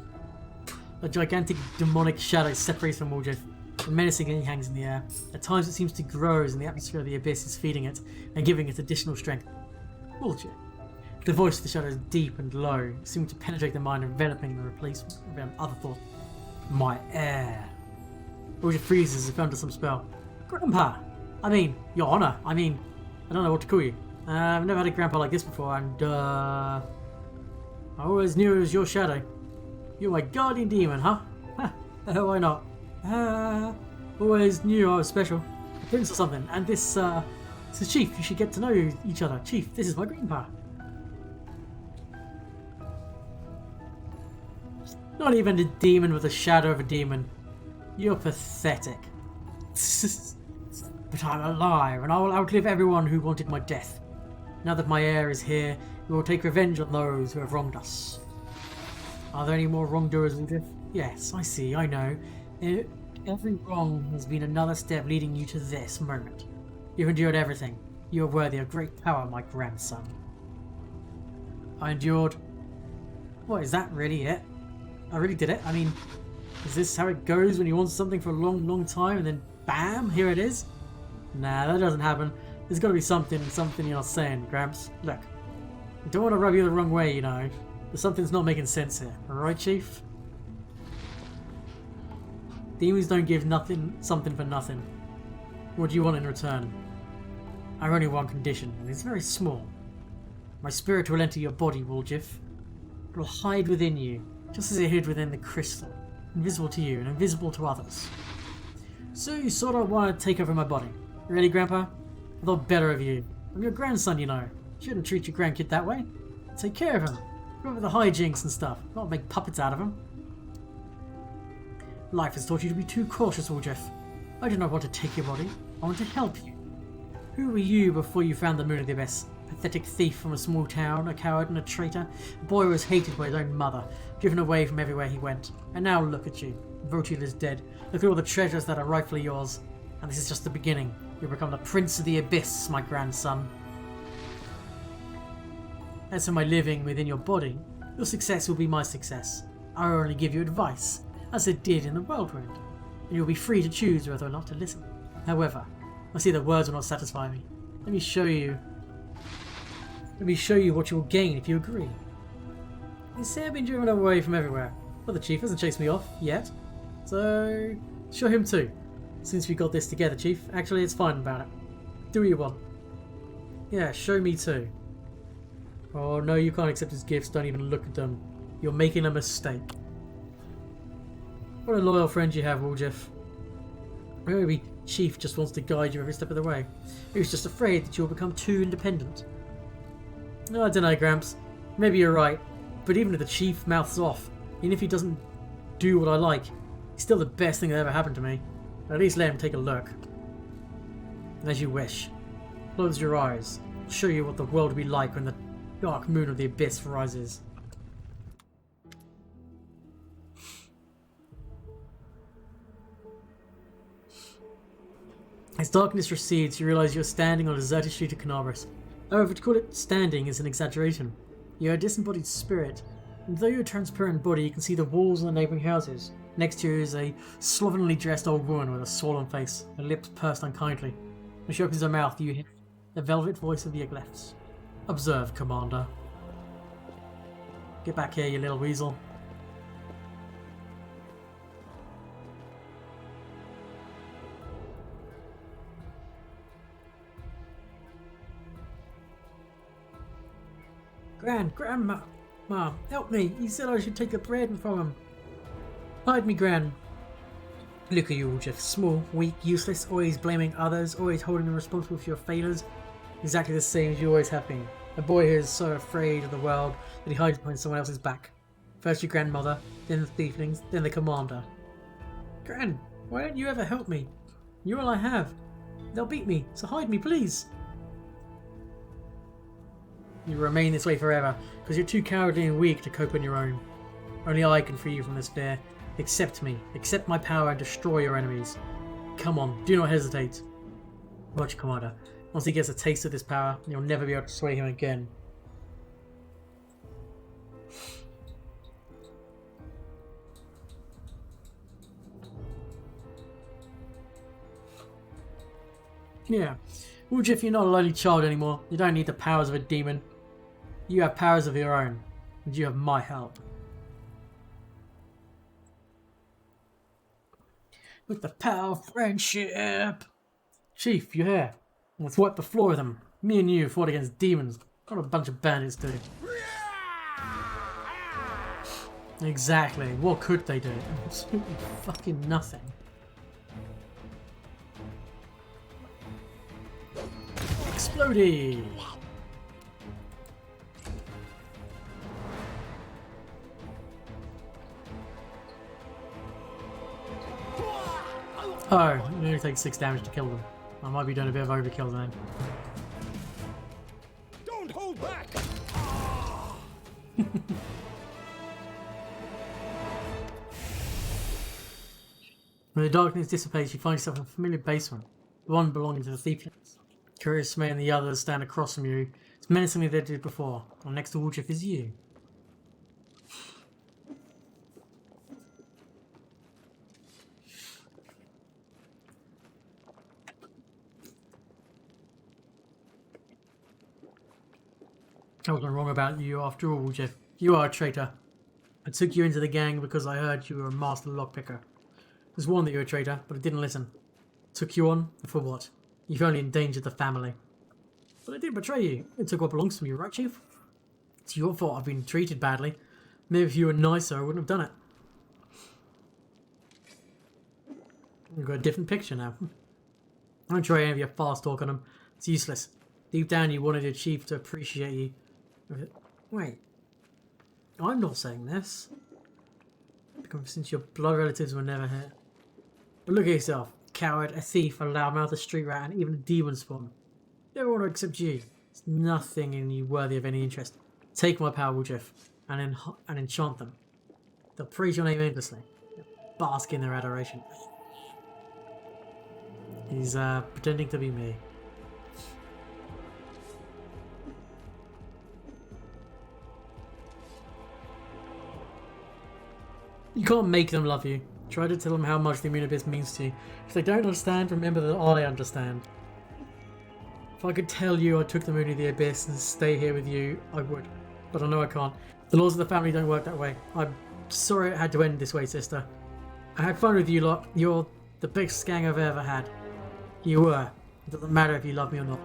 A gigantic demonic shadow separates from Woljif, and menacingly hangs in the air. At times it seems to grow as in the atmosphere of the abyss is feeding it and giving it additional strength. Woljif. The voice of the shadow is deep and low, seeming to penetrate the mind, enveloping the replacement of other thoughts. My heir. Woljif freezes as if under some spell. Grandpa! I mean, Your Honor, I don't know what to call you. I've never had a grandpa like this before, and I always knew it was your shadow. You're my guardian demon, huh? Why not? Always knew I was special. A prince or something, and this is Chief. You should get to know each other. Chief, this is my grandpa. Not even a demon with the shadow of a demon. You're pathetic. But I'm alive, and I will outlive everyone who wanted my death. Now that my heir is here, we will take revenge on those who have wronged us. Are there any more wrongdoers, Woljif? Yes, I see, I know. Every wrong has been another step leading you to this moment. You've endured everything. You are worthy of great power, my grandson. I endured... What, is that really it? I really did it? I mean, is this how it goes when you want something for a long, long time and then BAM! Here it is? Nah, that doesn't happen. There's gotta be something you're not saying, Gramps. Look, I don't want to rub you the wrong way, you know. But something's not making sense here. Alright, Chief? Demons don't give something for nothing. What do you want in return? I have only one condition, and it's very small. My spirit will enter your body, Woljif. It will hide within you, just as it hid within the crystal. Invisible to you, and invisible to others. So you sort of want to take over my body. Really, Grandpa? I thought better of you. I'm your grandson, you know. Shouldn't treat your grandkid that way. Take care of him. Remember the hijinks and stuff. Not make puppets out of him. Life has taught you to be too cautious, Woljif. I do not want to take your body. I want to help you. Who were you before you found the moon of the abyss? Pathetic thief from a small town, a coward and a traitor. A boy who was hated by his own mother, driven away from everywhere he went. And now look at you. Votil is dead. Look at all the treasures that are rightfully yours. And this is just the beginning. You'll become the Prince of the Abyss, my grandson. As for my living within your body, your success will be my success. I will only give you advice, as it did in the Whirlwind, and you'll be free to choose whether or not to listen. However, I see the words will not satisfy me. Let me show you what you will gain if you agree. You say I've been driven away from everywhere. Well, the Chief hasn't chased me off yet, so show him too. Since we got this together, Chief. Actually, it's fine about it. Do what you want. Yeah, show me too. Oh no, you can't accept his gifts. Don't even look at them. You're making a mistake. What a loyal friend you have, Woljif. Maybe Chief just wants to guide you every step of the way. He's just afraid that you'll become too independent. No, I don't know, Gramps. Maybe you're right. But even if the Chief mouths off, even if he doesn't do what I like, he's still the best thing that ever happened to me. At least let him take a look. As you wish. Close your eyes. I'll show you what the world will be like when the dark moon of the abyss rises. As darkness recedes, you realize you're standing on a deserted street of Canabras. However, to call it standing is an exaggeration. You're a disembodied spirit, and though you're a transparent body, you can see the walls of the neighbouring houses. Next to you is a slovenly dressed old woman with a swollen face, her lips pursed unkindly. When she opens her mouth, you hear the velvet voice of the Ygleths. Observe, Commander. Get back here, you little weasel. Grandma, Mom, help me. He said I should take the bread from him. Hide me, Gran. Look at you all, Jeff. Small, weak, useless, always blaming others, always holding them responsible for your failures. Exactly the same as you always have been. A boy who is so afraid of the world that he hides behind someone else's back. First your grandmother, then the thieflings, then the commander. Gran, why don't you ever help me? You're all I have. They'll beat me, so hide me, please. You remain this way forever, because you're too cowardly and weak to cope on your own. Only I can free you from this fear. Accept me, accept my power and destroy your enemies. Come on, do not hesitate. Watch Commander. Once he gets a taste of this power, you'll never be able to sway him again. Yeah. Wooljeff, you're not a lonely child anymore. You don't need the powers of a demon. You have powers of your own, and you have my help. With the power of friendship. Chief, you're here. Let's wipe the floor with them. Me and you fought against demons. What a bunch of bandits do. Exactly. What could they do? Absolutely fucking nothing. Explodey! Oh, it only takes 6 damage to kill them. I might be doing a bit of overkill then. Don't hold back! When the darkness dissipates, you find yourself in a familiar basement, the one belonging to the thieflings. Curious May and the others stand across from you, as menacingly as they did before, and next to Wooljeff is you. I wasn't wrong about you after all, Jeff. You are a traitor. I took you into the gang because I heard you were a master lockpicker. I was warned that you were a traitor, but I didn't listen. Took you on, for what? You've only endangered the family. But I didn't betray you. It took what belongs to me, right, Chief? It's your fault I've been treated badly. Maybe if you were nicer, I wouldn't have done it. I've got a different picture now. Don't try any of your fast talk on him. It's useless. Deep down you wanted your chief to appreciate you. Wait. I'm not saying this. Because since your blood relatives were never here. But look at yourself. Coward, a thief, a loudmouth, a street rat, and even a demon spawn. Everyone except you. There's nothing in you worthy of any interest. Take my power, Wooljeff, and enchant them. They'll praise your name endlessly. Bask in their adoration. He's pretending to be me. You can't make them love you. Try to tell them how much the Moon Abyss means to you. If they don't understand, remember that I understand. If I could tell you I took the Moon of the Abyss and stay here with you, I would. But I know I can't. The laws of the family don't work that way. I'm sorry it had to end this way, sister. I had fun with you lot. You're the biggest gang I've ever had. You were. It doesn't matter if you love me or not.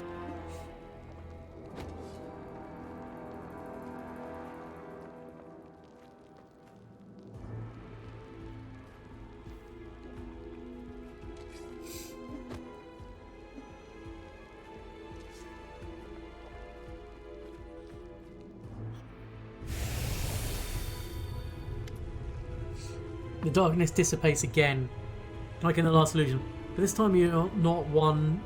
The darkness dissipates again, like in the last illusion. But this time you're not one.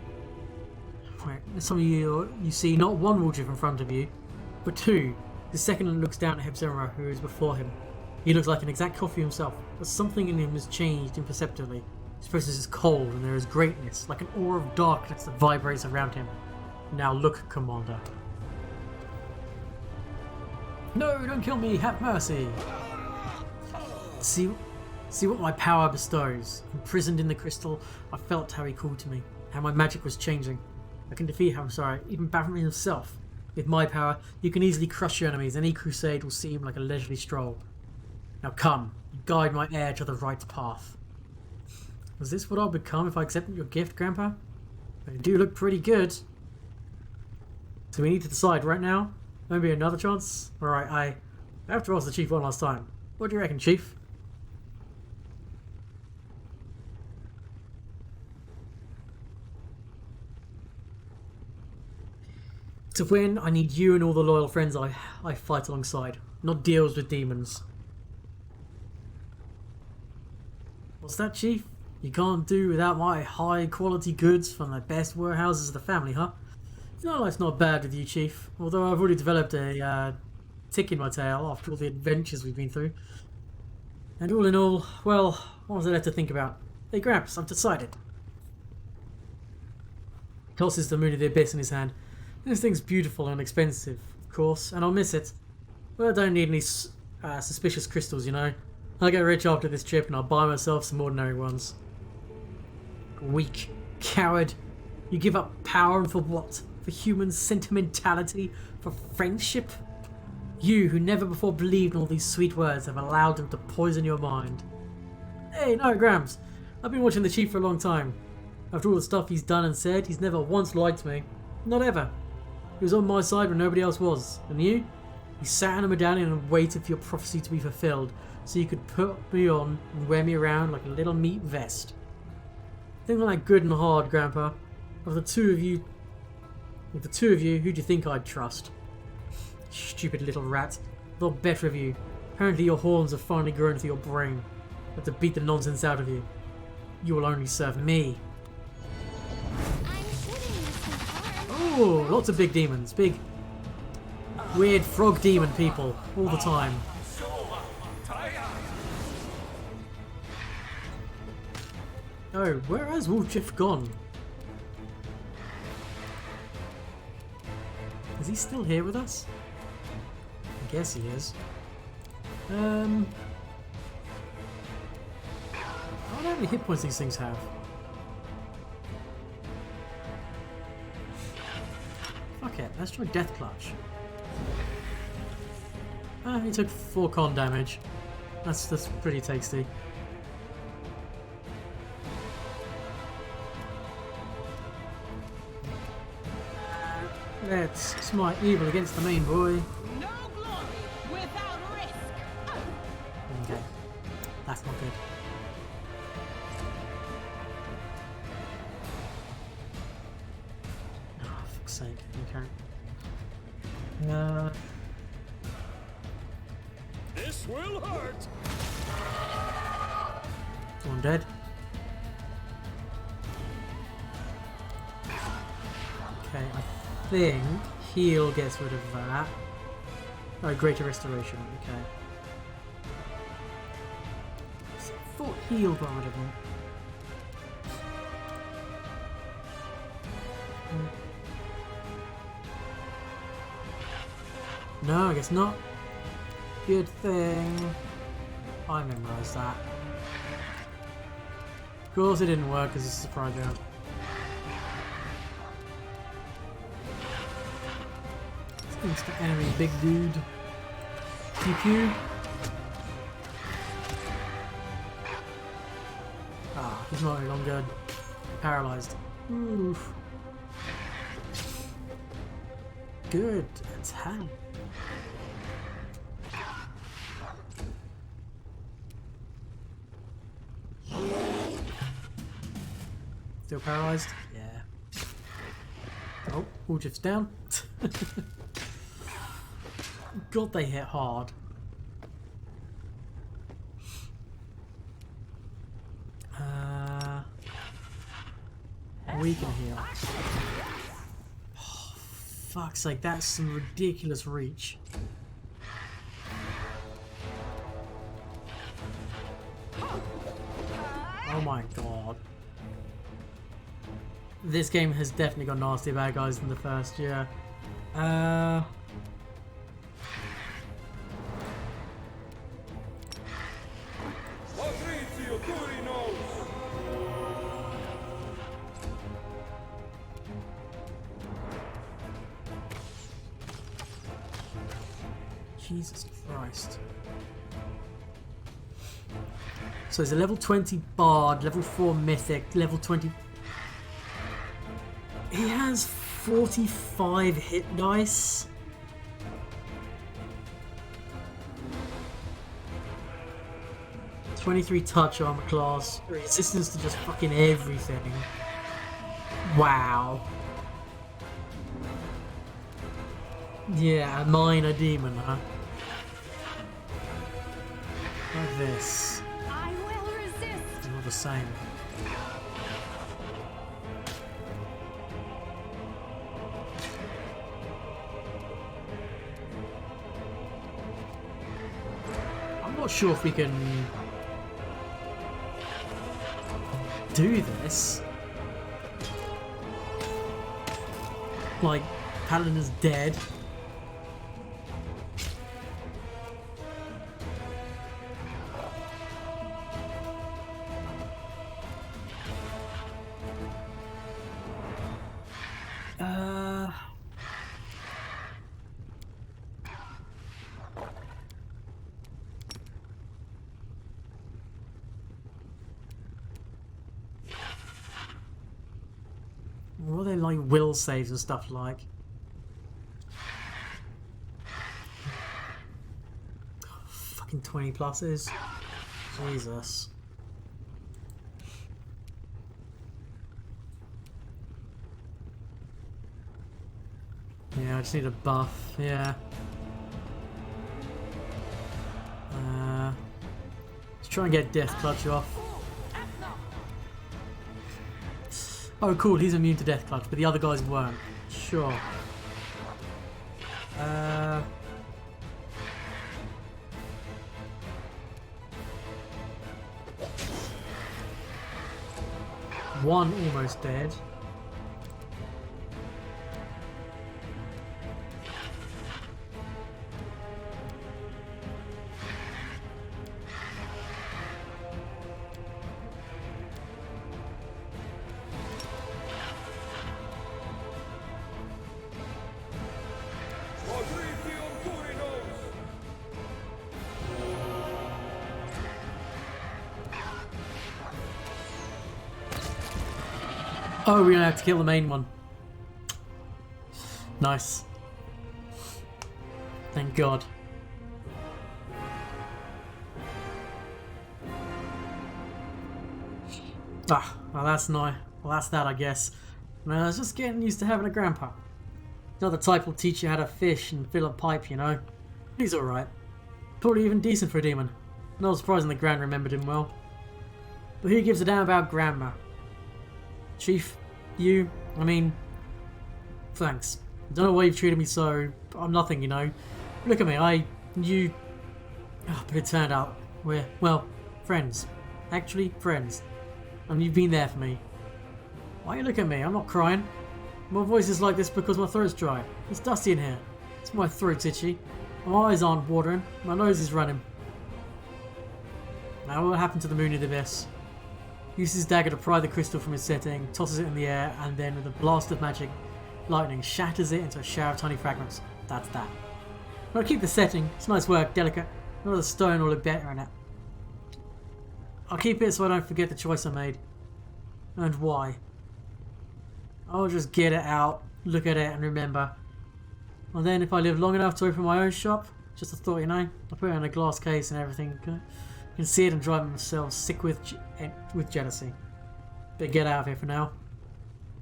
Wait, this time you see not one Wooljeff in front of you, but two. The second looks down at Hebzimra, who is before him. He looks like an exact copy of himself, but something in him has changed imperceptibly. His presence is cold, and there is greatness, like an aura of darkness that vibrates around him. Now look, Commander. No, don't kill me. Have mercy. See See what my power bestows. Imprisoned in the crystal, I felt how he called to me, how my magic was changing. I can defeat him, even Baphomet himself. With my power, you can easily crush your enemies. Any crusade will seem like a leisurely stroll. Now come, guide my heir to the right path. Was this what I'll become if I accepted your gift, Grandpa? You do look pretty good. So we need to decide right now. Maybe another chance? Alright, I have to ask the Chief one last time. What do you reckon, Chief? To win, I need you and all the loyal friends I fight alongside, not deals with demons. What's that, Chief? You can't do without my high-quality goods from the best warehouses of the family, huh? You know, life's not bad with you, Chief. Although I've already developed a tick in my tail after all the adventures we've been through. And all in all, well, what was there left to think about? Hey, Gramps, I've decided. He tosses the Moon of the Abyss in his hand. This thing's beautiful and expensive, of course, and I'll miss it. But I don't need any suspicious crystals, you know. I'll get rich after this trip and I'll buy myself some ordinary ones. Weak. Coward. You give up power and for what? For human sentimentality? For friendship? You, who never before believed in all these sweet words, have allowed them to poison your mind. Hey, no, Grams. I've been watching the Chief for a long time. After all the stuff he's done and said, he's never once lied to me. Not ever. He was on my side when nobody else was. And you? You sat in a medallion and waited for your prophecy to be fulfilled, so you could put me on and wear me around like a little meat vest. Think on that good and hard, Grandpa. Of the two of you, who do you think I'd trust? Stupid little rat. I thought better of you. Apparently your horns have finally grown to your brain. I have to beat the nonsense out of you. You will only serve me. Oh, lots of big demons. Big, weird frog demon people all the time. Oh, where has Wolfjiff gone? Is he still here with us? I guess he is. I wonder how many hit points these things have. Fuck it, let's try Death Clutch. Ah, he took 4 con damage. That's pretty tasty. Let's smite evil against the main boy. No glory without risk. Okay, that's not good. Oh, fuck's sake. Okay. This will hurt. One dead. Okay, I think heal gets rid of that. Oh, greater restoration. Okay. I thought heal got rid of him. No, I guess not. Good thing I memorised that. Of course it didn't work because it's a surprise round. Instant enemy, big dude. Pew pew. Ah, he's not any longer paralyzed. Oof. Good attack. Still paralyzed? Yeah. Oh, Wolfjiff's down. God, they hit hard. We can heal. Oh, fuck's sake, that's some ridiculous reach. Oh my god. This game has definitely got nasty bad guys in the first, yeah. Jesus Christ. So there's a level 20 bard, level 4 mythic, level 20... He has 45 hit dice. '23 touch armor class, resistance to just fucking everything. Wow. Yeah, a minor demon, huh? Like this. I will resist. It's not the same. I'm not sure if we can do this. Like, Paladin is dead. What are they like will saves and stuff like? Fucking 20 pluses. Jesus. Yeah, I just need a buff, yeah. Let's try and get Death Clutch off. Oh cool, he's immune to Death Clutch, but the other guys weren't. Sure. One almost dead. Oh, we're gonna have to kill the main one. Nice. Thank God. Ah, well that's nice. Well that's that, I guess. I was just getting used to having a grandpa. Not the type will teach you how to fish and fill a pipe, you know. He's alright. Probably even decent for a demon. Not surprising the Gran remembered him well. But who gives a damn about Grandma? Chief, you, I mean, thanks. Don't know why you've treated me so. I'm nothing, you know. Look at me, you. Oh, but it turned out we're, well, friends. Actually, friends. And you've been there for me. Why you look at me? I'm not crying. My voice is like this because my throat's dry. It's dusty in here. It's my throat's itchy. My eyes aren't watering. My nose is running. Now what happened to the moon of the abyss? Uses his dagger to pry the crystal from its setting, tosses it in the air, and then with a blast of magic lightning shatters it into a shower of tiny fragments. That's that. I'll keep the setting. It's nice work, delicate. Another stone will look better in it. I'll keep it so I don't forget the choice I made. And why. I'll just get it out, look at it, and remember. And then if I live long enough to open my own shop, just a thought, you know, I'll put it in a glass case and everything. Can see it and drive myself sick with jealousy. But get out of here for now.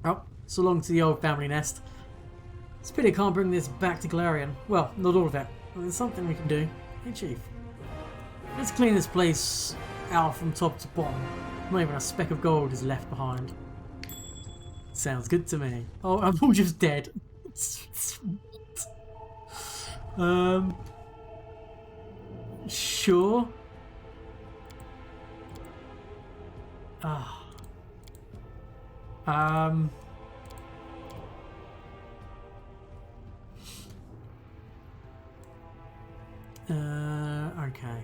Oh, so long to the old family nest. It's a pity I can't bring this back to Galarian. Well, not all of it. But there's something we can do. Hey, Chief. Let's clean this place out from top to bottom. Not even a speck of gold is left behind. Sounds good to me. Oh, I'm all just dead. Sure. Okay.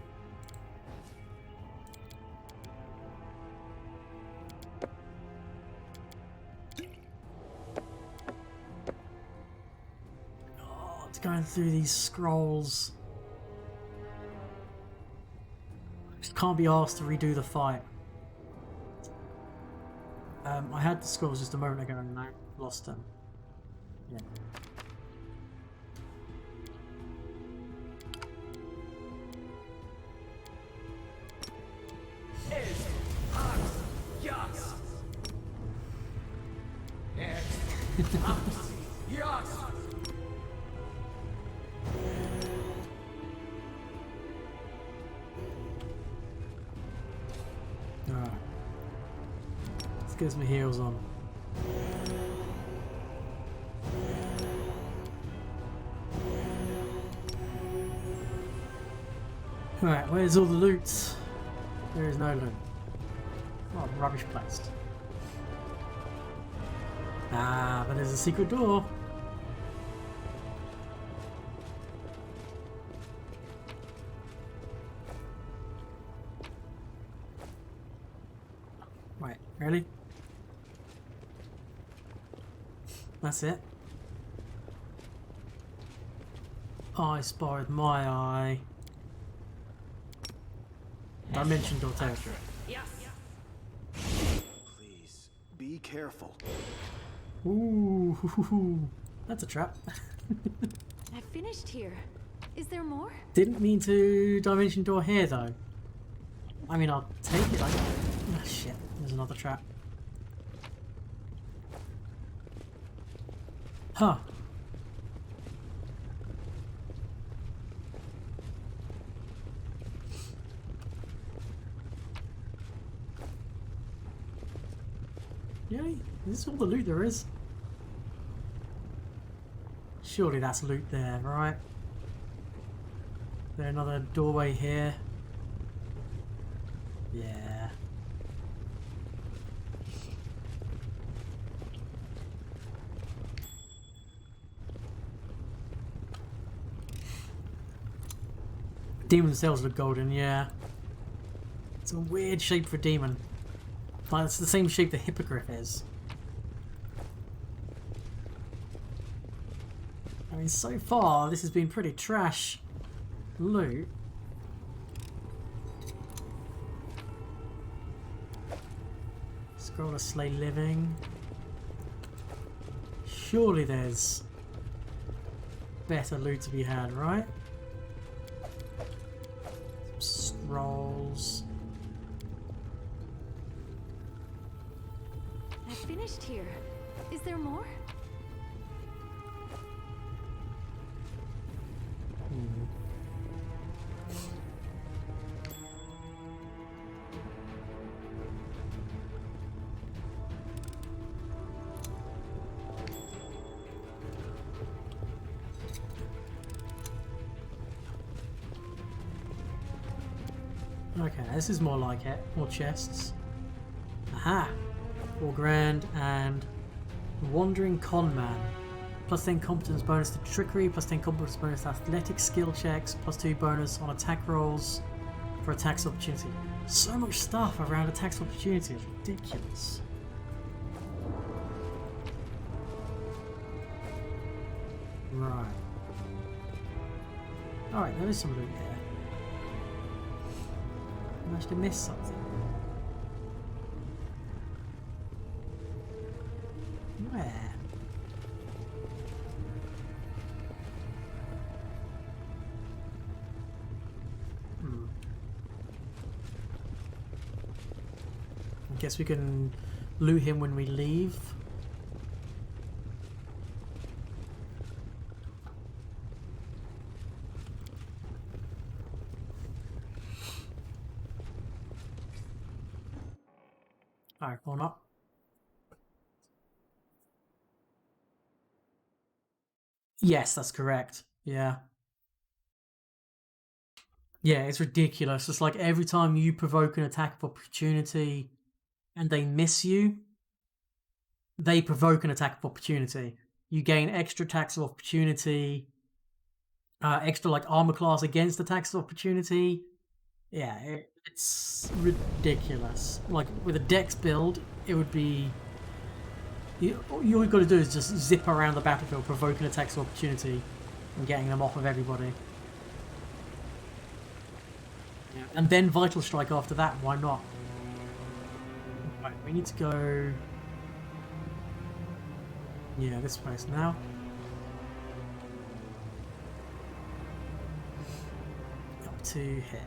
Oh, it's going through these scrolls. can't be asked to redo the fight. I had the scrolls just a moment ago and I lost them. Yeah. Alright. Let's get some heals on. Alright, where's all the loot? There is no loot. Oh, rubbish placed. Ah, but there's a secret door. Wait, really? That's it? I spy with my eye. Dimension door territory. Please, be careful. Ooh, that's a trap. I finished here. Is there more? Didn't mean to dimension door here though. I mean, I'll take it. Ah, shit, there's another trap. Huh. Really? Is this all the loot there is? Surely that's loot there, right? Is there another doorway here? Yeah. Demon themselves look golden, yeah. It's a weird shape for a demon. Like, it's the same shape the hippogriff is. I mean, so far this has been pretty trash loot. Scroll to slay living. Surely there's better loot to be had, right? Some scrolls. I finished here. Is there more? Okay, this is more like it. More chests. Aha! 4 grand and Wandering Con Man. Plus 10 competence bonus to trickery, plus 10 competence bonus to athletic skill checks, plus 2 bonus on attack rolls for attacks opportunity. So much stuff around attacks opportunity, it's ridiculous. Right. Alright, there is some loot there. I managed to miss something. Where? I guess we can loot him when we leave. Alright, or not. Yes, that's correct. Yeah. Yeah, it's ridiculous. It's like every time you provoke an attack of opportunity and they miss you, they provoke an attack of opportunity. You gain extra attacks of opportunity, extra like armor class against attacks of opportunity. Yeah, it's ridiculous. Like with a dex build, it would be... all you've got to do is just zip around the battlefield, provoking attacks of opportunity and getting them off of everybody. And then Vital Strike after that, why not? Right, we need to go... Yeah, this place now. Up to here.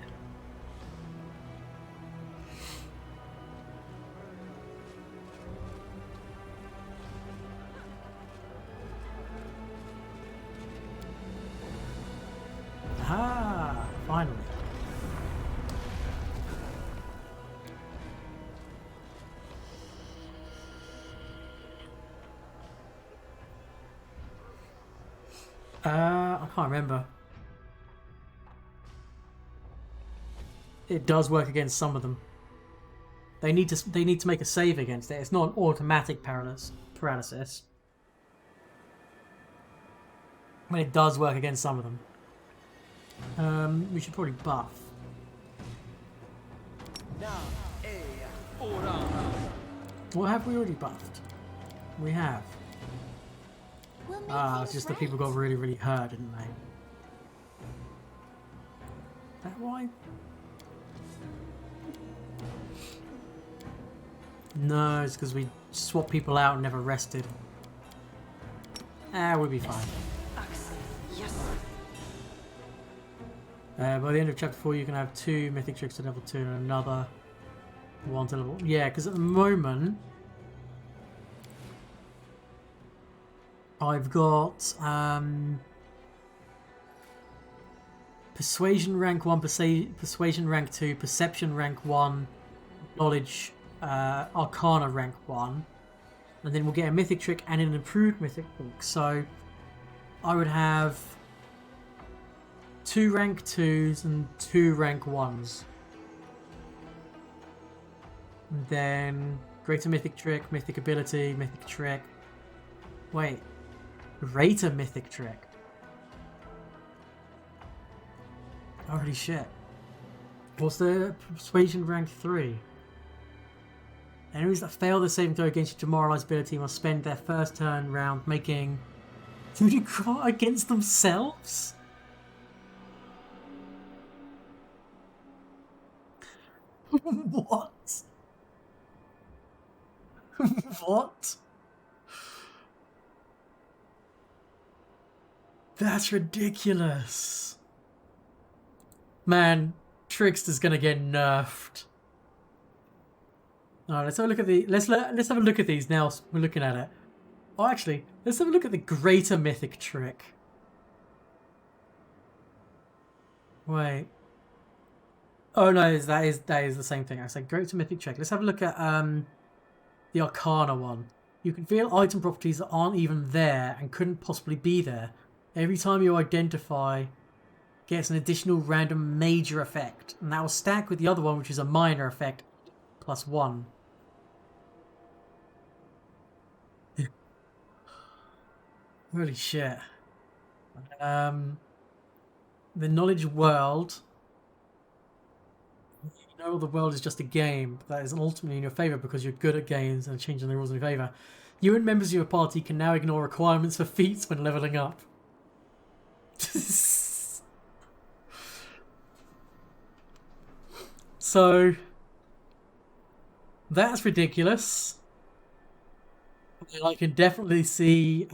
Ah, finally. I can't remember. It does work against some of them. They need to make a save against it. It's not an automatic paralysis. But it does work against some of them. We should probably buff. What have we already buffed? We have. We'll make It's things just that right. people got really, really hurt, didn't they? That why? No, it's because we swapped people out and never rested. We'll be fine. By the end of chapter 4, you can have 2 mythic tricks to level 2 and another 1 to level... Yeah, because at the moment... I've got... Persuasion rank 1, Persuasion rank 2, Perception rank 1, Knowledge Arcana rank 1. And then we'll get a mythic trick and an improved mythic trick. So I would have 2 rank 2s and 2 rank 1s. And then greater mythic trick, mythic ability, mythic trick. Wait. Greater mythic trick. Holy shit. What's the persuasion rank 3? Enemies that fail the saving throw against your demoralized ability must spend their first turn round making duty cry against themselves? What? What? That's ridiculous. Man, Trickster's gonna get nerfed. Alright, let's have a look at the let's have a look at these now. We're looking at it. Oh, actually, let's have a look at the greater mythic trick. Wait. Oh no, that is the same thing. I said greater mythic trick. Let's have a look at the Arcana one. You can feel item properties that aren't even there and couldn't possibly be there. Every time you identify, gets an additional random major effect, and that will stack with the other one, which is a minor effect, +1. Holy shit. The knowledge world. You know the world is just a game, but that is ultimately in your favour because you're good at games and changing the rules in your favour. You and members of your party can now ignore requirements for feats when levelling up. So that's ridiculous. I can definitely see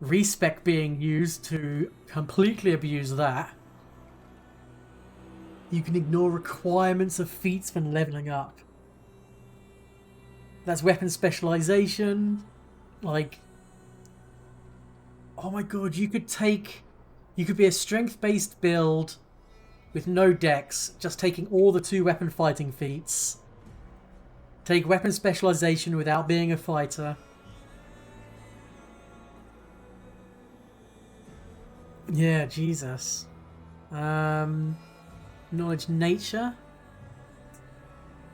respec being used to completely abuse that. You can ignore requirements of feats when leveling up. That's weapon specialization. Like, oh my god, you could be a strength-based build with no dex, just taking all the 2 weapon fighting feats. Take weapon specialization without being a fighter. Yeah, Jesus. Knowledge nature.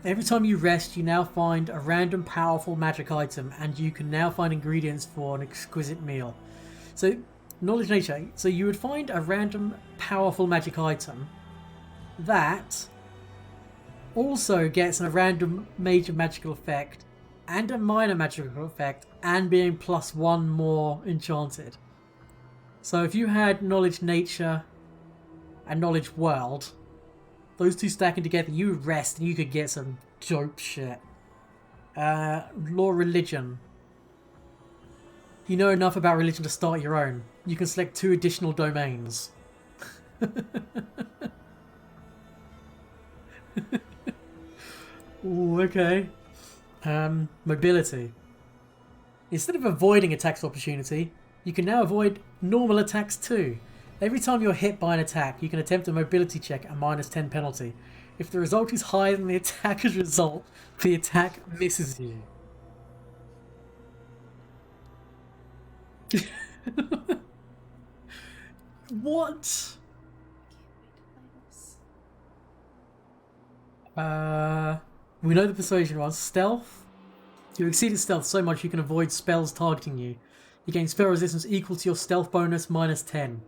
Every time you rest, you now find a random powerful magic item, and you can now find ingredients for an exquisite meal. So, knowledge nature. So you would find a random powerful magic item that also gets a random major magical effect and a minor magical effect and being +1 more enchanted. So if you had knowledge nature and knowledge world, Those two stacking together, you rest and you could get some dope shit. Law religion. You know enough about religion to start your own. You can select 2 additional domains. Ooh, okay. Mobility. Instead of avoiding attacks of opportunity, you can now avoid normal attacks too. Every time you're hit by an attack, you can attempt a mobility check at -10 penalty. If the result is higher than the attacker's result, the attack misses you. What? We know the persuasion one. Stealth. You exceeded stealth so much you can avoid spells targeting you. You gain spell resistance equal to your stealth bonus -10.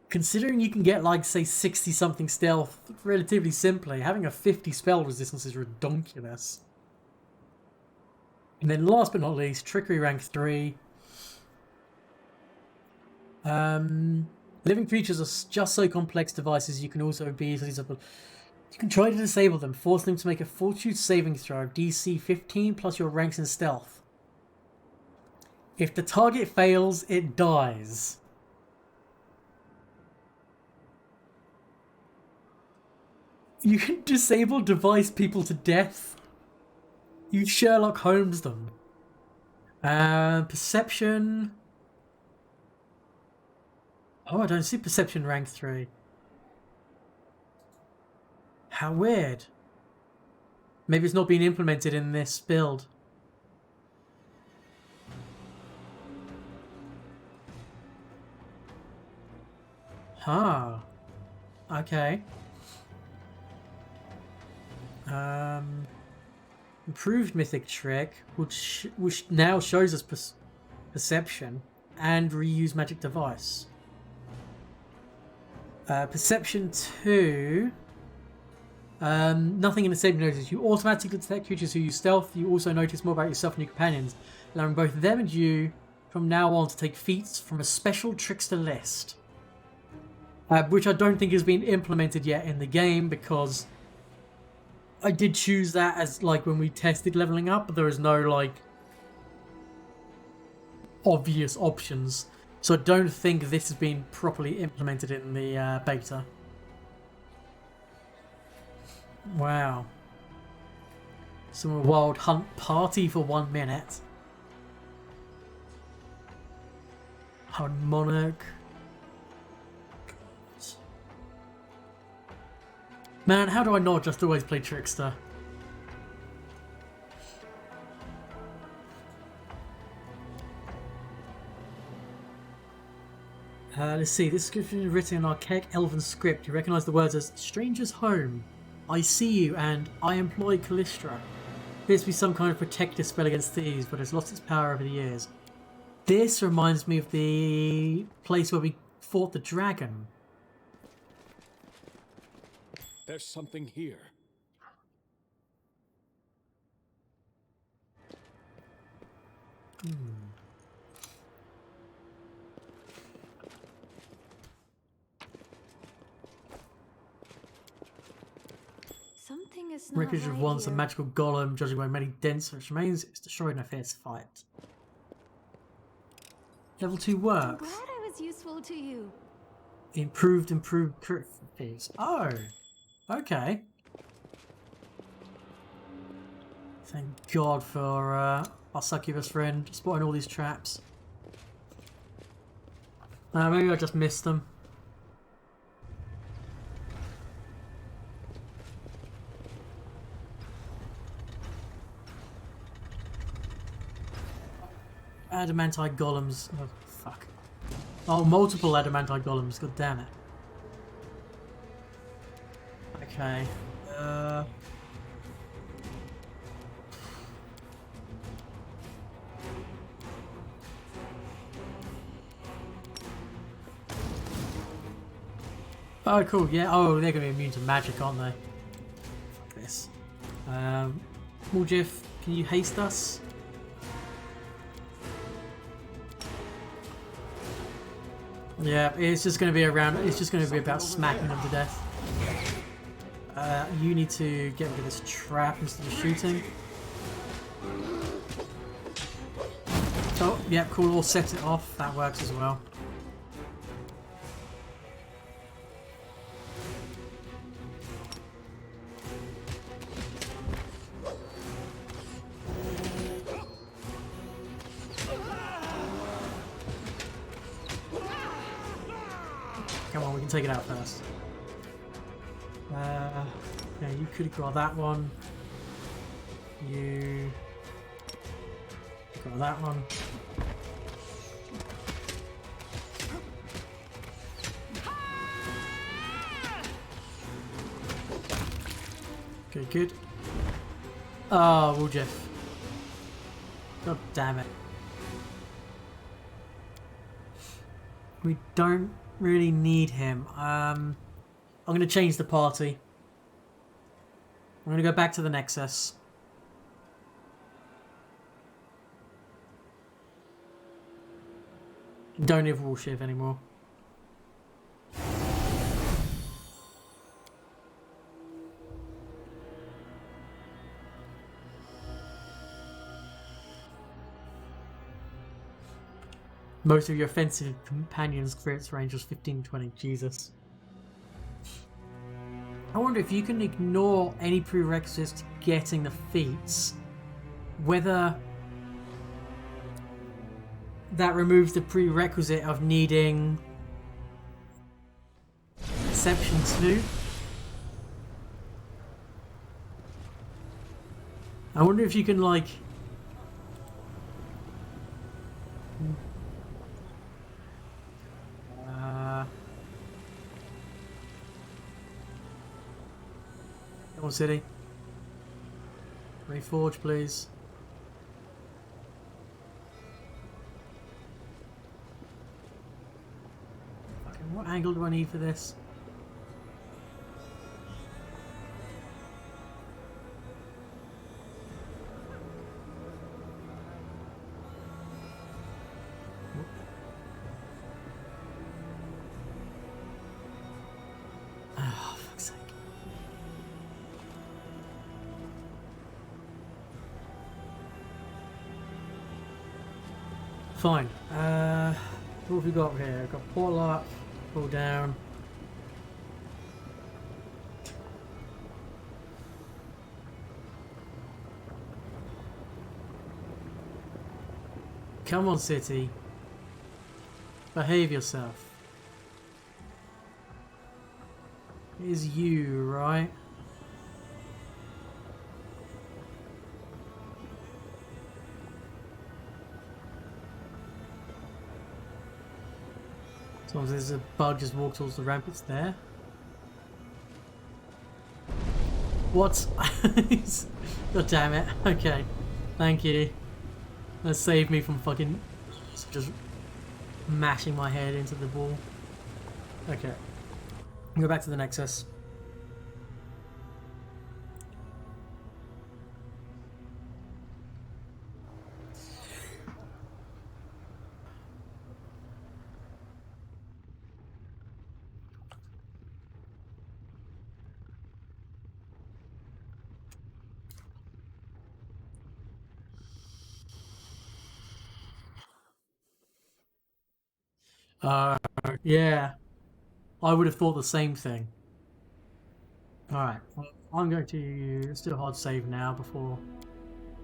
Considering you can get, like, say, 60-something stealth relatively simply, having a 50 spell resistance is redonkulous. And then last but not least, Trickery rank 3. Living creatures are just so complex devices you can also be easily... You can try to disable them, force them to make a fortitude saving throw, DC 15 plus your ranks in stealth. If the target fails, it dies. You can disable device people to death. You Sherlock Holmes them. Perception. Oh, I don't see perception rank 3. How weird. Maybe it's not being implemented in this build. Huh. Okay. Improved mythic trick, which now shows us perception and reuse magic device. Perception 2. Nothing in the saving notices. You automatically detect creatures who use stealth. You also notice more about yourself and your companions, allowing both them and you from now on to take feats from a special trickster list. Which I don't think has been implemented yet in the game, because I did choose that as, like, when we tested leveling up, but there is no, like, obvious options. So I don't think this has been properly implemented in the beta. Wow. Some wild hunt party for 1 minute. Harmonic. Man, how do I not just always play Trickster? Let's see, this description is written in archaic elven script. You recognise the words as Stranger's Home, I See You, and I Employ Callistra. Appears to be some kind of protective spell against thieves, but has lost its power over the years. This reminds me of the place where we fought the dragon. There's something here. Something is not Wreckage of right once a here. magical golem, judging by many dents which remains, it's destroyed in a fierce fight. Level 2 I'm works. glad I was useful to you. Improved crit fees. Oh, okay. Thank God for our succubus friend spotting all these traps. Maybe I just missed them. Adamantite golems. Oh, fuck. Oh, multiple adamantite golems. God damn it. Okay. Oh, cool. Yeah. Oh, they're going to be immune to magic, aren't they? Fuck this. Muljif, can you haste us? Yeah, it's just going to be around. It's just going to be about smacking them to death. You need to get rid of this trap instead of shooting. Oh, yeah, cool. We'll set it off. That works as well. Come on, we can take it out first. Yeah, you could grab that one. You grab that one. Okay, good. Oh, Wooljeff. God damn it. We don't really need him. I'm going to change the party. I'm going to go back to the Nexus. Don't have Woolshiv anymore. Most of your offensive companions' crits range was 15-20. Jesus. I wonder if you can ignore any prerequisites to getting the feats, whether that removes the prerequisite of needing Perception 2. I wonder if you can, like... Come on, City. Reforge, please. Okay, what angle do I need for this? Oh, fuck's sake. Fine. What have we got here? We've got pull up, pull down. Come on, City. Behave yourself. It is you, right? As long as there's a bug, just walk towards the ramp, it's there. What? God damn it. Okay. Thank you. That saved me from just mashing my head into the wall. Okay. Go back to the Nexus. Yeah. I would have thought the same thing. Alright, well, I'm going to... Let's do a hard save now before...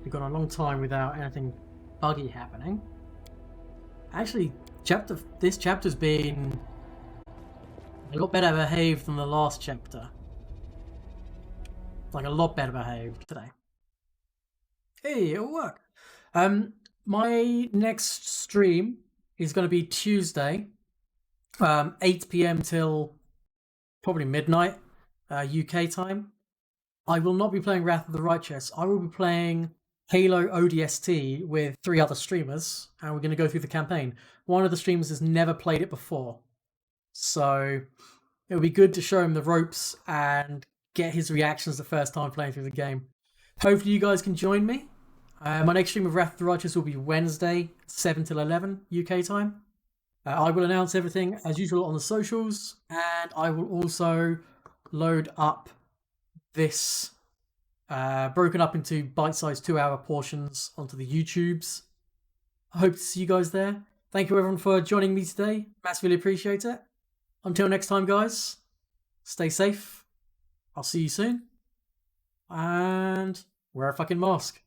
We've gone a long time without anything buggy happening. Actually, this chapter's been a lot better behaved than the last chapter. Like, a lot better behaved today. Hey, it'll work. My next stream is going to be Tuesday, 8 PM till probably midnight UK time. I will not be playing Wrath of the Righteous. I will be playing Halo ODST with 3 other streamers, and we're going to go through the campaign. One of the streamers has never played it before, so it would be good to show him the ropes and get his reactions the first time playing through the game. Hopefully you guys can join me. My next stream of Wrath of the Righteous will be Wednesday, 7 till 11 UK time. I will announce everything as usual on the socials, and I will also load up this broken up into bite-sized 2-hour portions onto the YouTubes. I hope to see you guys there. Thank you everyone for joining me today. Massively appreciate it. Until next time, guys, stay safe. I'll see you soon. And wear a fucking mask.